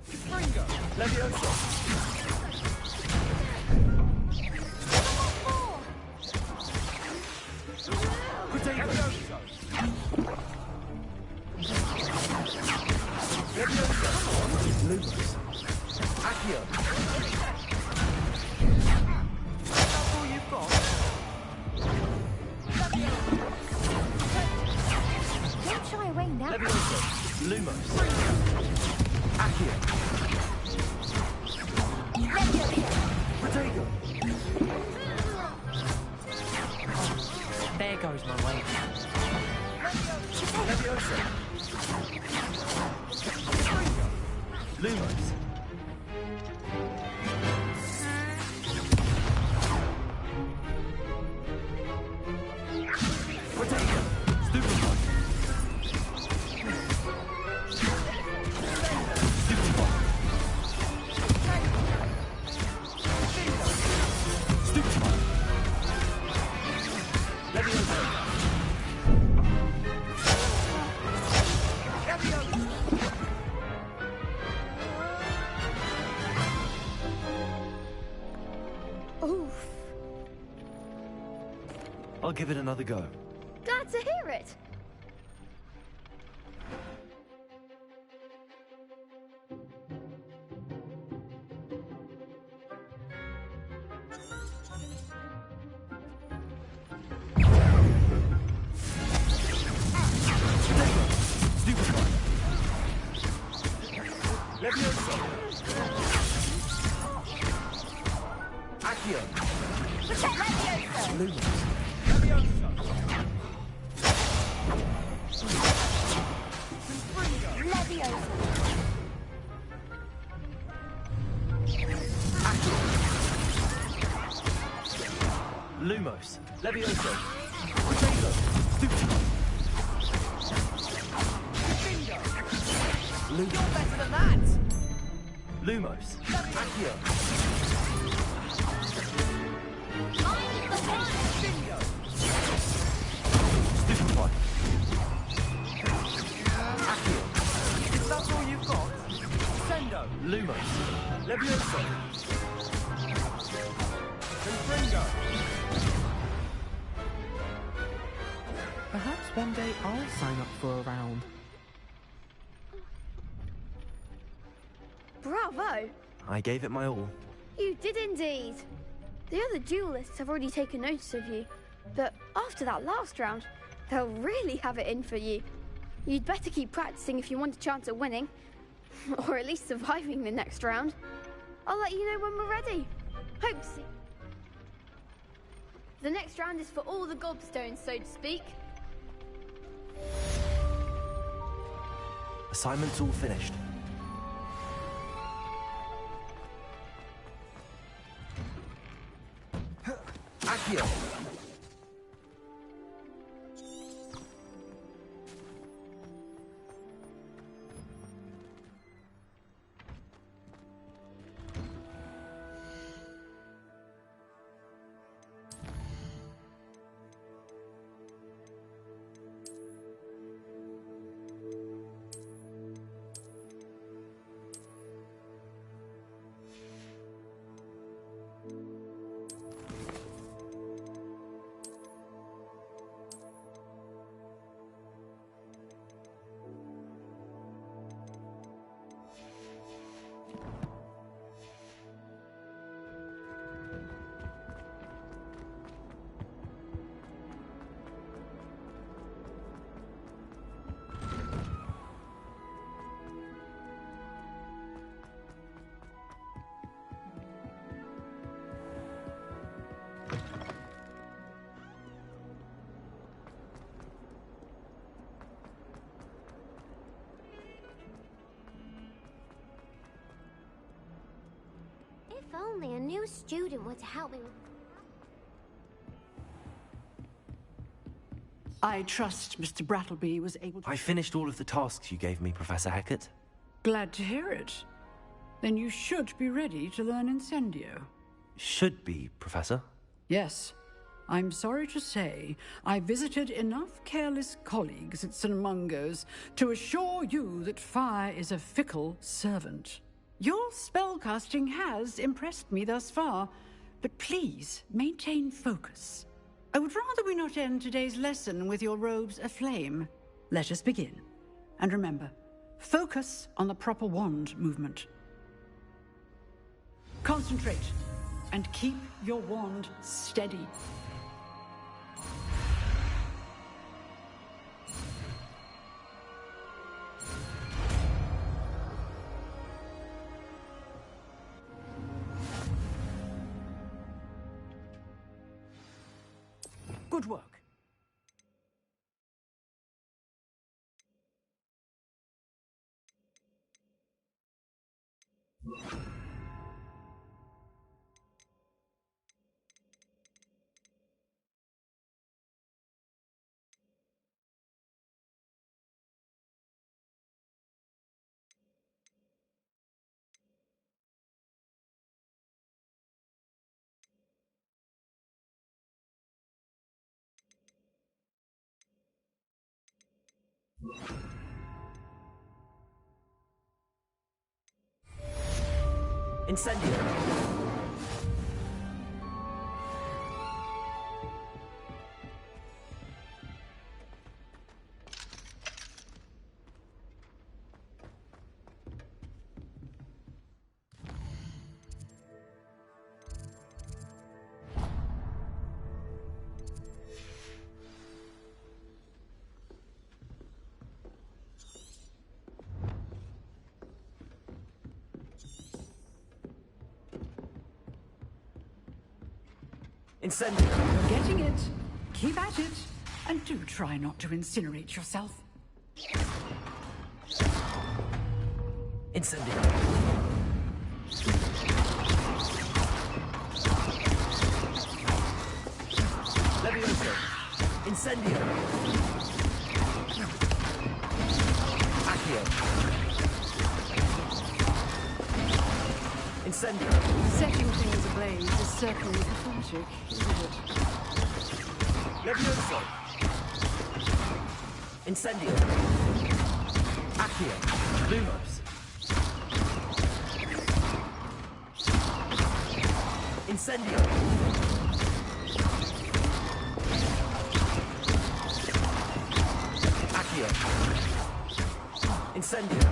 Springo! Levioso! Potato! Levioso! Lumos. Accio. That's all you've got? Don't shy away now. Levioso! Lumos. Accio. Potato! There goes my way. Levioso! Lumos. Potato! Stupefy. Stupefy. Stupefy. Levioso! Oof. I'll give it another go. Glad to hear it. Stupefy. Levioso! Accio. Levioso! Lumos. Levioso! Levioso! Lumos. Levioso! Potato! Stupefy. Bingo! Lumos. You're better than that! Lumos. Accio. I'm the one! Bingo! Stupefy. Accio. If that's all you've got, Sendo! Lumos. Levioso! Confringo! Perhaps one day I'll sign up for a round. Bravo. I gave it my all. You did indeed. The other duelists have already taken notice of you, but after that last round, they'll really have it in for you. You'd better keep practicing if you want a chance at winning, or at least surviving the next round. I'll let you know when we're ready. Hope to see. The next round is for all the gobstones, so to speak. Assignment's all finished. Accio. only a new student were to help me with... I trust Mr. Brattleby was able to... I finished all of the tasks you gave me, Professor Hecat. Glad to hear it. Then you should be ready to learn Incendio. Should be, Professor. Yes. I'm sorry to say, I visited enough careless colleagues at St. Mungo's to assure you that fire is a fickle servant. Your spellcasting has impressed me thus far, but please maintain focus. I would rather we not end today's lesson with your robes aflame. Let us begin. And remember, focus on the proper wand movement. Concentrate, and keep your wand steady. Good work. Incendio! Incendio! You're getting it. Keep at it. And do try not to incinerate yourself. Incendio! Levioso! Incendio! Accio! Incendio! Setting things ablaze is certainly cathartic, isn't it? Levioso! Incendio! Accio! Lumos! Incendio! Accio! Incendio!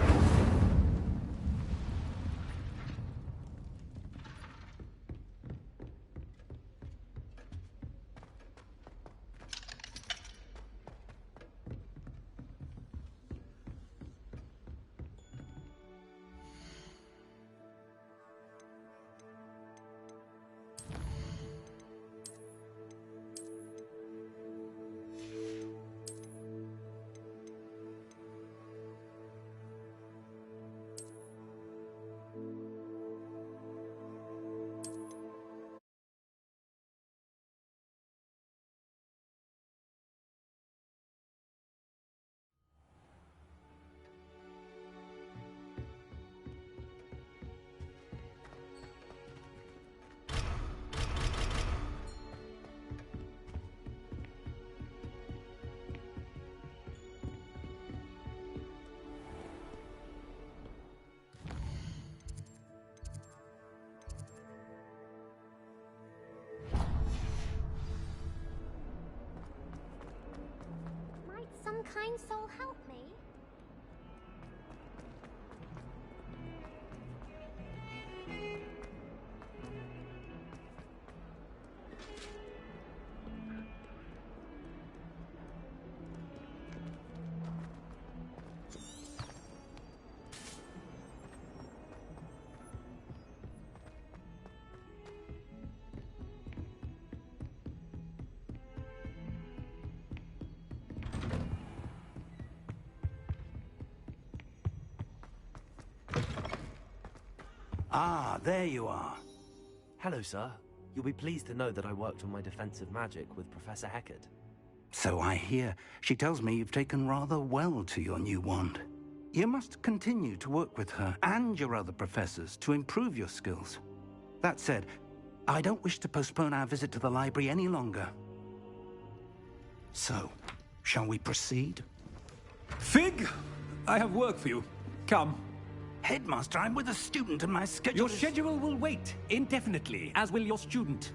Some kind soul help me? Ah, there you are. Hello, sir. You'll be pleased to know that I worked on my defensive magic with Professor Heckard. So I hear. She tells me you've taken rather well to your new wand. You must continue to work with her and your other professors to improve your skills. That said, I don't wish to postpone our visit to the library any longer. So, shall we proceed? Fig! I have work for you. Come. Headmaster, I'm with a student and my schedule Your schedule will wait indefinitely, as will your student.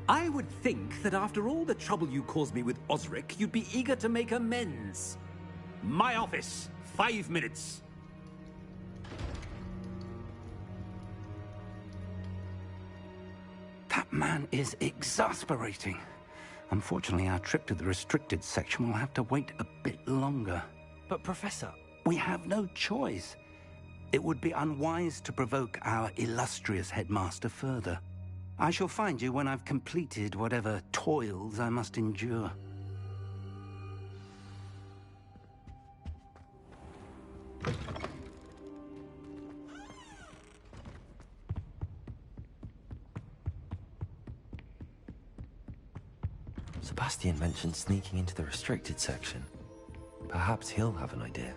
I would think that after all the trouble you caused me with Osric, you'd be eager to make amends. My office, 5 minutes. That man is exasperating. Unfortunately, our trip to the restricted section will have to wait a bit longer. But, Professor... We have no choice. It would be unwise to provoke our illustrious headmaster further. I shall find you when I've completed whatever toils I must endure. Sebastian mentioned sneaking into the restricted section. Perhaps he'll have an idea.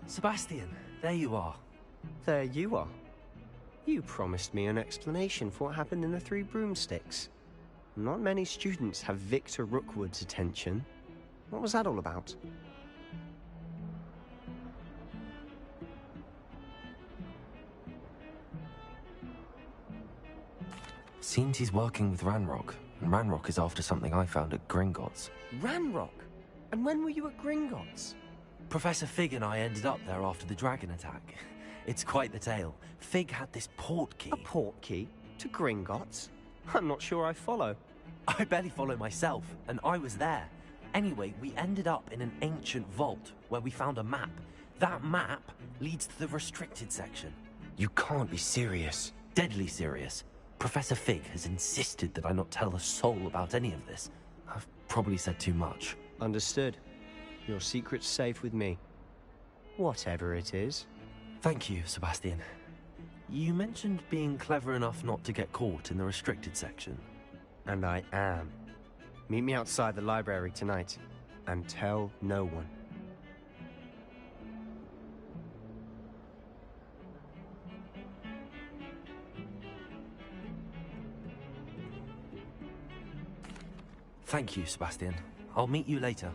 Sebastian, there you are. There you are. You promised me an explanation for what happened in the Three Broomsticks. Not many students have Victor Rookwood's attention. What was that all about? Seems he's working with Ranrock, and Ranrock is after something I found at Gringotts. Ranrock? And when were you at Gringotts? Professor Fig and I ended up there after the dragon attack. It's quite the tale. Fig had this port key. A port key? To Gringotts? I'm not sure I follow. I barely follow myself, and I was there. Anyway, we ended up in an ancient vault where we found a map. That map leads to the restricted section. You can't be serious. Deadly serious. Professor Fig has insisted that I not tell a soul about any of this. I've probably said too much. Understood. Your secret's safe with me. Whatever it is. Thank you, Sebastian. You mentioned being clever enough not to get caught in the restricted section. And I am. Meet me outside the library tonight, and tell no one. Thank you, Sebastian. I'll meet you later.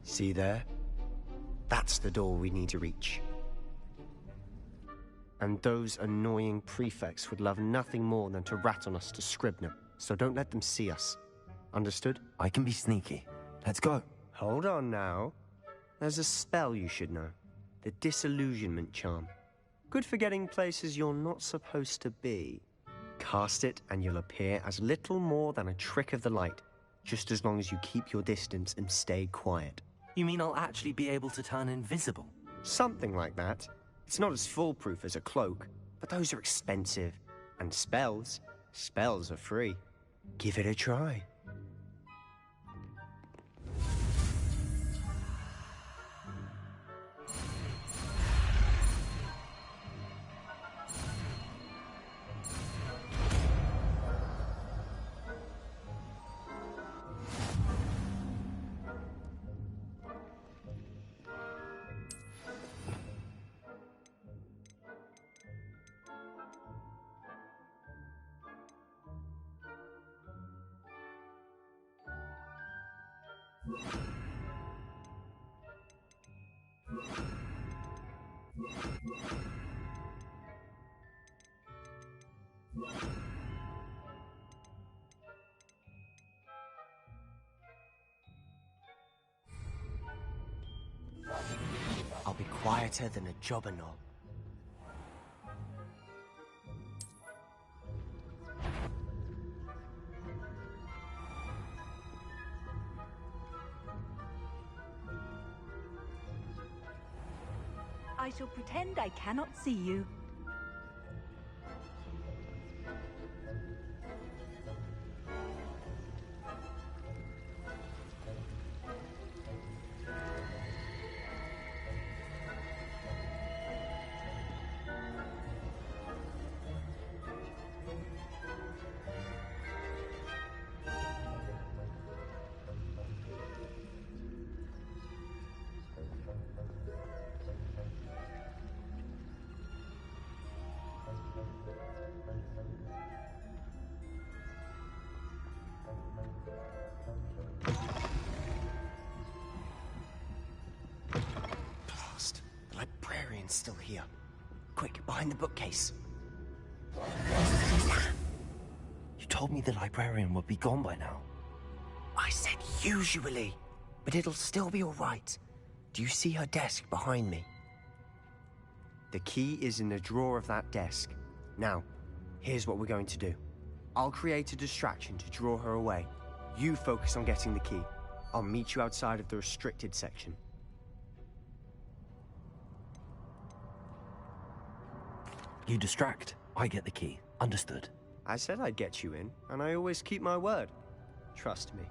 See there? That's the door we need to reach. And those annoying prefects would love nothing more than to rat on us to Scribner, so don't let them see us. Understood? I can be sneaky. Let's go. Hold on now. There's a spell you should know. The Disillusionment Charm. Good for getting places you're not supposed to be. Cast it and you'll appear as little more than a trick of the light, just as long as you keep your distance and stay quiet. You mean I'll actually be able to turn invisible? Something like that. It's not as foolproof as a cloak, but those are expensive. And spells are free. Give it a try. I'll be quieter than a jobberknoll. I shall pretend I cannot see you. Blast. The librarian's still here. Quick, behind the bookcase. You told me the librarian would be gone by now. I said usually, but it'll still be all right. Do you see her desk behind me? The key is in the drawer of that desk. Now, here's what we're going to do. I'll create a distraction to draw her away. You focus on getting the key. I'll meet you outside of the restricted section. You distract, I get the key. Understood. I said I'd get you in, and I always keep my word. Trust me.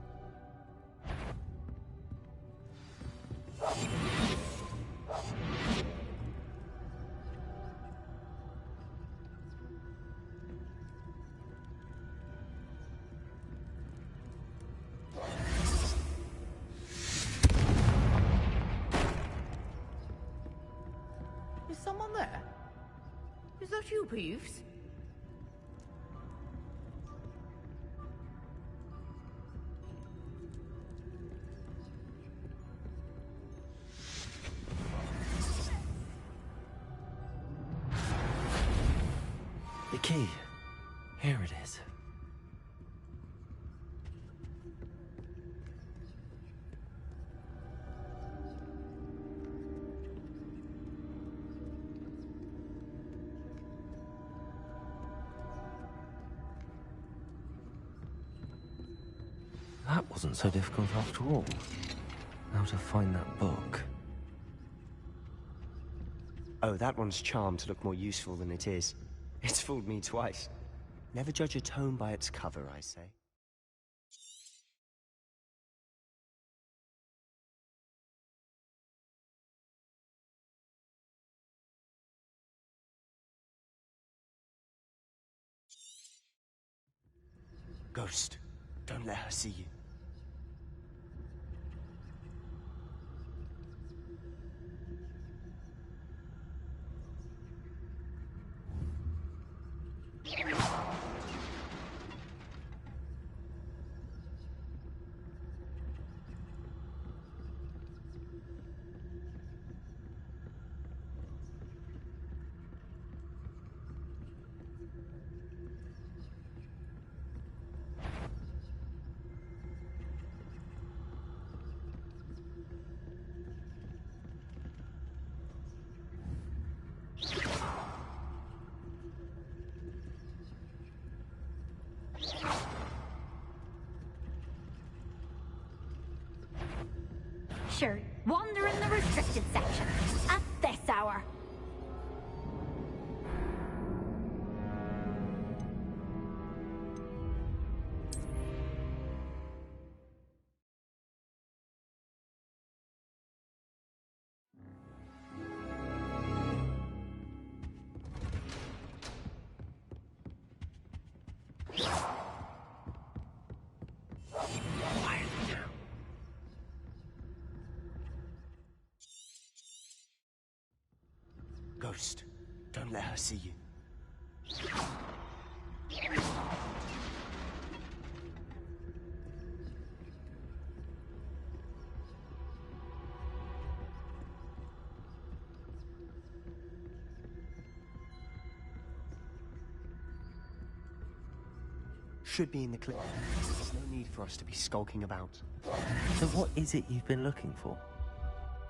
Is someone there? Is that you, Peeves? The key. Here it is. That wasn't so difficult after all. Now to find that book. Oh, that one's charmed to look more useful than it is. It's fooled me twice. Never judge a tome by its cover, I say. Ghost, don't let her see you. Sure, wander in the restricted section at this hour. Ghost, don't let her see you. Should be in the clip. There's no need for us to be skulking about. So what is it you've been looking for?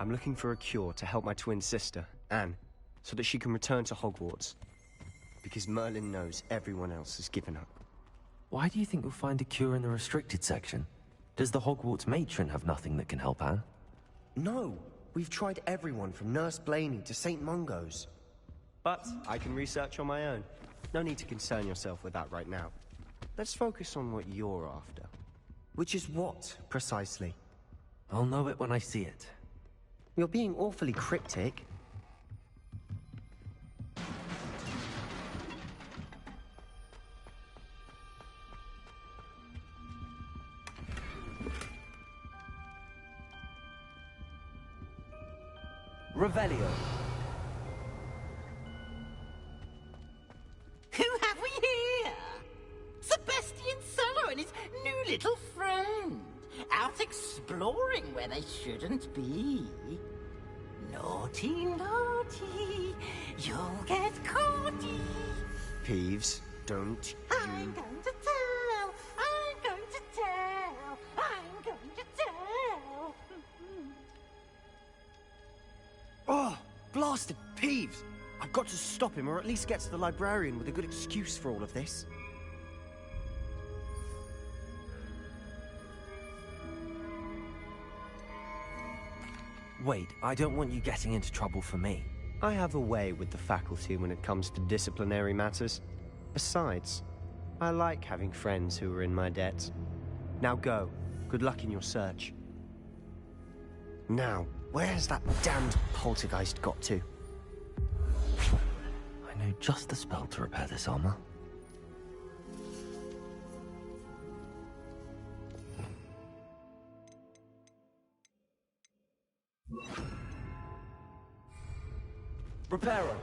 I'm looking for a cure to help my twin sister, Anne, so that she can return to Hogwarts. Because Merlin knows everyone else has given up. Why do you think you'll find a cure in the restricted section? Does the Hogwarts matron have nothing that can help Anne? No, We've tried everyone from Nurse Blaney to St. Mungo's. But I can research on my own. No need to concern yourself with that right now. Let's focus on what you're after. Which is what, precisely? I'll know it when I see it. You're being awfully cryptic. Revelio. Who have we here? Sebastian Solo and his new little friend. Out exploring where they shouldn't be. Naughty, naughty. You'll get caughty. Peeves, don't you... I'm going to tell. I'm going to tell. I'm going to tell. Oh, blasted Peeves! I've got to stop him, or at least get to the librarian with a good excuse for all of this. Wait, I don't want you getting into trouble for me. I have a way with the faculty when it comes to disciplinary matters. Besides, I like having friends who are in my debt. Now go. Good luck in your search. Now, where's that damned poltergeist got to? I know just the spell to repair this armor. Reparo.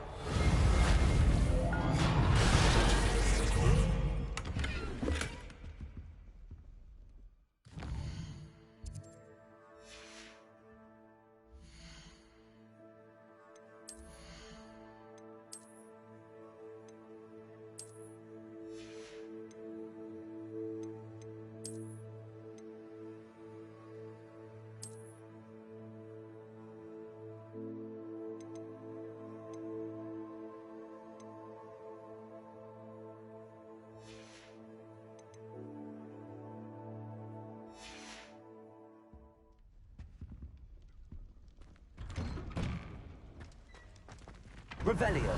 Revelio.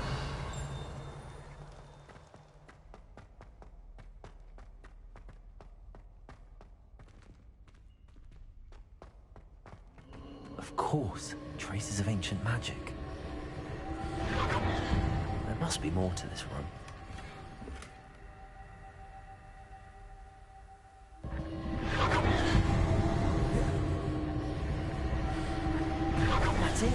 Of course, traces of ancient magic. There must be more to this room. That's it.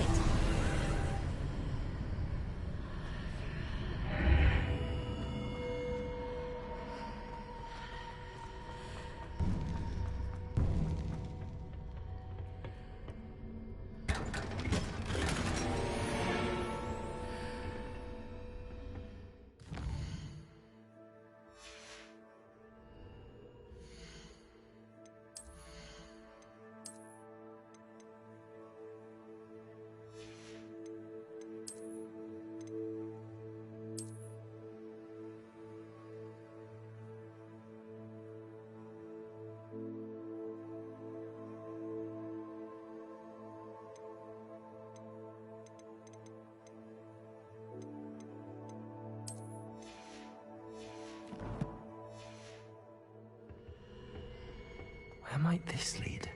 Where might this lead?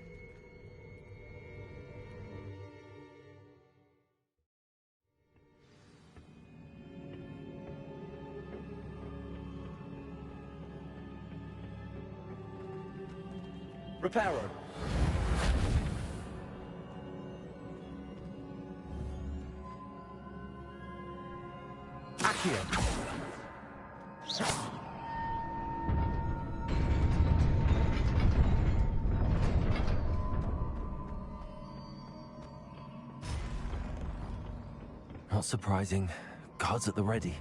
Reparo. Accio. Not surprising. Guards at the ready.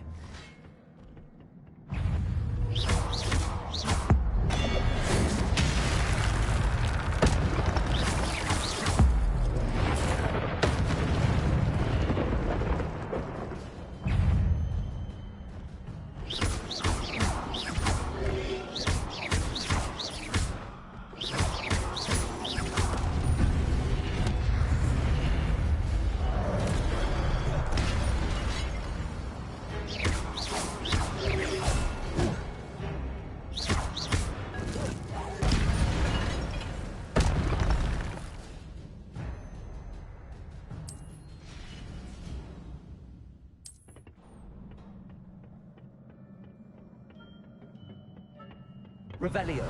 Revelio.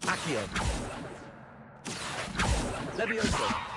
Accio. Levioso.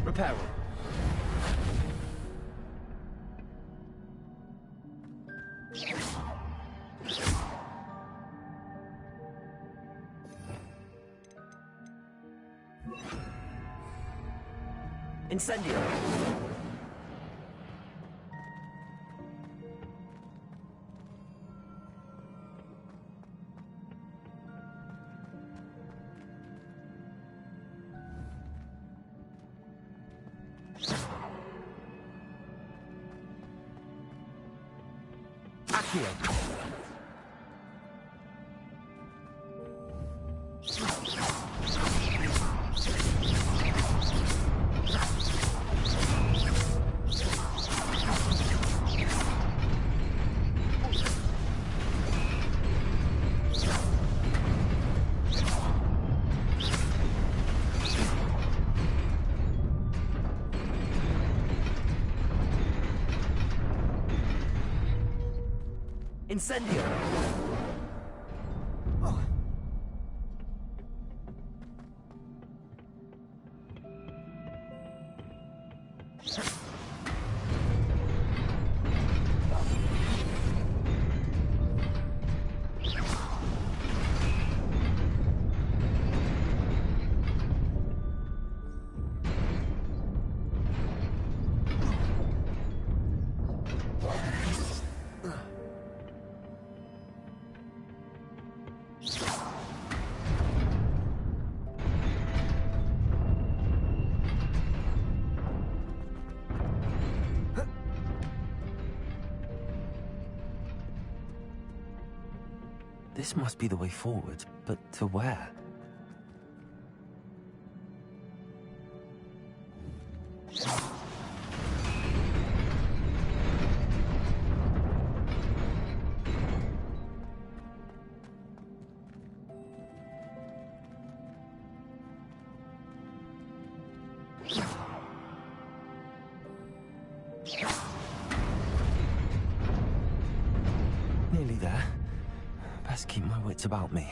Reparo. Incendio. Accio. Incendio. This must be the way forward, but to where? Nearly there. Best keep my wits about me.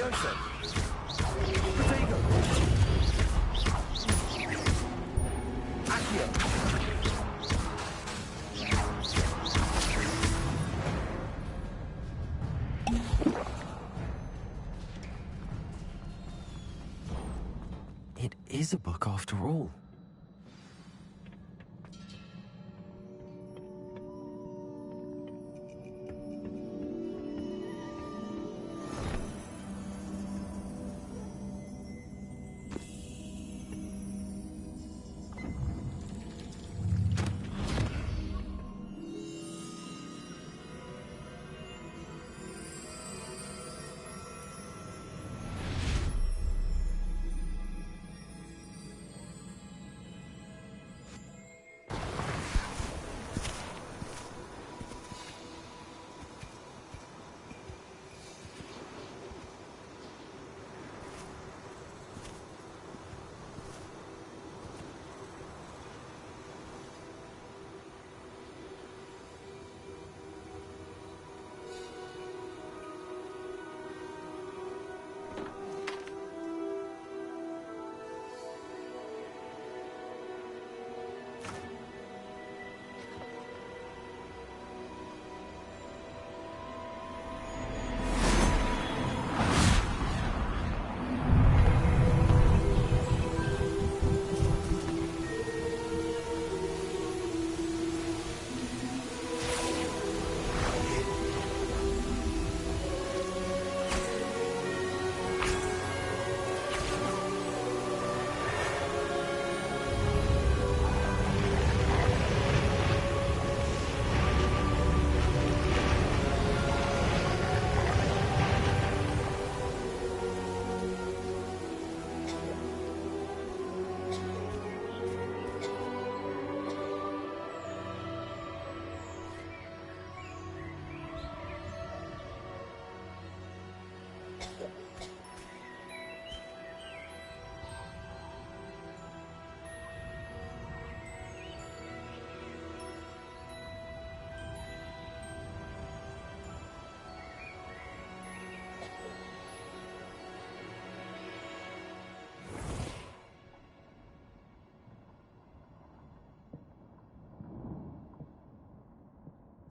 Leviosa! Protego! Accio! It is a book after all.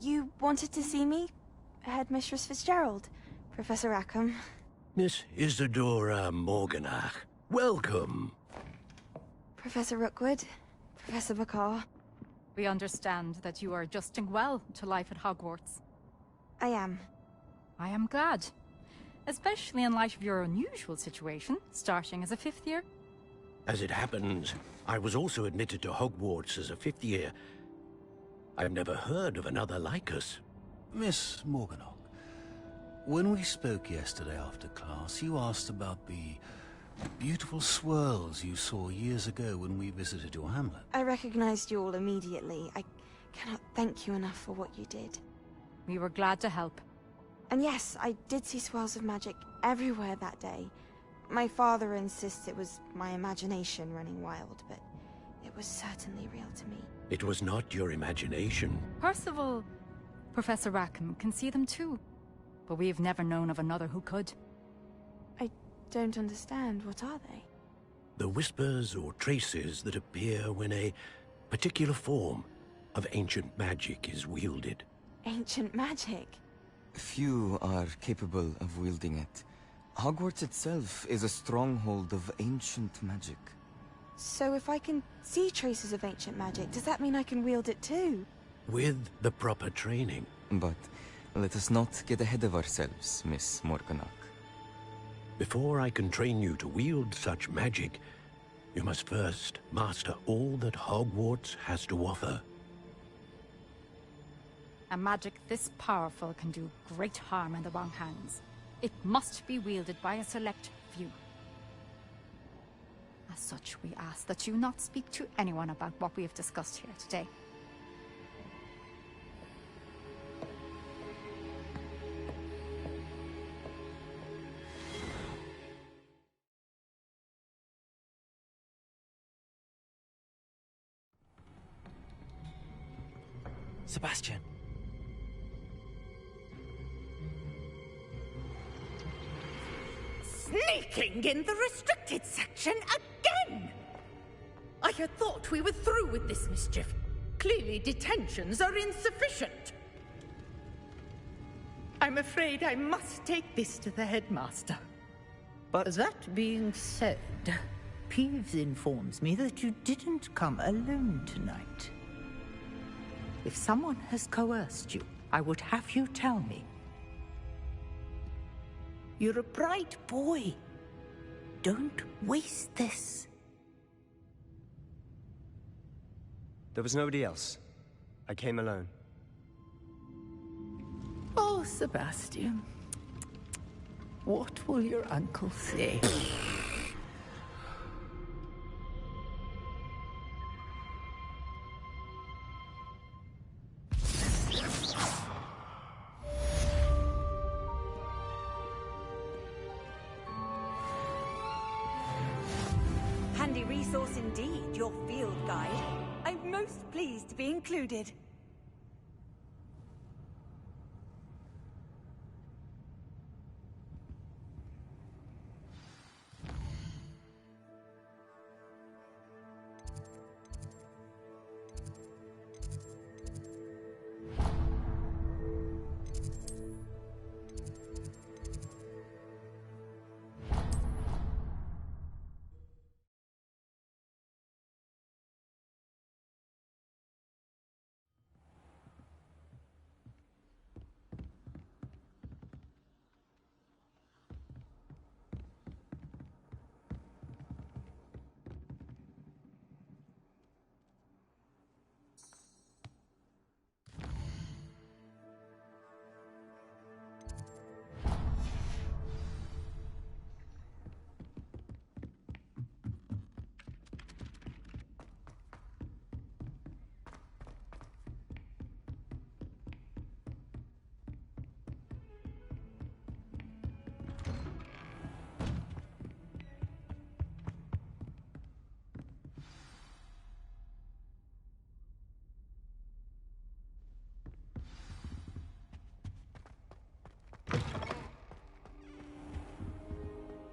You wanted to see me? Headmistress Fitzgerald, Professor Rackham. Miss Isadora Morganach, welcome. Professor Rookwood, Professor Bakar. We understand that you are adjusting well to life at Hogwarts. I am. I am glad. Especially in light of your unusual situation, starting as a 5th year. As it happens, I was also admitted to Hogwarts as a 5th year. I've never heard of another like us. Miss Morganach, when we spoke yesterday after class, you asked about the beautiful swirls you saw years ago when we visited your hamlet. I recognized you all immediately. I cannot thank you enough for what you did. We were glad to help. And yes, I did see swirls of magic everywhere that day. My father insists it was my imagination running wild, but it was certainly real to me. It was not your imagination. Percival, Professor Rackham can see them too. But we've never known of another who could. I don't understand. What are they? The whispers or traces that appear when a particular form of ancient magic is wielded. Ancient magic? Few are capable of wielding it. Hogwarts itself is a stronghold of ancient magic. So if I can see traces of ancient magic, does that mean I can wield it too? With the proper training. But let us not get ahead of ourselves, Miss Morganach. Before I can train you to wield such magic, you must first master all that Hogwarts has to offer. A magic this powerful can do great harm in the wrong hands. It must be wielded by a select few. As such, we ask that you not speak to anyone about what we have discussed here today. Sebastian. Sneaking in the restricted section again! I had thought we were through with this mischief. Clearly detentions are insufficient. I'm afraid I must take this to the headmaster. But that being said, Peeves informs me that you didn't come alone tonight. If someone has coerced you, I would have you tell me. You're a bright boy. Don't waste this. There was nobody else. I came alone. Oh, Sebastian. What will your uncle say? Handy resource indeed, your field guide. I'm most pleased to be included.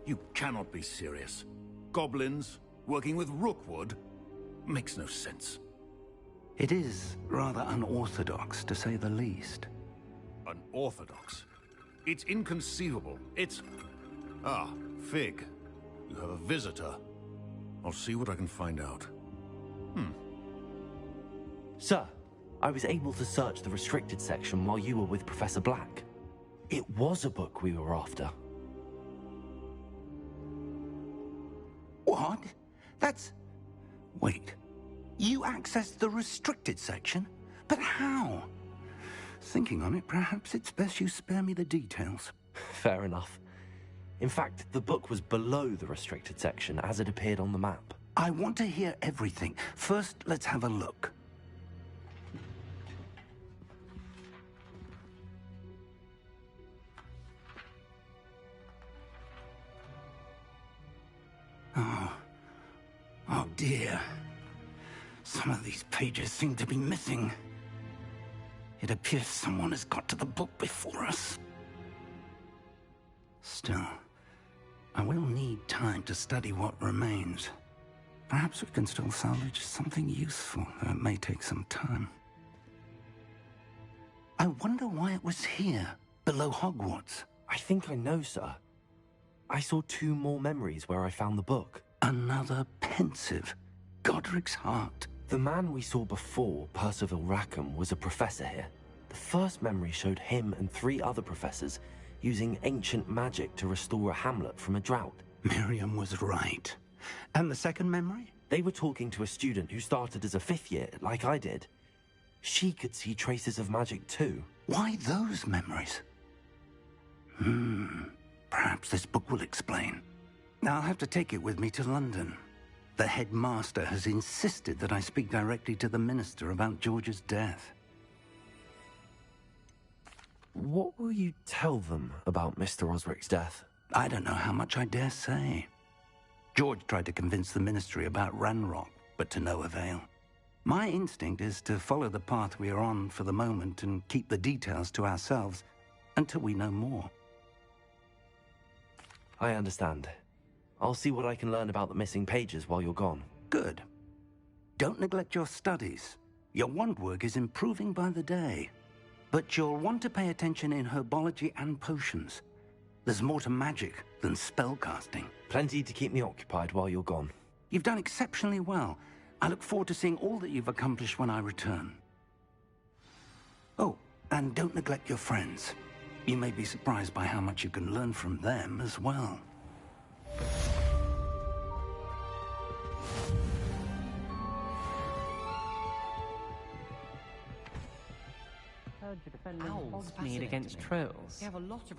You cannot be serious. Goblins working with Rookwood makes no sense. It is rather unorthodox, to say the least. Unorthodox? It's inconceivable. It's... Ah, Fig. You have a visitor. I'll see what I can find out. Sir, I was able to search the restricted section while you were with Professor Black. It was a book we were after. What? That's... Wait. You accessed the restricted section? But how? Thinking on it, perhaps it's best you spare me the details. Fair enough. In fact, the book was below the restricted section as it appeared on the map. I want to hear everything. First, let's have a look. Oh dear. Some of these pages seem to be missing. It appears someone has got to the book before us. Still, I will need time to study what remains. Perhaps we can still salvage something useful, though it may take some time. I wonder why it was here, below Hogwarts. I think I know, sir. I saw 2 more memories where I found the book. Another pensive. Godric's heart. The man we saw before, Percival Rackham, was a professor here. The first memory showed him and 3 other professors using ancient magic to restore a hamlet from a drought. Miriam was right. And the second memory? They were talking to a student who started as a 5th year, like I did. She could see traces of magic too. Why those memories? Perhaps this book will explain. I'll have to take it with me to London. The headmaster has insisted that I speak directly to the minister about George's death. What will you tell them about Mr. Osric's death? I don't know how much I dare say. George tried to convince the ministry about Ranrock, but to no avail. My instinct is to follow the path we are on for the moment and keep the details to ourselves until we know more. I understand. I'll see what I can learn about the missing pages while you're gone. Good. Don't neglect your studies. Your wand work is improving by the day. But you'll want to pay attention in herbology and potions. There's more to magic than spellcasting. Plenty to keep me occupied while you're gone. You've done exceptionally well. I look forward to seeing all that you've accomplished when I return. Oh, and don't neglect your friends. You may be surprised by how much you can learn from them as well. Owls bleed against trolls.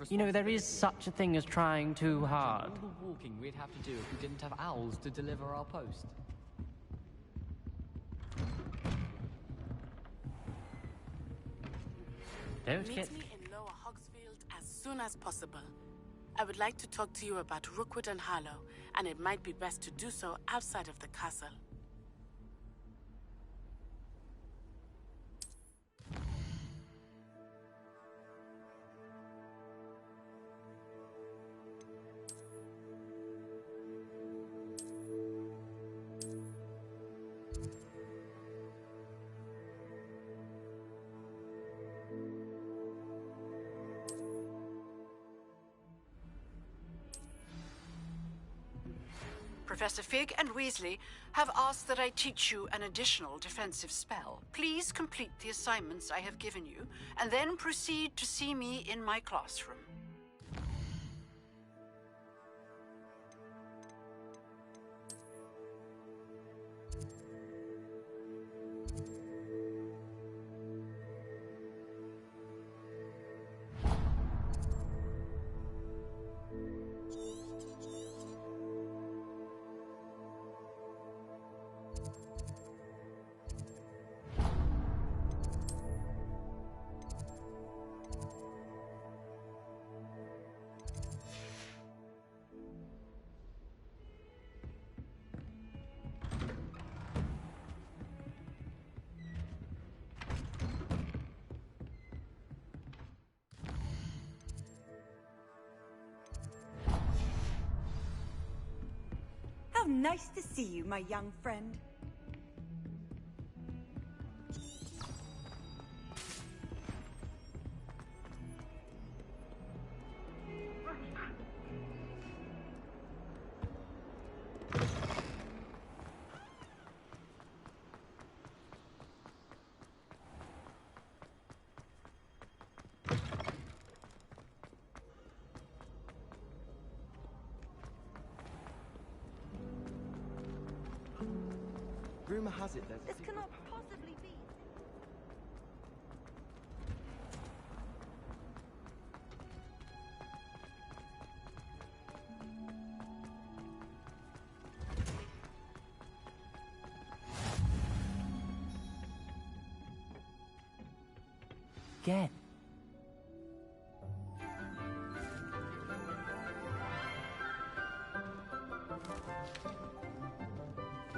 You know, there is such a thing as trying too hard. All the walking we'd have to do if we didn't have owls to deliver our post. Don't Meet get... me in Lower Hogsfield as soon as possible. I would like to talk to you about Rookwood and Harlow, and it might be best to do so outside of the castle. Professor Fig and Weasley have asked that I teach you an additional defensive spell. Please complete the assignments I have given you, and then proceed to see me in my classroom. How nice to see you, my young friend. Rumor has it there's... This cannot possibly be. Again.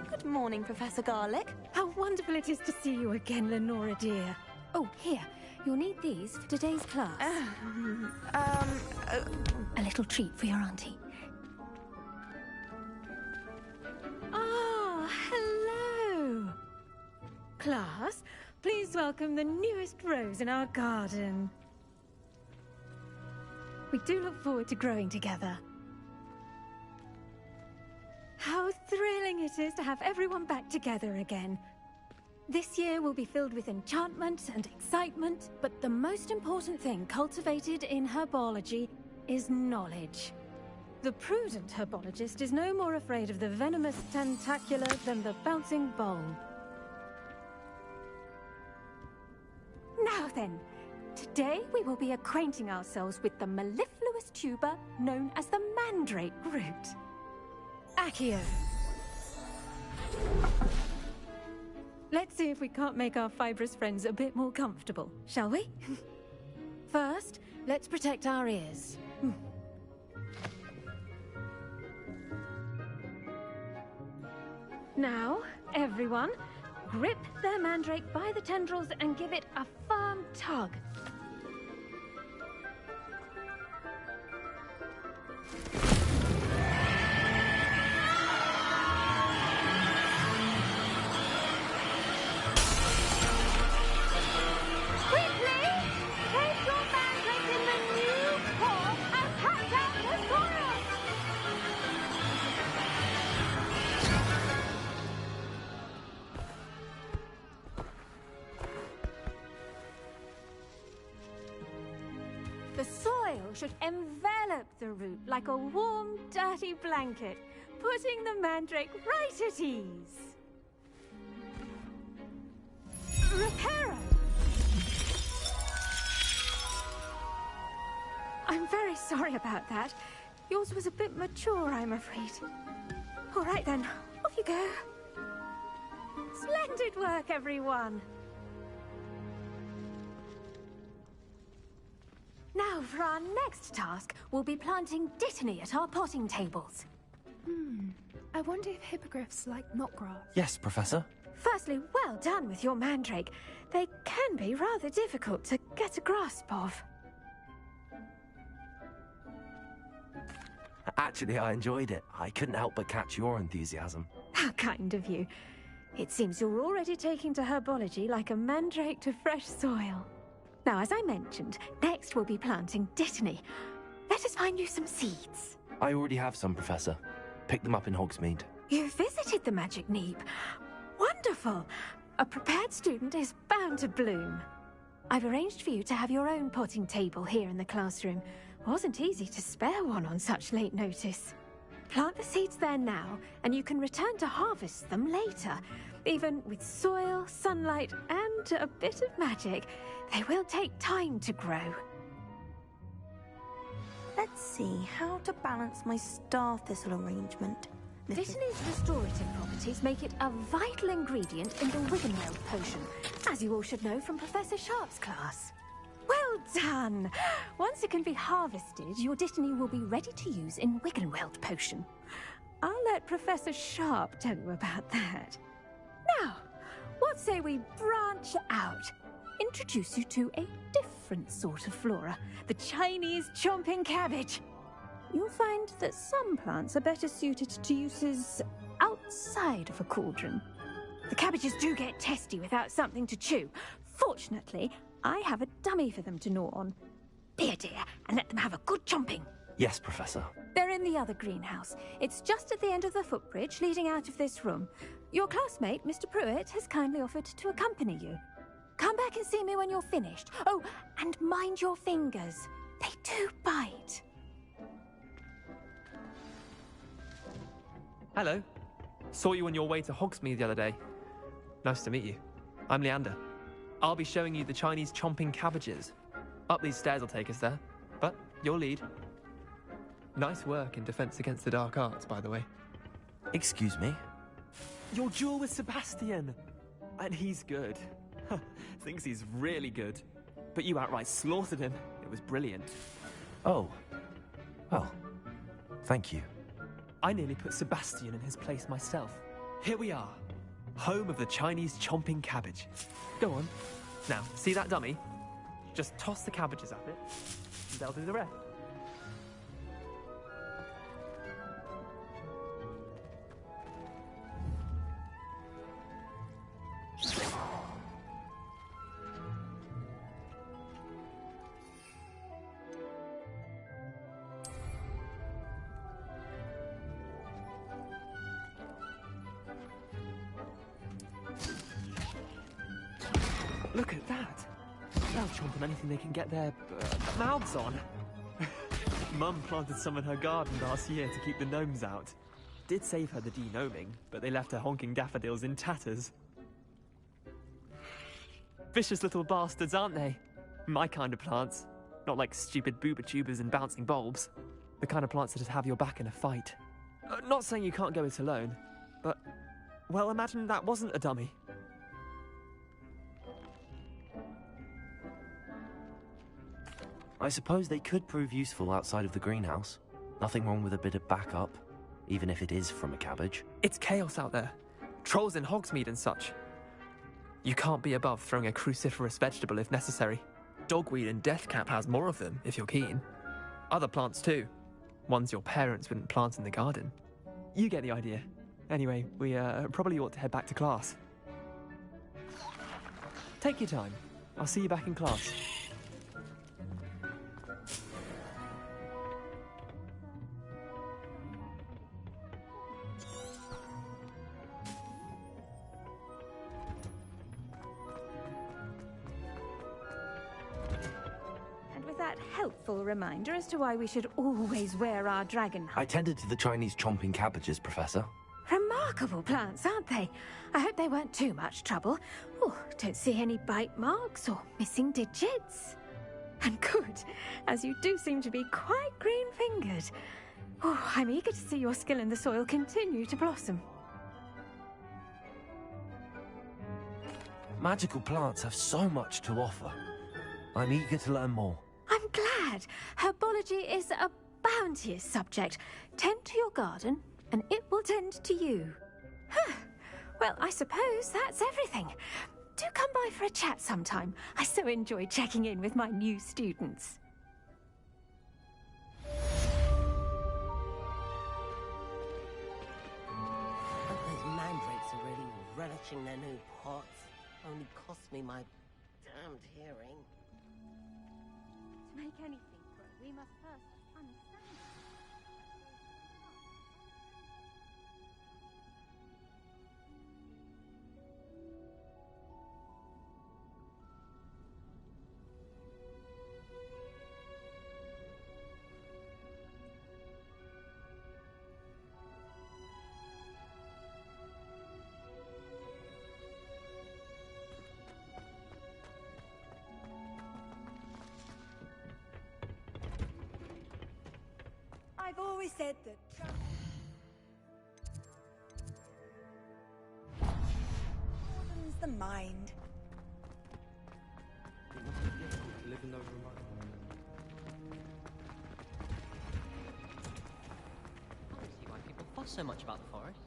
Good morning, Professor Garlick. How wonderful it is to see you again, Lenora dear. Oh, here. You'll need these for today's class. A little treat for your auntie. Ah, hello. Class, please welcome the newest rose in our garden. We do look forward to growing together. How thrilling it is to have everyone back together again. This year will be filled with enchantment and excitement, but the most important thing cultivated in herbology is knowledge. The prudent herbologist is no more afraid of the venomous tentacula than the bouncing bowl. Now then, today we will be acquainting ourselves with the mellifluous tuber known as the mandrake root. Accio. Let's see if we can't make our fibrous friends a bit more comfortable, shall we? First, let's protect our ears. Now, everyone, grip their mandrake by the tendrils and give it a firm tug. you like a warm, dirty blanket, putting the mandrake right at ease. Reparo! I'm very sorry about that. Yours was a bit mature, I'm afraid. All right then, off you go. Splendid work, everyone! Now, for our next task, we'll be planting dittany at our potting tables. I wonder if hippogriffs like knotgrass. Yes, Professor. Firstly, well done with your mandrake. They can be rather difficult to get a grasp of. Actually, I enjoyed it. I couldn't help but catch your enthusiasm. How kind of you. It seems you're already taking to herbology like a mandrake to fresh soil. Now, as I mentioned, next we'll be planting dittany. Let us find you some seeds. I already have some, Professor. Picked them up in Hogsmeade. You visited the Magic Neep. Wonderful! A prepared student is bound to bloom. I've arranged for you to have your own potting table here in the classroom. Wasn't easy to spare one on such late notice. Plant the seeds there now, and you can return to harvest them later. Even with soil, sunlight, and a bit of magic, they will take time to grow. Let's see how to balance my star thistle arrangement. Dittany's restorative properties make it a vital ingredient in the Wiggenweld potion, as you all should know from Professor Sharp's class. Well done! Once it can be harvested, your dittany will be ready to use in Wiggenweld potion. I'll let Professor Sharp tell you about that. Now, what say we branch out? Introduce you to a different sort of flora, the Chinese chomping cabbage. You'll find that some plants are better suited to uses outside of a cauldron. The cabbages do get testy without something to chew. Fortunately, I have a dummy for them to gnaw on. Be a dear and let them have a good chomping. Yes, Professor. They're in the other greenhouse. It's just at the end of the footbridge leading out of this room. Your classmate, Mr. Pruitt, has kindly offered to accompany you. Come back and see me when you're finished. Oh, and mind your fingers. They do bite. Hello. Saw you on your way to Hogsmeade the other day. Nice to meet you. I'm Leander. I'll be showing you the Chinese chomping cabbages. Up these stairs will take us there, but your lead. Nice work in Defense Against the Dark Arts, by the way. Excuse me? Your duel with Sebastian! And he's good. Thinks he's really good. But you outright slaughtered him. It was brilliant. Oh. Well, thank you. I nearly put Sebastian in his place myself. Here we are. Home of the Chinese chomping cabbage. Go on. Now, see that dummy? Just toss the cabbages at it, and they'll do the rest. Look at that! They'll chomp on anything they can get their mouths on. Mum planted some in her garden last year to keep the gnomes out. Did save her the de-gnoming, but they left her honking daffodils in tatters. Vicious little bastards, aren't they? My kind of plants. Not like stupid booba tubers and bouncing bulbs. The kind of plants that just have your back in a fight. Not saying you can't go it alone, but... well, imagine that wasn't a dummy. I suppose they could prove useful outside of the greenhouse. Nothing wrong with a bit of backup, even if it is from a cabbage. It's chaos out there. Trolls in Hogsmeade and such. You can't be above throwing a cruciferous vegetable if necessary. Dogweed and deathcap has more of them, if you're keen. Other plants too. Ones your parents wouldn't plant in the garden. You get the idea. Anyway, we probably ought to head back to class. Take your time. I'll see you back in class. helpful reminder as to why we should always wear our dragon I tended to the Chinese chomping cabbages, Professor. Remarkable plants, aren't they? I hope they weren't too much trouble. Oh, don't see any bite marks or missing digits. And good, as you do seem to be quite green-fingered. Oh, I'm eager to see your skill in the soil continue to blossom. Magical plants have so much to offer. I'm eager to learn more. I'm glad. Herbology is a bounteous subject. Tend to your garden, and it will tend to you. Huh. Well, I suppose that's everything. Do come by for a chat sometime. I so enjoy checking in with my new students. Those mandrakes are really relishing their new pots. Only cost me my damned hearing. To make anything grow, we must first understand it. I've always said that broadens the mind. I don't see why people fuss so much about the forest.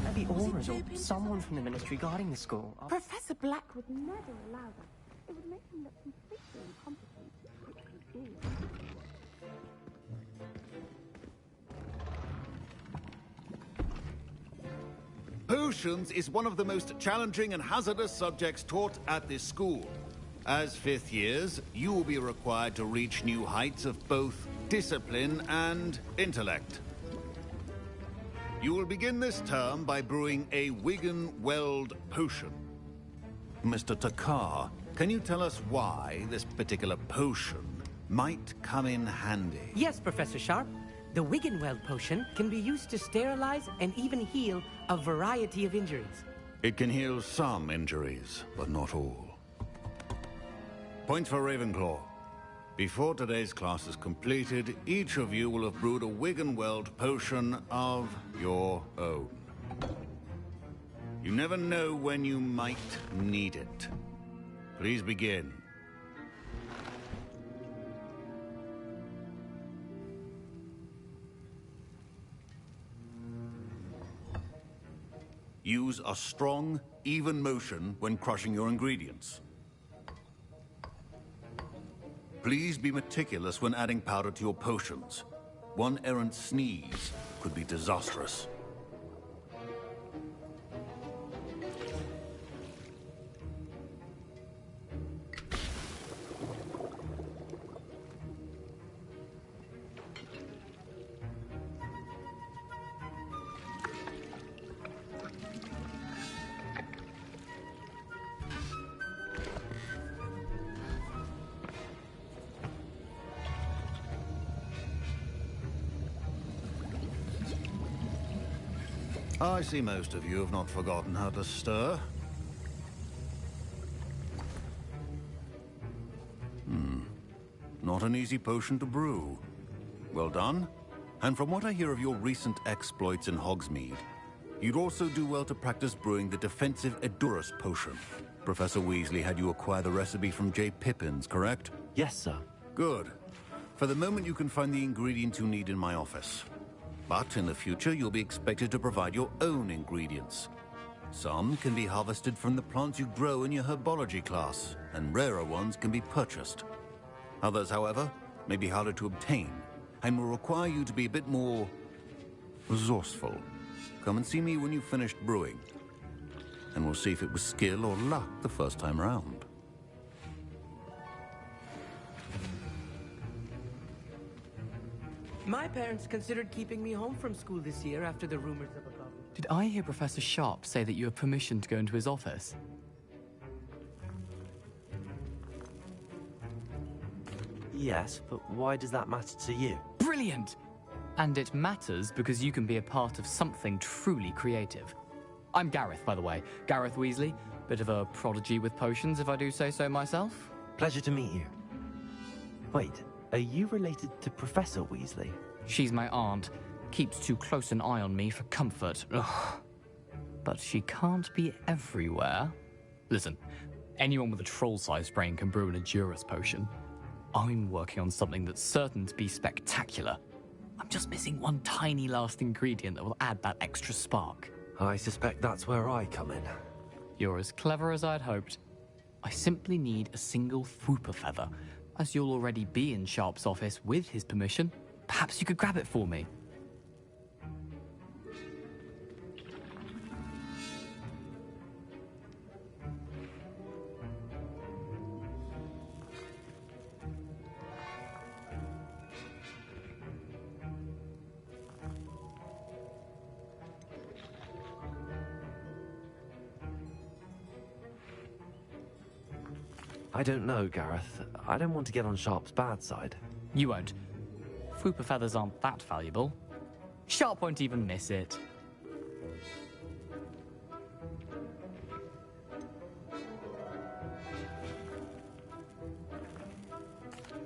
Maybe Aura's or someone from the ministry guarding the school. Professor Black would Never allow that. It would make him look completely incompetent. Potions is one of the most challenging and hazardous subjects taught at this school. As fifth years, you will be required to reach new heights of both discipline and intellect. You will begin this term by brewing a Wigan-Weld potion. Mr. Takar, can you tell us why this particular potion might come in handy? Yes, Professor Sharp. The Wiggenweld potion can be used to sterilize and even heal a variety of injuries. It can heal some injuries, but not all. Points for Ravenclaw. Before today's class is completed, each of you will have brewed a Wiggenweld potion of your own. You never know when you might need it. Please begin. Use a strong, even motion when crushing your ingredients. Please be meticulous when adding powder to your potions. One errant sneeze could be disastrous. I see most of you have not forgotten how to stir. Not an easy potion to brew. Well done. And from what I hear of your recent exploits in Hogsmeade, you'd also do well to practice brewing the defensive Edurus potion. Professor Weasley had you acquire the recipe from J. Pippins, correct? Yes, sir. Good. For the moment, you can find the ingredients you need in my office. But in the future, you'll be expected to provide your own ingredients. Some can be harvested from the plants you grow in your herbology class, and rarer ones can be purchased. Others, however, may be harder to obtain, and will require you to be a bit more resourceful. Come and see me when you've finished brewing, and we'll see if it was skill or luck the first time round. My parents considered keeping me home from school this year after the rumors of a problem. Did I hear Professor Sharp say that you have permission to go into his office? Yes, but why does that matter to you? Brilliant! And it matters because you can be a part of something truly creative. I'm Gareth, by the way. Gareth Weasley. Bit of a prodigy with potions, if I do say so myself. Pleasure to meet you. Wait, are you related to Professor Weasley? She's my aunt. Keeps too close an eye on me for comfort. Ugh. But she can't be everywhere. Listen, anyone with a troll-sized brain can brew an Edurus potion. I'm working on something that's certain to be spectacular. I'm just missing one tiny last ingredient that will add that extra spark. I suspect that's where I come in. You're as clever as I'd hoped. I simply need a single Fwooper feather. As you'll already be in Sharp's office with his permission, perhaps you could grab it for me. I don't know, Gareth. I don't want to get on Sharp's bad side. You won't. Fwooper feathers aren't that valuable. Sharp won't even miss it.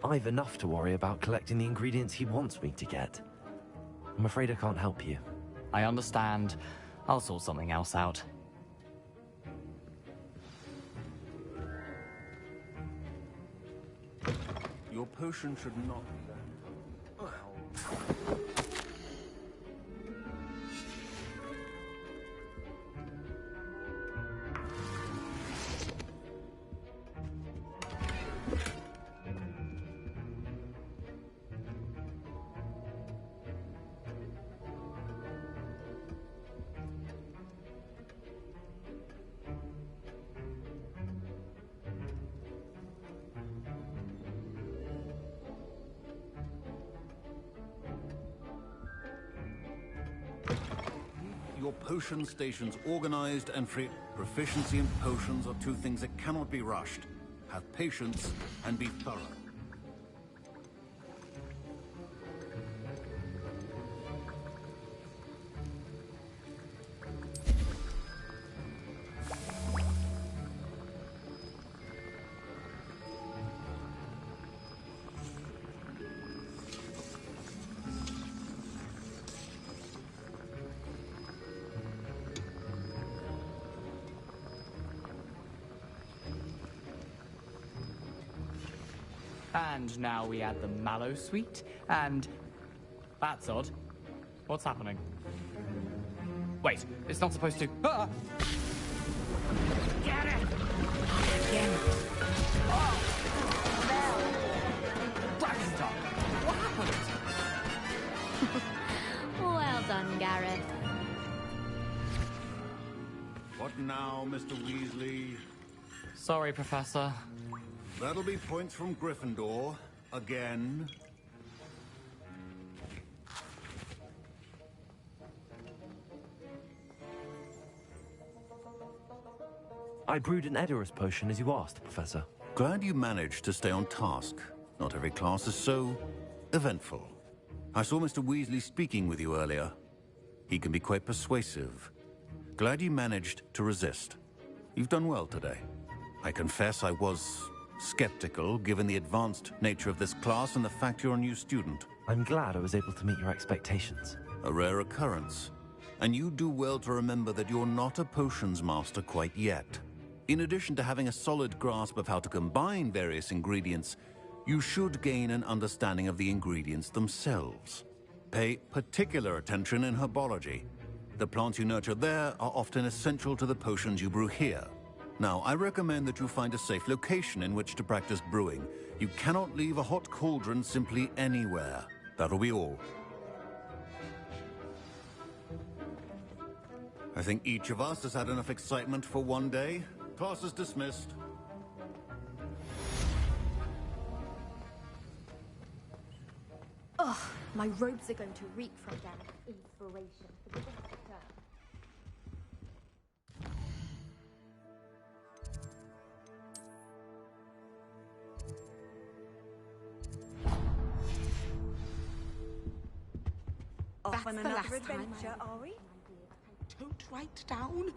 I've enough to worry about collecting the ingredients he wants me to get. I'm afraid I can't help you. I understand. I'll sort something else out. Your potion should not be that. Your potion station's organized and free. Proficiency in potions are two things that cannot be rushed. Have patience and be thorough. And now we add the mallow sweet, and... That's odd. What's happening? Wait, it's not supposed to... Ah! Get it! Again. Oh! Dragon's Tongue! What happened? Well done, Gareth. What now, Mr. Weasley? Sorry, Professor. That'll be points from Gryffindor. Again. I brewed an Edurus potion as you asked, Professor. Glad you managed to stay on task. Not every class is so eventful. I saw Mr. Weasley speaking with you earlier. He can be quite persuasive. Glad you managed to resist. You've done well today. I confess I was skeptical, given the advanced nature of this class and the fact you're a new student. I'm glad I was able to meet your expectations. A rare occurrence. And you do well to remember that you're not a potions master quite yet. In addition to having a solid grasp of how to combine various ingredients, you should gain an understanding of the ingredients themselves. Pay particular attention in herbology. The plants you nurture there are often essential to the potions you brew here. Now, I recommend that you find a safe location in which to practice brewing. You cannot leave a hot cauldron simply anywhere. That'll be all. I think each of us has had enough excitement for one day. Class is dismissed. Oh, My robes are going to reek from damn inspiration for the rest of the term. Off on the another last time adventure, are we? Don't write down.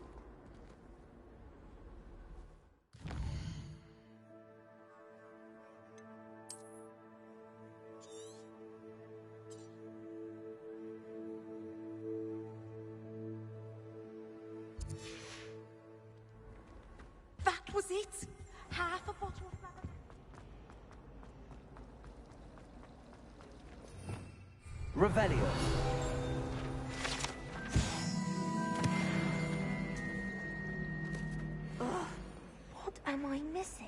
That was it. Half a bottle of rubber. Revelio. Ugh, what am I missing?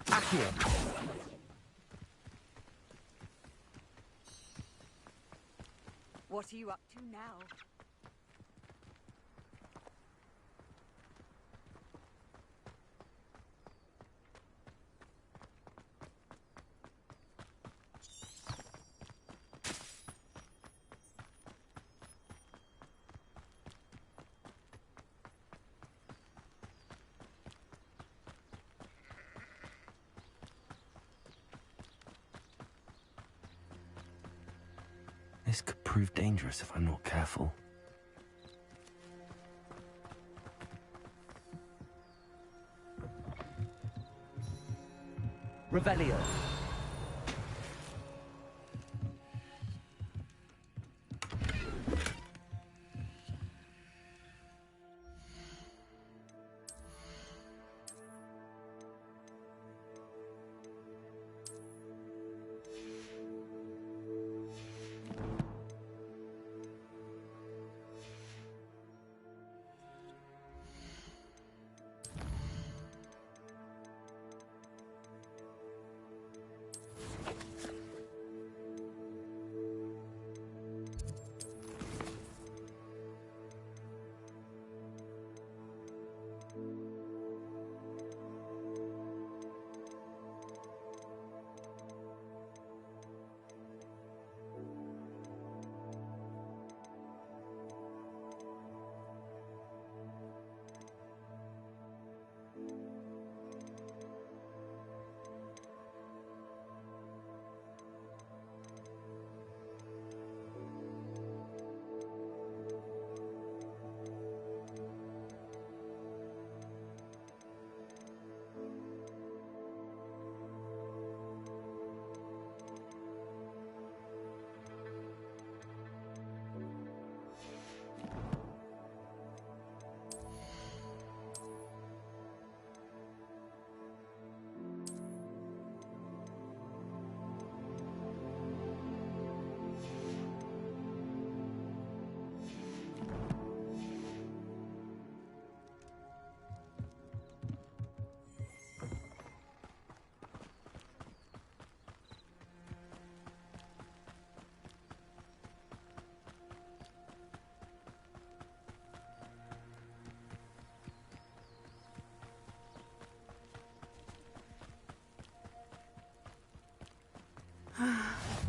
Accio. What are you up to now? This could prove dangerous if I'm not careful. Revelio.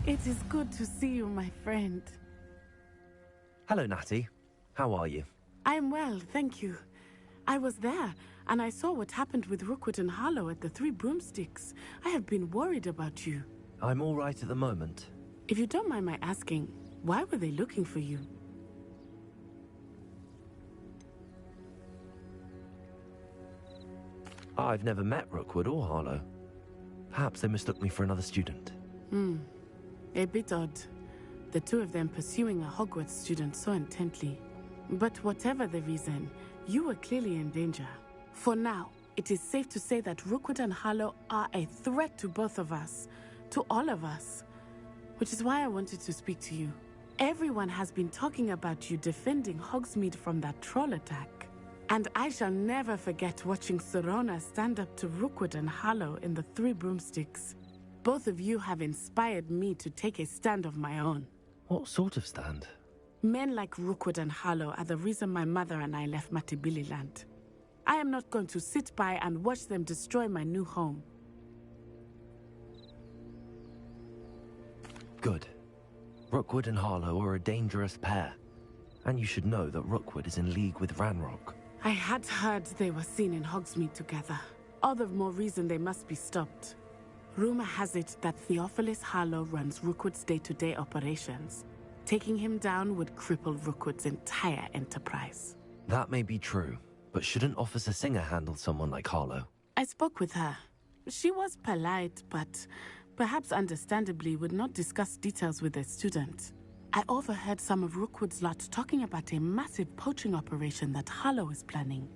It is good to see you, my friend. Hello, Natty. How are you? I am well, thank you. I was there, and I saw what happened with Rookwood and Harlow at the Three Broomsticks. I have been worried about you. I'm all right at the moment. If you don't mind my asking, why were they looking for you? I've never met Rookwood or Harlow. Perhaps they mistook me for another student. A bit odd. The two of them pursuing a Hogwarts student so intently. But whatever the reason, you were clearly in danger. For now, it is safe to say that Rookwood and Harlow are a threat to both of us, to all of us. Which is why I wanted to speak to you. Everyone has been talking about you defending Hogsmeade from that troll attack. And I shall never forget watching Serona stand up to Rookwood and Harlow in the Three Broomsticks. Both of you have inspired me to take a stand of my own. What sort of stand? Men like Rookwood and Harlow are the reason my mother and I left Matibili land. I am not going to sit by and watch them destroy my new home. Good. Rookwood and Harlow are a dangerous pair. And you should know that Rookwood is in league with Ranrock. I had heard they were seen in Hogsmeade together. All the more reason they must be stopped. Rumor has it that Theophilus Harlow runs Rookwood's day-to-day operations. Taking him down would cripple Rookwood's entire enterprise. That may be true, but shouldn't Officer Singer handle someone like Harlow? I spoke with her. She was polite, but perhaps understandably would not discuss details with a student. I overheard some of Rookwood's lot talking about a massive poaching operation that Harlow is planning.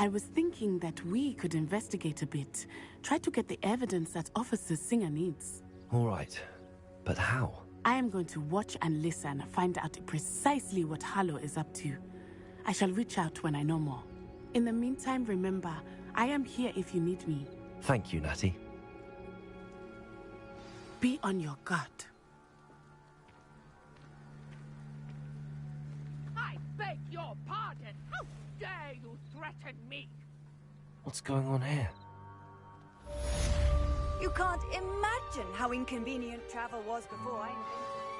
I was thinking that we could investigate a bit, try to get the evidence that Officer Singer needs. All right, but how? I am going to watch and listen, find out precisely what Harlow is up to. I shall reach out when I know more. In the meantime, remember, I am here if you need me. Thank you, Natty. Be on your guard. I beg your pardon. How dare you threaten me? What's going on here? You can't imagine how inconvenient travel was before I invented.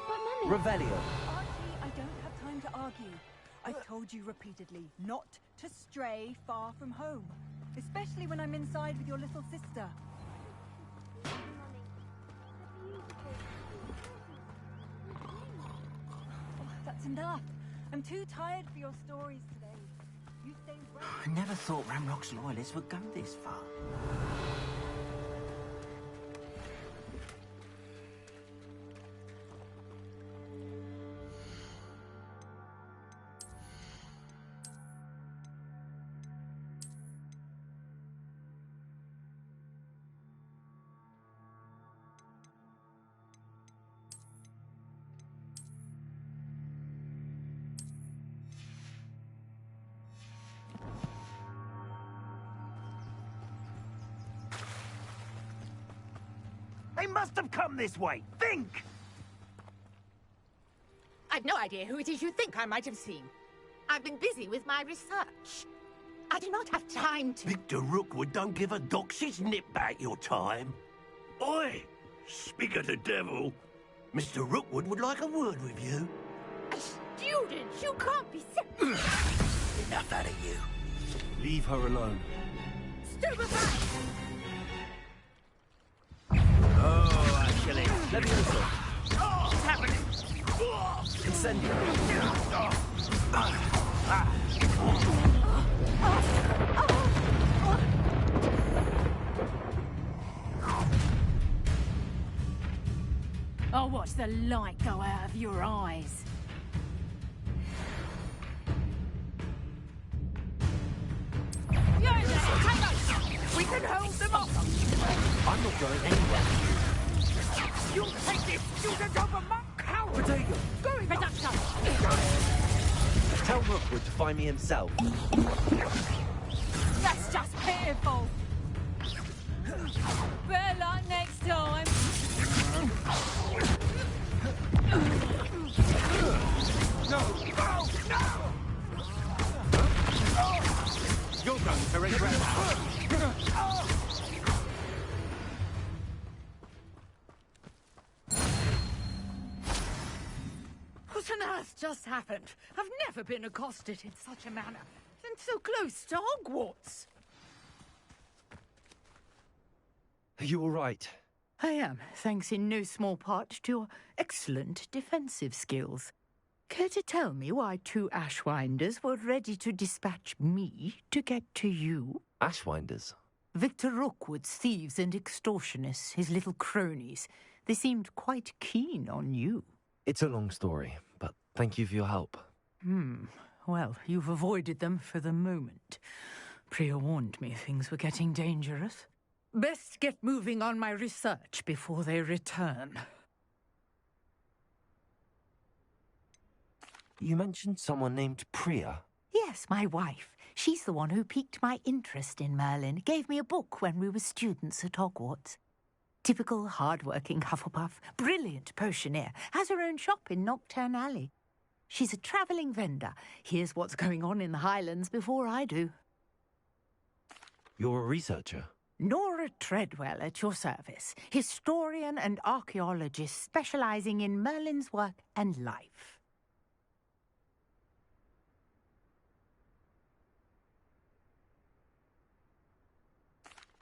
But Mummy... Revelio. Archie, I don't have time to argue. I've told you repeatedly not to stray far from home. Especially when I'm inside with your little sister. Oh, that's enough. I'm too tired for your stories today. You stay right. I never thought Ranrock's loyalists would go this far. They must have come this way. Think! I've no idea who it is you think I might have seen. I've been busy with my research. I do not have time to... Victor Rookwood don't give a doxy's nip back your time. Oi! Speak of the devil. Mr. Rookwood would like a word with you. A student? You can't be serious. Enough out of you. Leave her alone. Stupefy! Oh, actually. Let me also. What's happening? Incendio. I'll watch the light go out of your eyes. You're there! Hang on! We can hold them off! I'm not going anywhere. You take this student over my coward! Potato! Going production! Tell Rookwood to find me himself. That's just pitiful. Better luck next time. No! Oh, no! You're going to regret that. just happened? I've never been accosted in such a manner, and so close to Hogwarts. Are you all right? I am, thanks in no small part to your excellent defensive skills. Care to tell me why 2 Ashwinders were ready to dispatch me to get to you? Ashwinders? Victor Rookwood's thieves and extortionists, his little cronies. They seemed quite keen on you. It's a long story, but thank you for your help. Well, you've avoided them for the moment. Priya warned me things were getting dangerous. Best get moving on my research before they return. You mentioned someone named Priya. Yes, my wife. She's the one who piqued my interest in Merlin. Gave me a book when we were students at Hogwarts. Typical hard-working Hufflepuff, brilliant potioneer, has her own shop in Knockturn Alley. She's a travelling vendor. Hears what's going on in the Highlands before I do. You're a researcher? Nora Treadwell at your service, historian and archaeologist specialising in Merlin's work and life.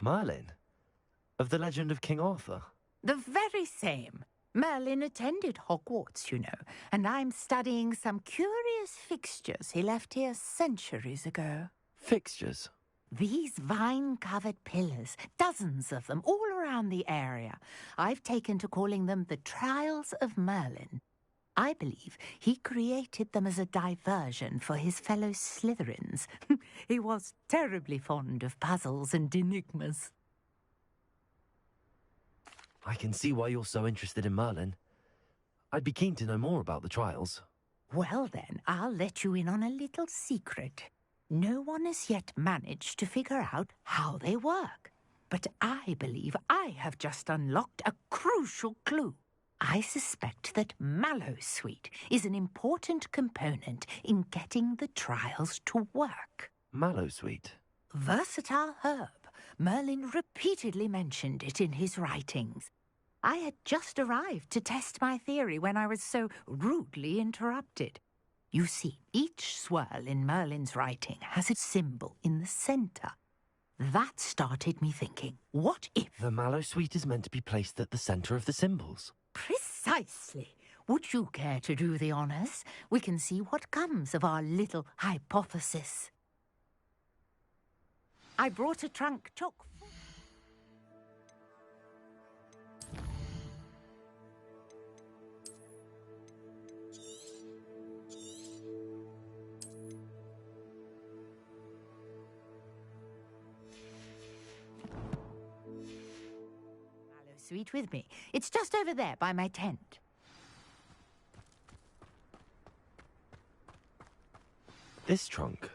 Merlin? Of the legend of King Arthur? The very same. Merlin attended Hogwarts, you know, and I'm studying some curious fixtures he left here centuries ago. Fixtures? These vine-covered pillars, dozens of them, all around the area. I've taken to calling them the Trials of Merlin. I believe he created them as a diversion for his fellow Slytherins. He was terribly fond of puzzles and enigmas. I can see why you're so interested in Merlin. I'd be keen to know more about the trials. Well then, I'll let you in on a little secret. No one has yet managed to figure out how they work. But I believe I have just unlocked a crucial clue. I suspect that Mallowsweet is an important component in getting the trials to work. Mallowsweet? Versatile herb. Merlin repeatedly mentioned it in his writings. I had just arrived to test my theory when I was so rudely interrupted. You see, each swirl in Merlin's writing has a symbol in the centre. That started me thinking, what if... The Mallowsweet is meant to be placed at the centre of the symbols. Precisely. Would you care to do the honours? We can see what comes of our little hypothesis. I brought a trunk chock full. Mallowsweet with me. It's just over there by my tent. This trunk?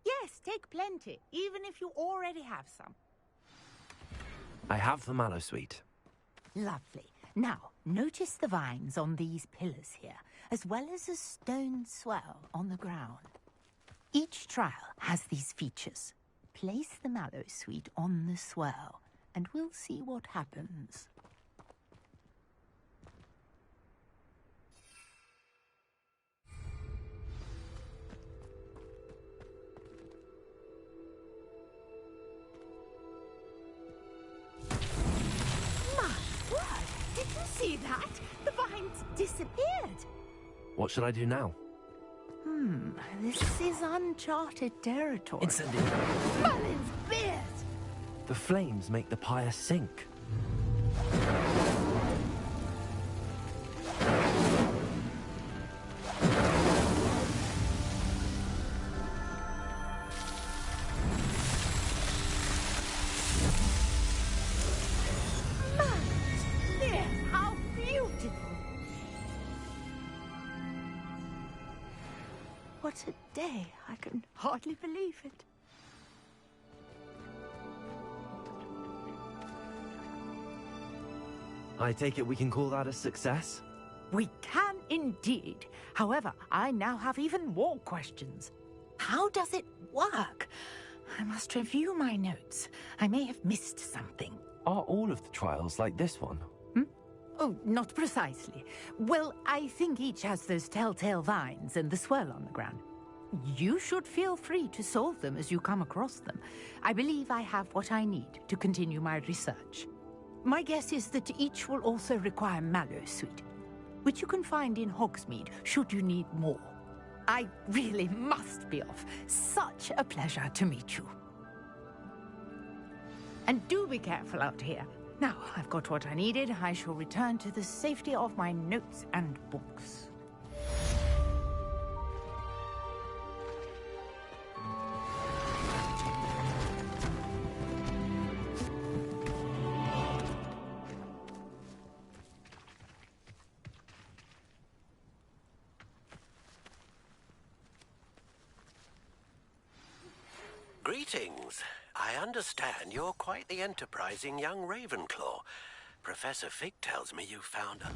Yes, take plenty, even if you already have some. I have the Mallowsweet. Lovely. Now, notice the vines on these pillars here, as well as a stone swell on the ground. Each trial has these features. Place the Mallowsweet on the swell, and we'll see what happens. Did you see that? The vines disappeared. What should I do now? This is uncharted territory. Incendiary. Merlin's beard! The flames make the pyre sink. What a day. I can hardly believe it. I take it we can call that a success? We can indeed. However, I now have even more questions. How does it work? I must review my notes. I may have missed something. Are all of the trials like this one? Oh, not precisely. Well, I think each has those telltale vines and the swirl on the ground. You should feel free to solve them as you come across them. I believe I have what I need to continue my research. My guess is that each will also require mallow sweet, which you can find in Hogsmeade should you need more. I really must be off. Such a pleasure to meet you. And do be careful out here. Now, I've got what I needed. I shall return to the safety of my notes and books. Greetings. I understand you're quite the enterprising young Ravenclaw. Professor Fig tells me you found a...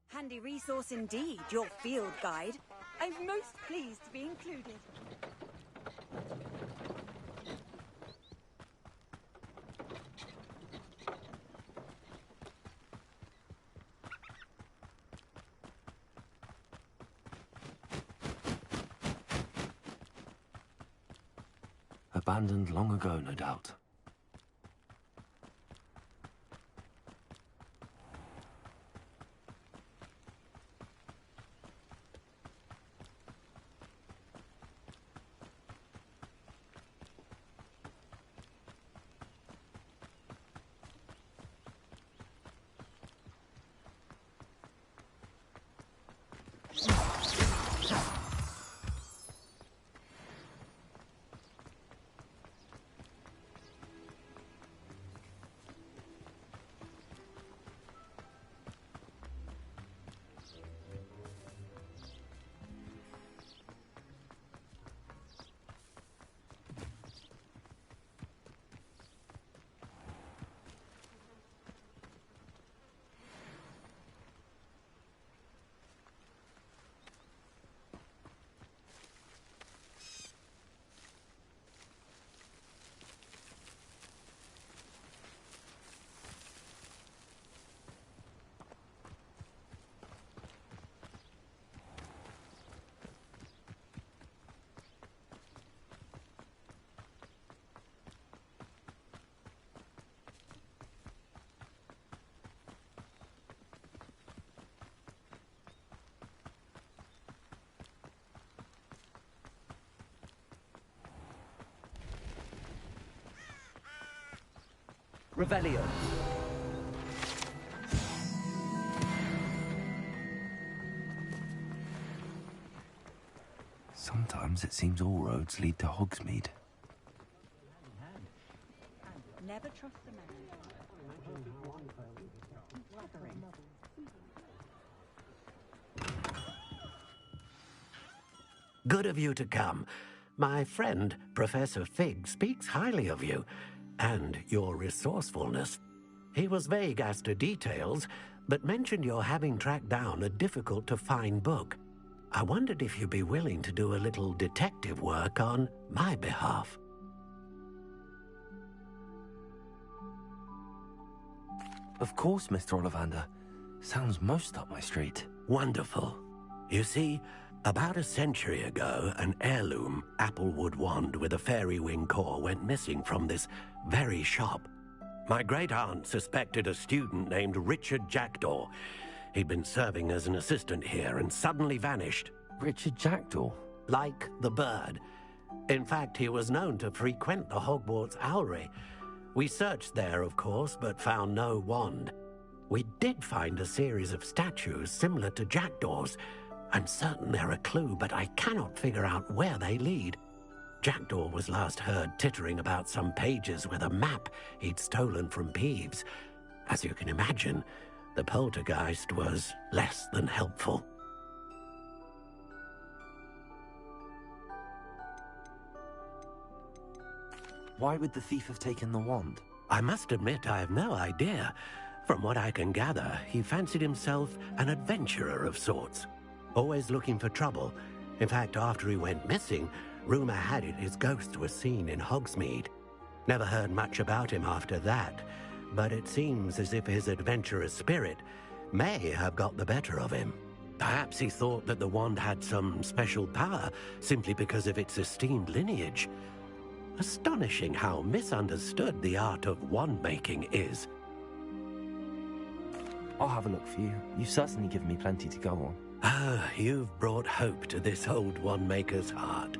Handy resource indeed, your field guide. I'm most pleased to be included. Abandoned long ago, no doubt. Revelio. Sometimes it seems all roads lead to Hogsmeade. Never trust a man. Good of you to come. My friend, Professor Fig, speaks highly of you, and your resourcefulness. He was vague as to details, but mentioned your having tracked down a difficult-to-find book. I wondered if you'd be willing to do a little detective work on my behalf. Of course, Mr. Ollivander. Sounds most up my street. Wonderful. You see, about a century ago, an heirloom applewood wand with a fairy wing core went missing from this very shop. My great-aunt suspected a student named Richard Jackdaw. He'd been serving as an assistant here and suddenly vanished. Richard Jackdaw? Like the bird. In fact, he was known to frequent the Hogwarts Owlery. We searched there, of course, but found no wand. We did find a series of statues similar to Jackdaw's. I'm certain they're a clue, but I cannot figure out where they lead. Jackdaw was last heard tittering about some pages with a map he'd stolen from Peeves. As you can imagine, the poltergeist was less than helpful. Why would the thief have taken the wand? I must admit I have no idea. From what I can gather, he fancied himself an adventurer of sorts. Always looking for trouble. In fact, after he went missing, rumor had it his ghost was seen in Hogsmeade. Never heard much about him after that, but it seems as if his adventurous spirit may have got the better of him. Perhaps he thought that the wand had some special power simply because of its esteemed lineage. Astonishing how misunderstood the art of wand-making is. I'll have a look for you. You've certainly given me plenty to go on. Ah, you've brought hope to this old wand-maker's heart.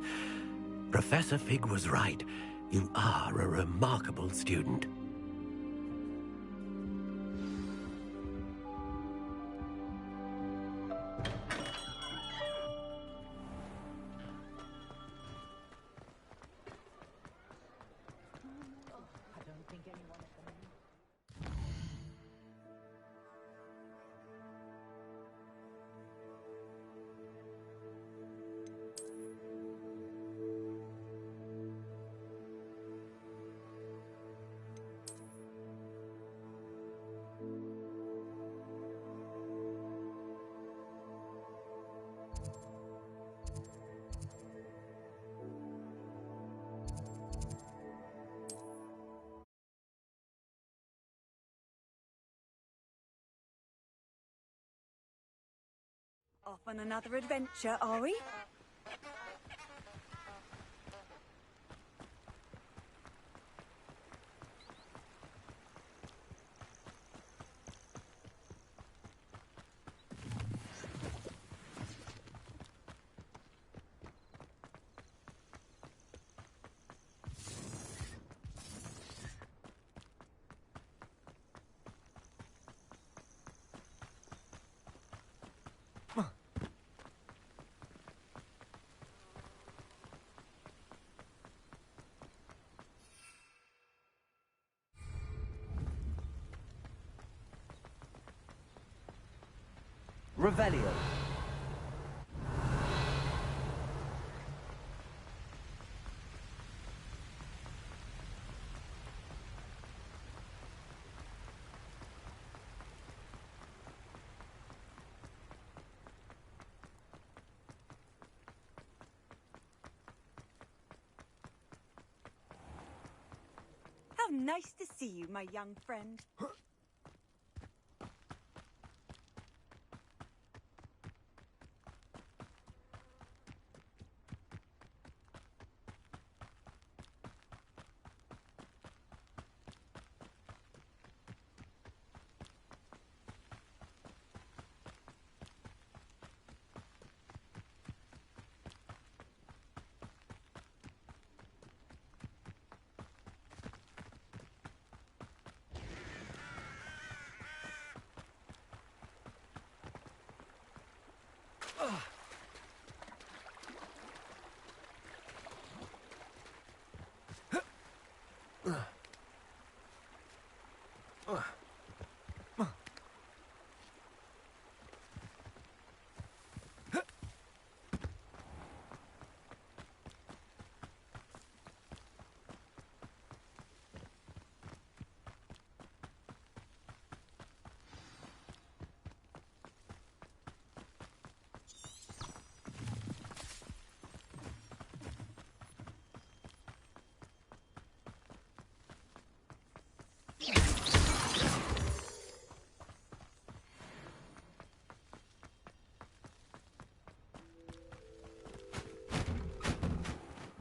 Professor Fig was right. You are a remarkable student. Off on another adventure, are we? Revelio. How nice to see you, my young friend.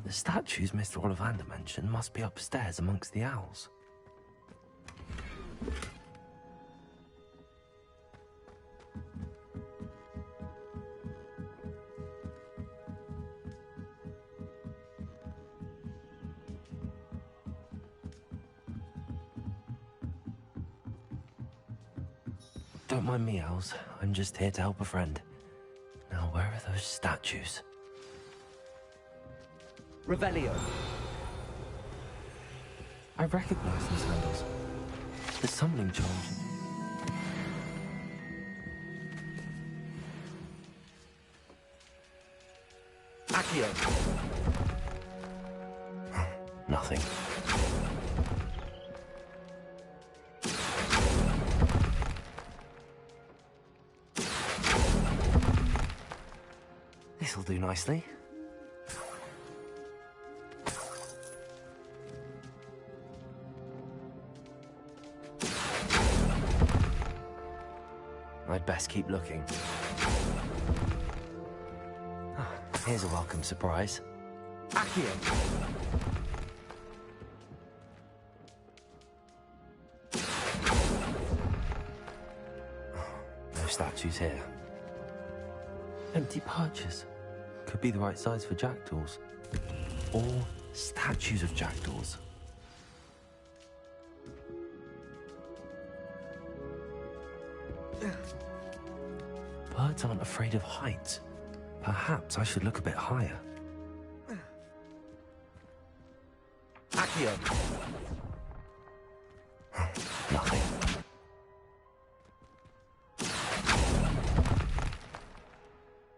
The statues Mr. Ollivander mentioned must be upstairs amongst the owls. Don't mind me, owls. I'm just here to help a friend. Now, where are those statues? Revelio. I recognize these handles. The summoning charms. Accio. Nothing. This'll do nicely. I'd best keep looking. Here's a welcome surprise. Accio. No statues here. Empty perches. Could be the right size for jackdaws. Or statues of jackdaws. Birds aren't afraid of heights. Perhaps I should look a bit higher. Accio. Nothing.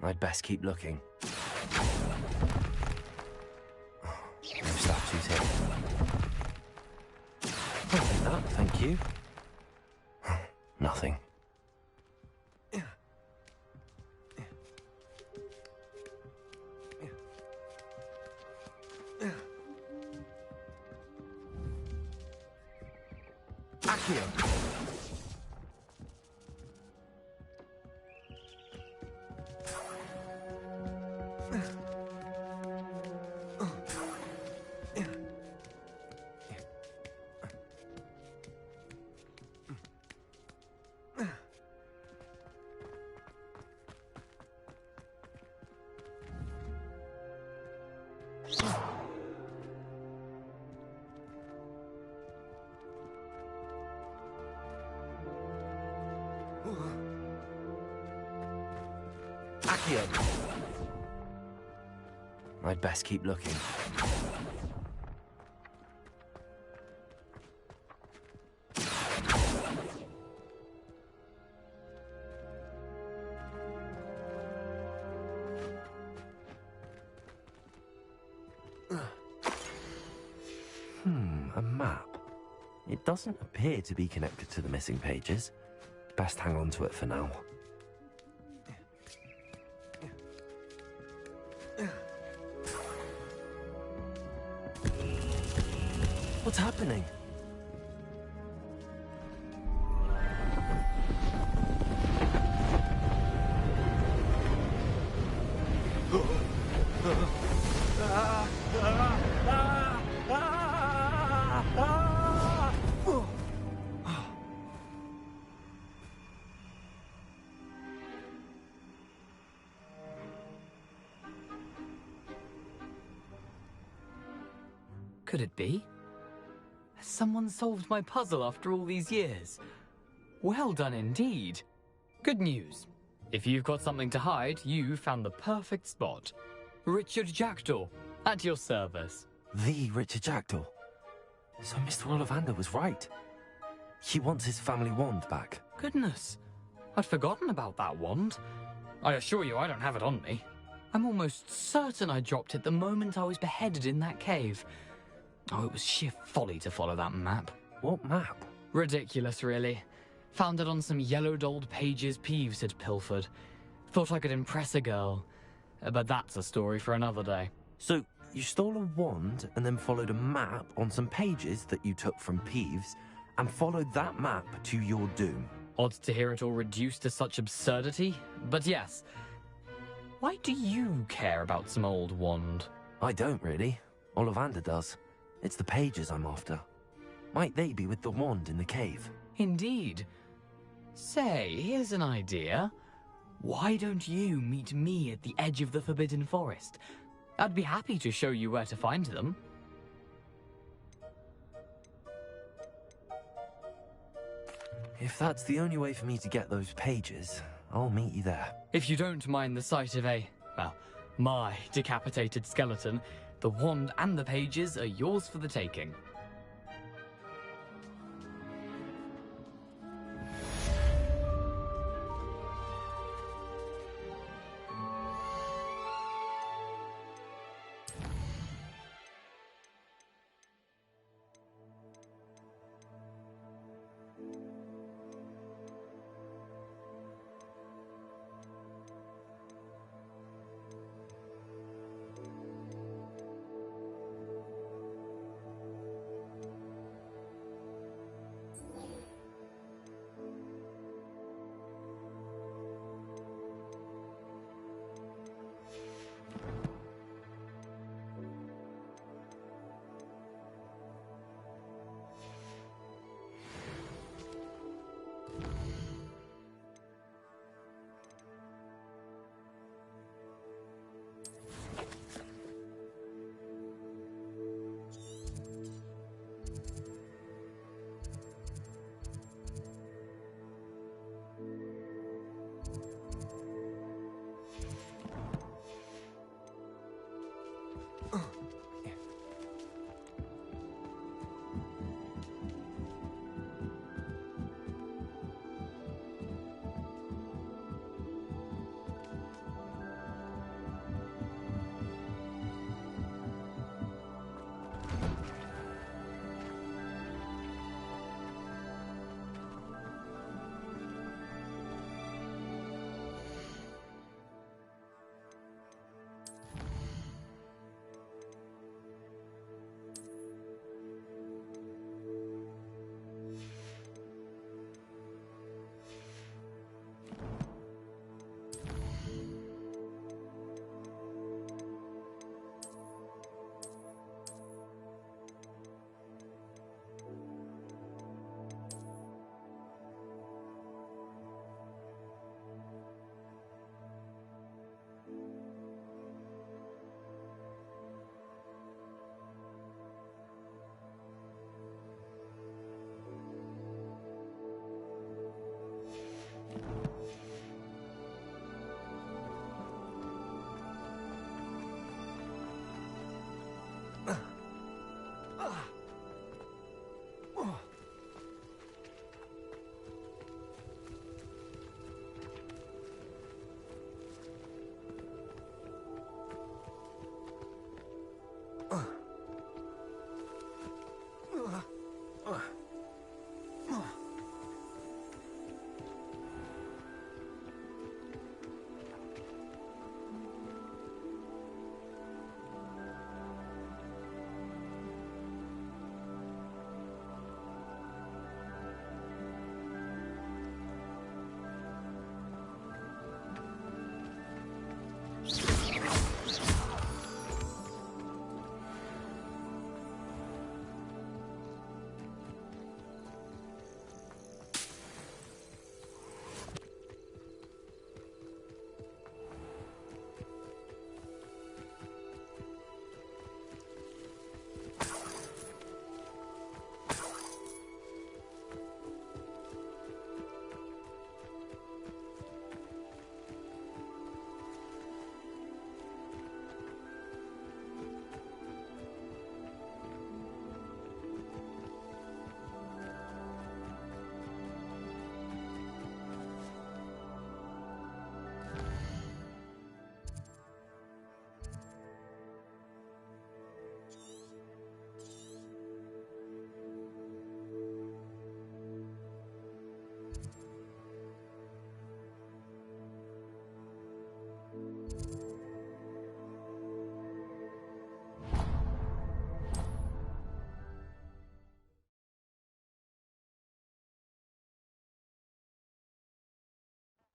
I'd best keep looking. No statues here. I'll take that, thank you. Nothing. Accio. Accio. I'd best keep looking. A map. It doesn't appear to be connected to the missing pages. Best hang on to it for now. What's happening? Could it be? Has someone solved my puzzle after all these years? Well done indeed. Good news. If you've got something to hide, you found the perfect spot. Richard Jackdaw, at your service. The Richard Jackdaw. So Mr. Ollivander was right. He wants his family wand back. Goodness, I'd forgotten about that wand. I assure you I don't have it on me. I'm almost certain I dropped it the moment I was beheaded in that cave. Oh, it was sheer folly to follow that map. What map? Ridiculous, really. Found it on some yellowed old pages Peeves had pilfered. Thought I could impress a girl. But that's a story for another day. So, you stole a wand and then followed a map on some pages that you took from Peeves and followed that map to your doom. Odd to hear it all reduced to such absurdity, but yes. Why do you care about some old wand? I don't really. Ollivander does. It's the pages I'm after. Might they be with the wand in the cave? Indeed. Say, here's an idea. Why don't you meet me at the edge of the Forbidden Forest? I'd be happy to show you where to find them. If that's the only way for me to get those pages, I'll meet you there. If you don't mind the sight of a, well, My decapitated skeleton, the wand and the pages are yours for the taking.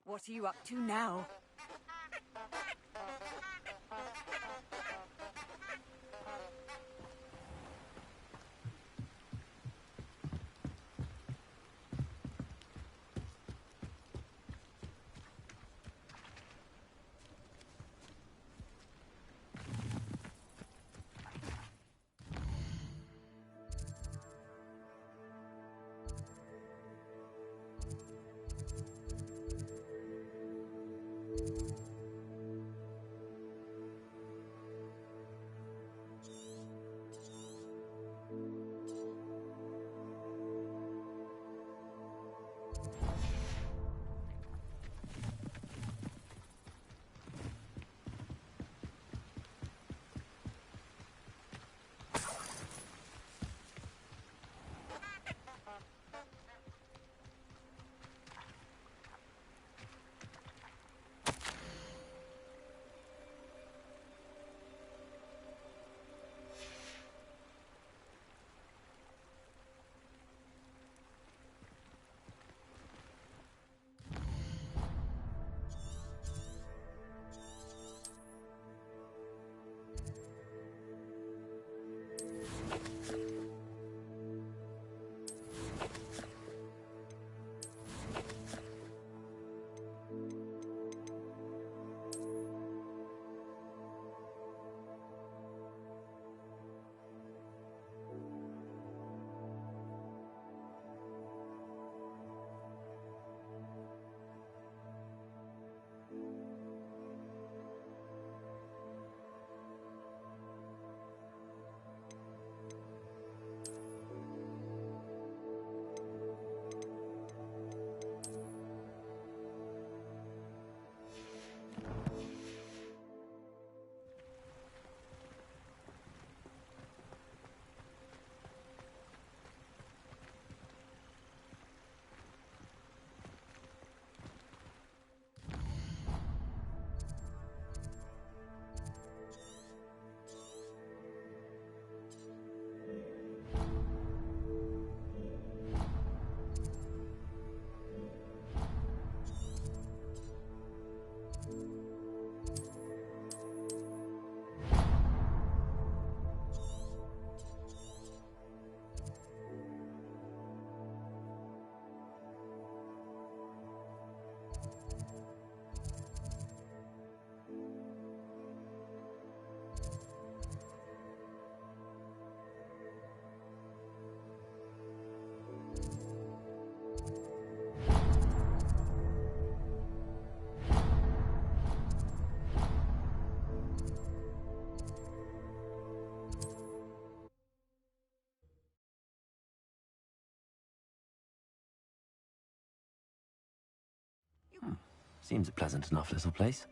What are you up to now? Seems a pleasant enough little place.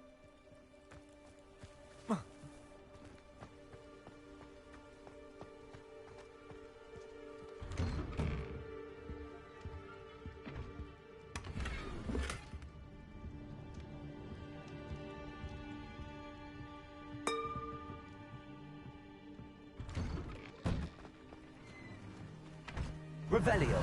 Revelio.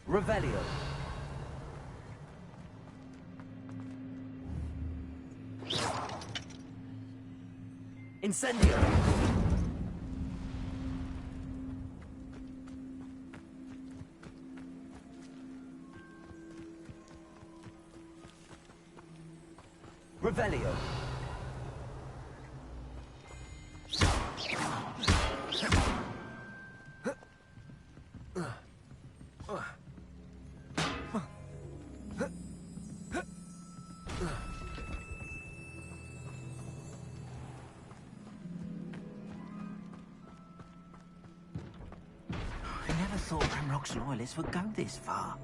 Revelio. Incendio. Revelio. I never thought Ramrock's loyalists would go this far.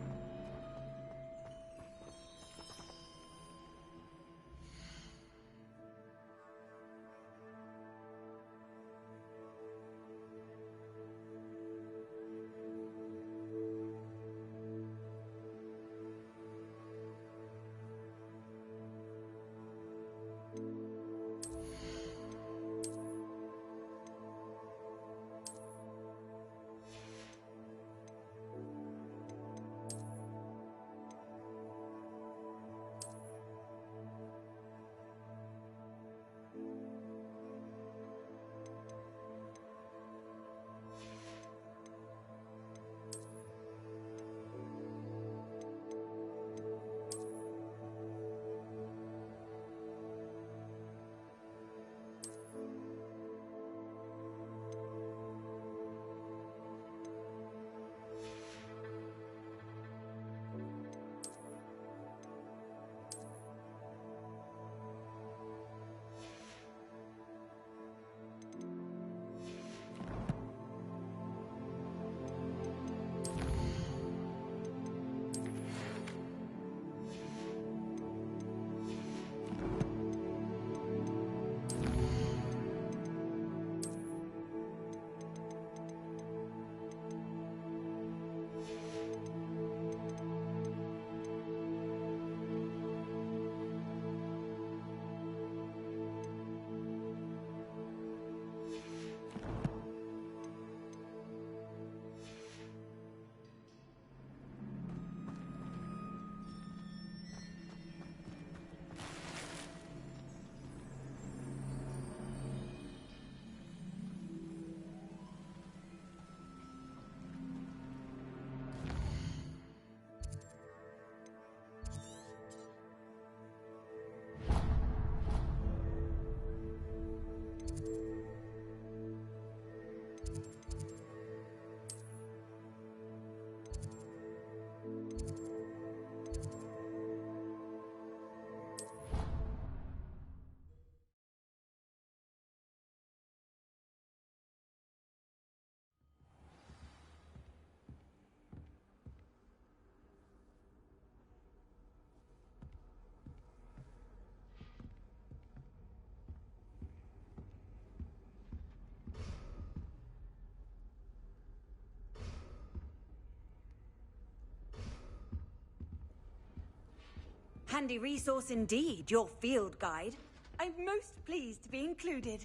Handy resource indeed, your field guide. I'm most pleased to be included.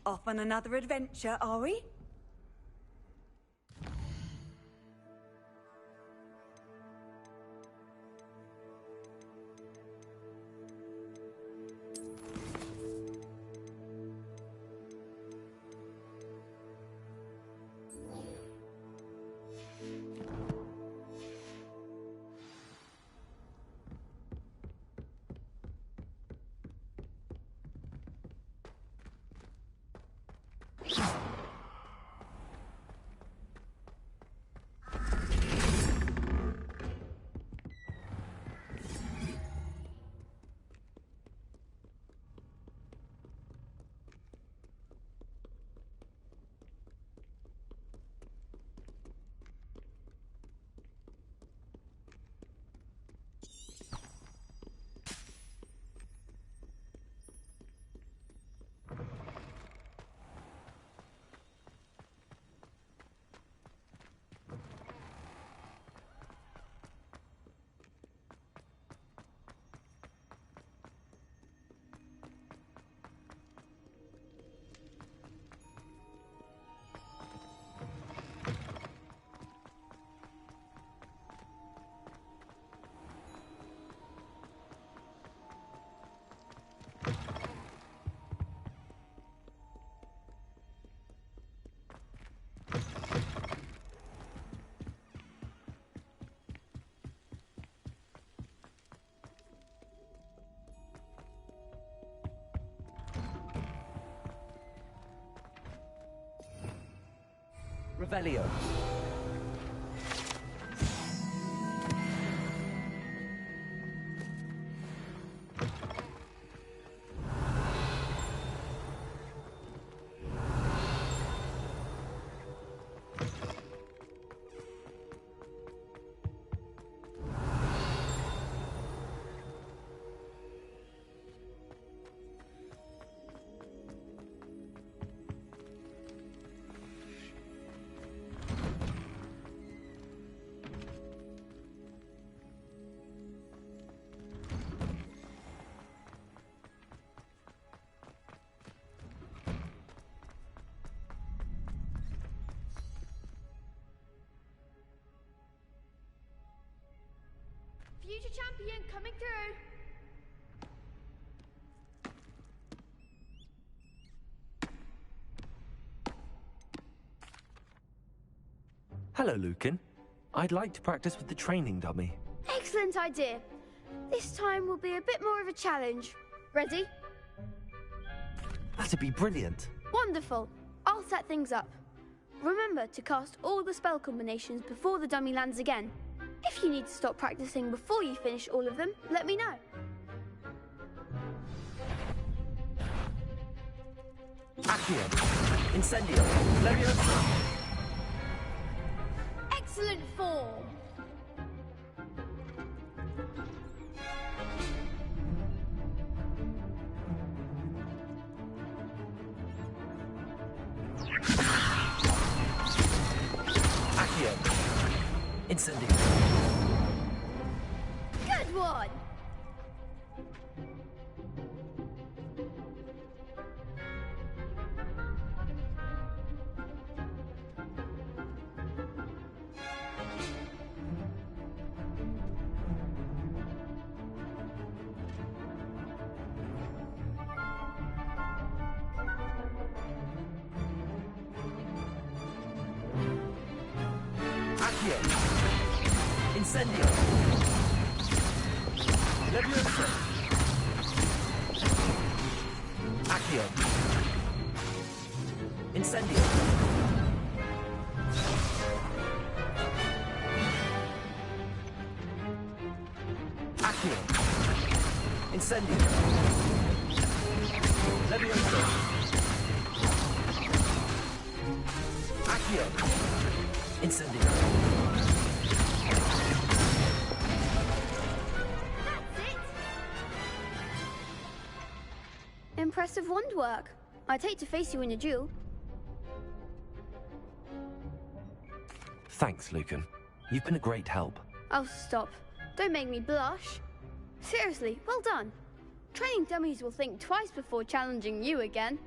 Off on another adventure, are we? Revelio. Future champion coming through. Hello, Lucan. I'd like to practice with the training dummy. Excellent idea. This time will be a bit more of a challenge. Ready? That'd be brilliant. Wonderful. I'll set things up. Remember to cast all the spell combinations before the dummy lands again. If you need to stop practicing before you finish all of them, let me know. Accio. Incendio. Leviosa. Excellent form. Accio. Incendio. Good one. Accio. Incendio. Leviosa. Accio. Incendio. Accio. Incendio. Leviosa. Accio. Incendio. Impressive wand work. I'd hate to face you in a duel. Thanks, Lucan. You've been a great help. Oh, stop. Don't make me blush. Seriously, well done. Training dummies will think twice before challenging you again.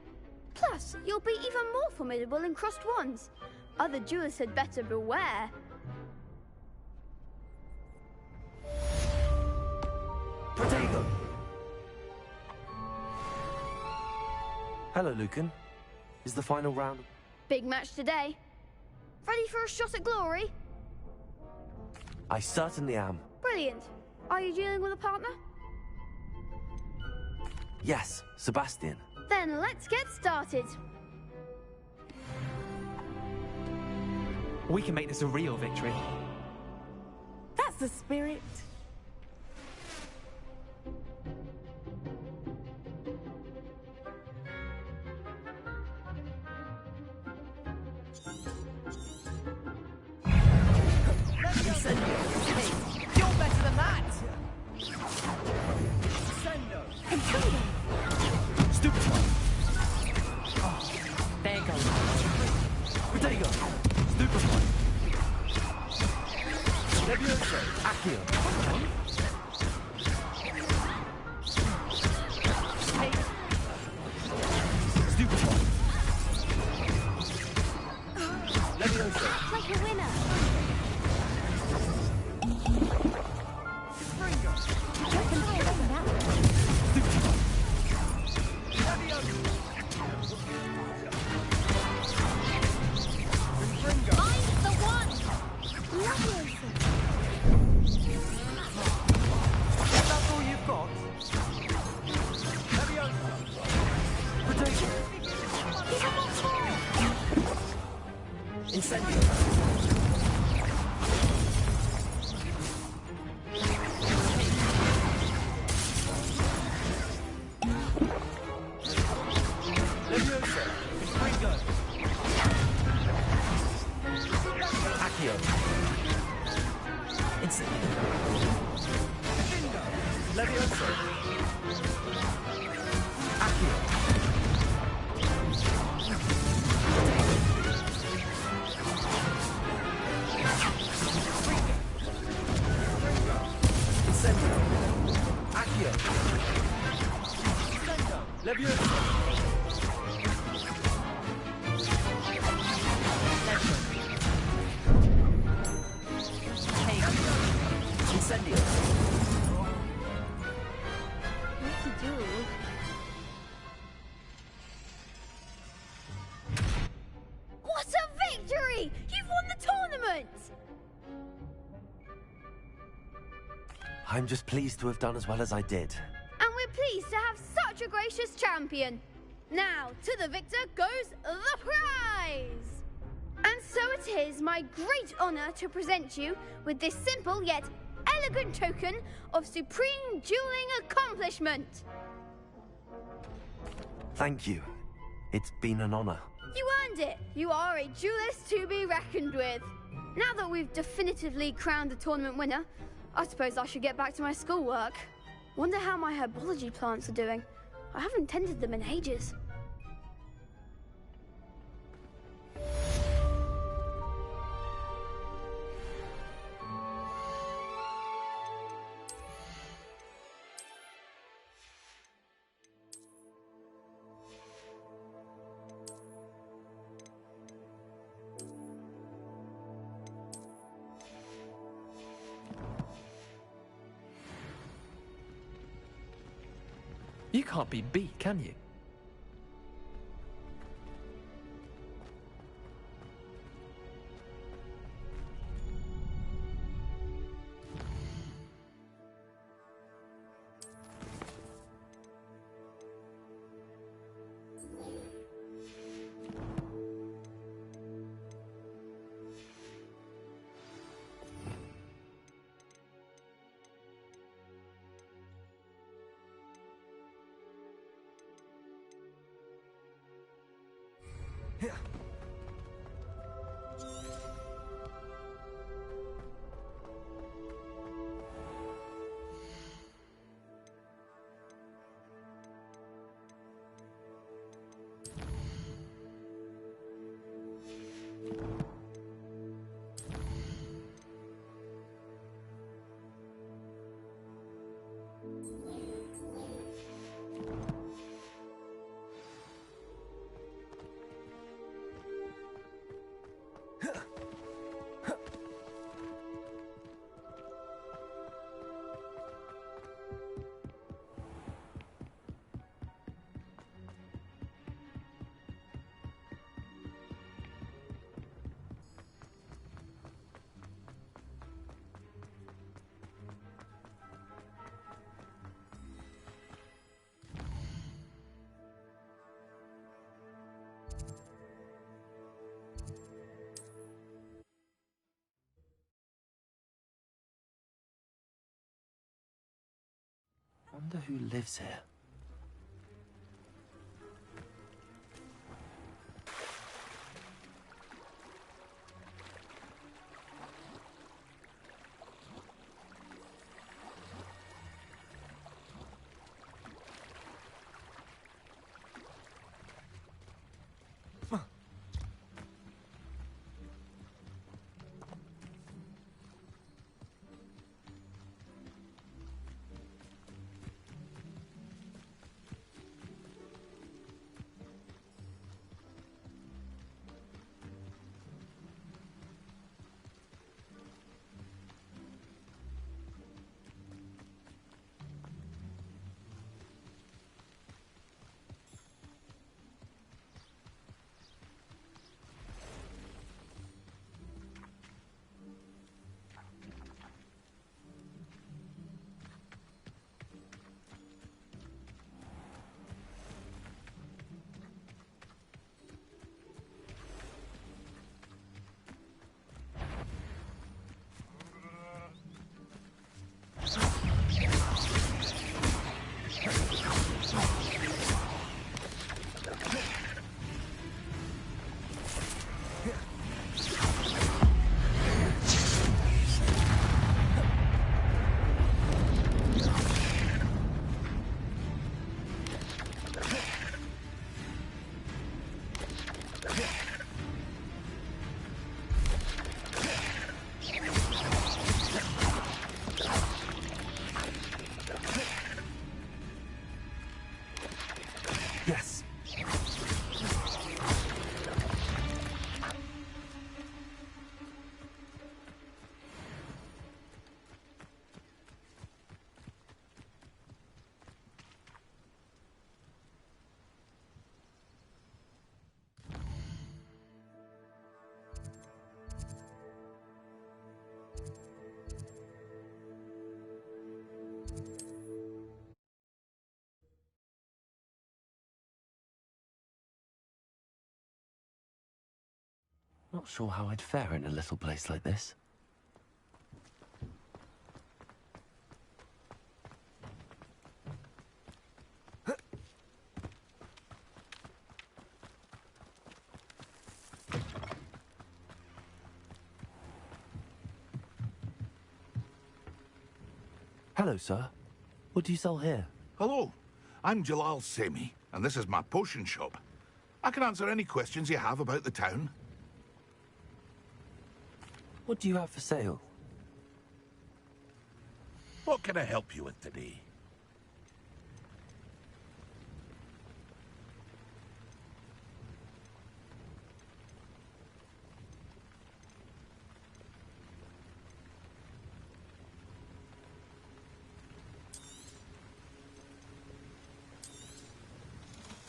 Plus, you'll be even more formidable in crossed wands. Other duelists had better beware. Protego! Hello, Lucan. Is the final round... Big match today. Ready for a shot at glory? I certainly am. Brilliant. Are you dealing with a partner? Yes, Sebastian. Then let's get started. We can make this a real victory. That's the spirit. You're better than that! Stupid one. There goes. Protego! Stupid one. Leviosa. Accio. Stupid one. Leviosa. Like a winner. That's all you've got? Incendio. Leviosa. Ringo. Accio. Incendio. Leviosa. Accio. Incendio. Accio. Leviosa. Incendio. I'm just pleased to have done as well as I did. And we're pleased to have such a gracious champion. Now, to the victor goes the prize! And so it is my great honor to present you with this simple yet elegant token of supreme dueling accomplishment. Thank you. It's been an honor. You earned it. You are a duelist to be reckoned with. Now that we've definitively crowned the tournament winner, I suppose I should get back to my schoolwork. Wonder how my herbology plants are doing. I haven't tended them in ages. You can't be beat, can you? Wonder who lives here. Not sure how I'd fare in a little place like this. Hello, sir. What do you sell here? Hello, I'm Jalal Semi, and this is my potion shop. I can answer any questions you have about the town. What do you have for sale? What can I help you with today?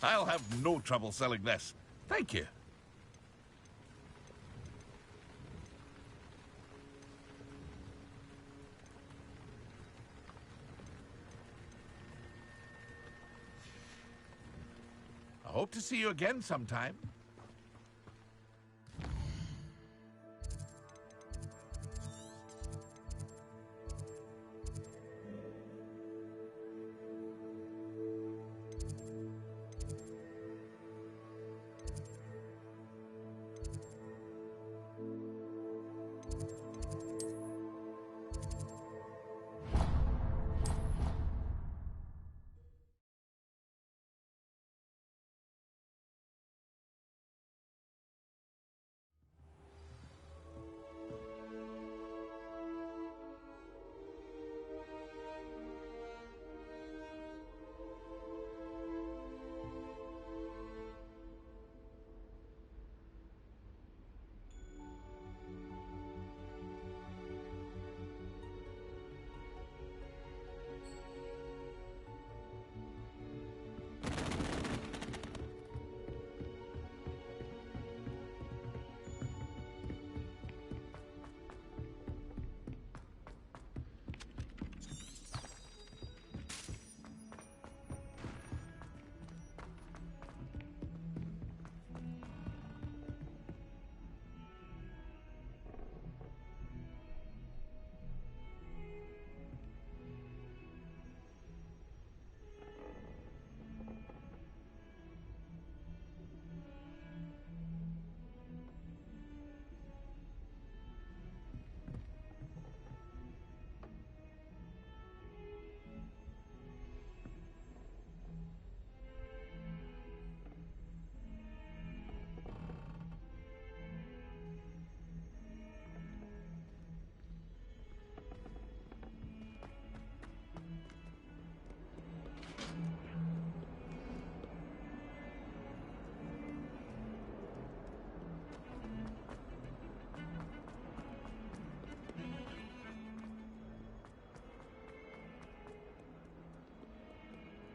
I'll have no trouble selling this. Thank you. I hope to see you again sometime.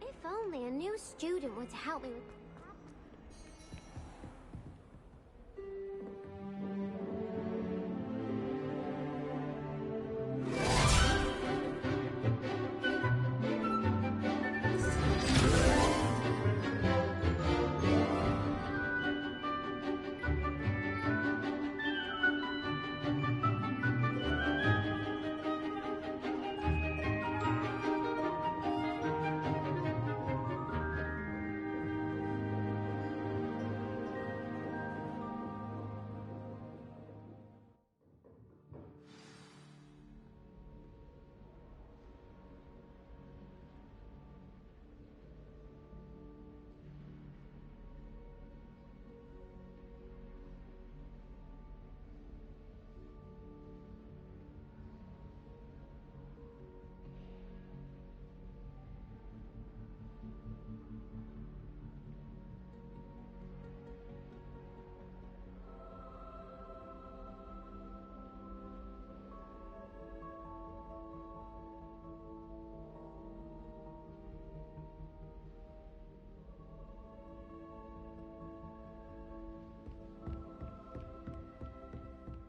If only a new student would help me with...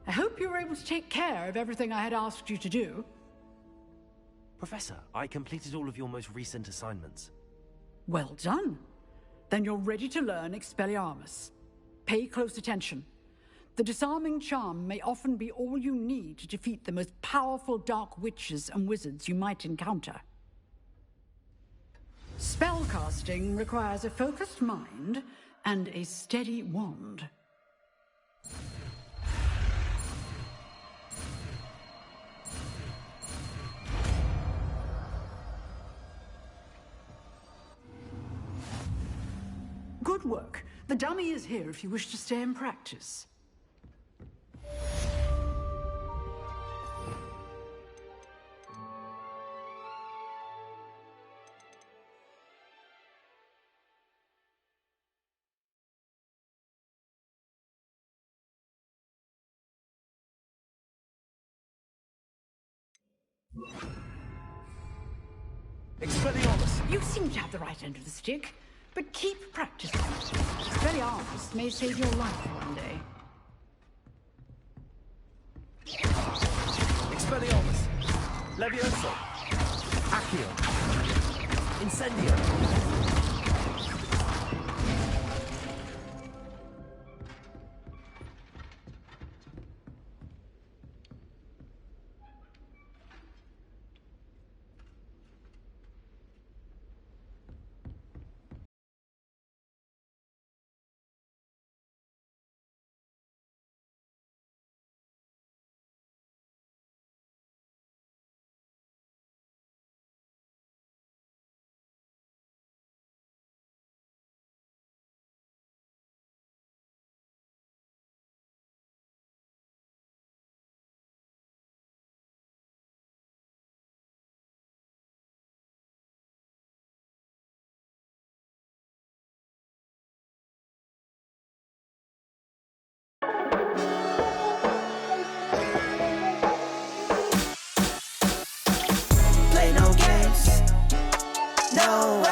I hope you were able to take care of everything I had asked you to do. Professor, I completed all of your most recent assignments. Well done. Then you're ready to learn Expelliarmus. Pay close attention. The disarming charm may often be all you need to defeat the most powerful dark witches and wizards you might encounter. Spellcasting requires a focused mind and a steady wand. Good work. The dummy is here if you wish to stay and practice. Expelliarmus! You seem to have the right end of the stick, but keep practicing. Expelliarmus may save your life one day. Expelliarmus! Levioso! Accio! Incendio!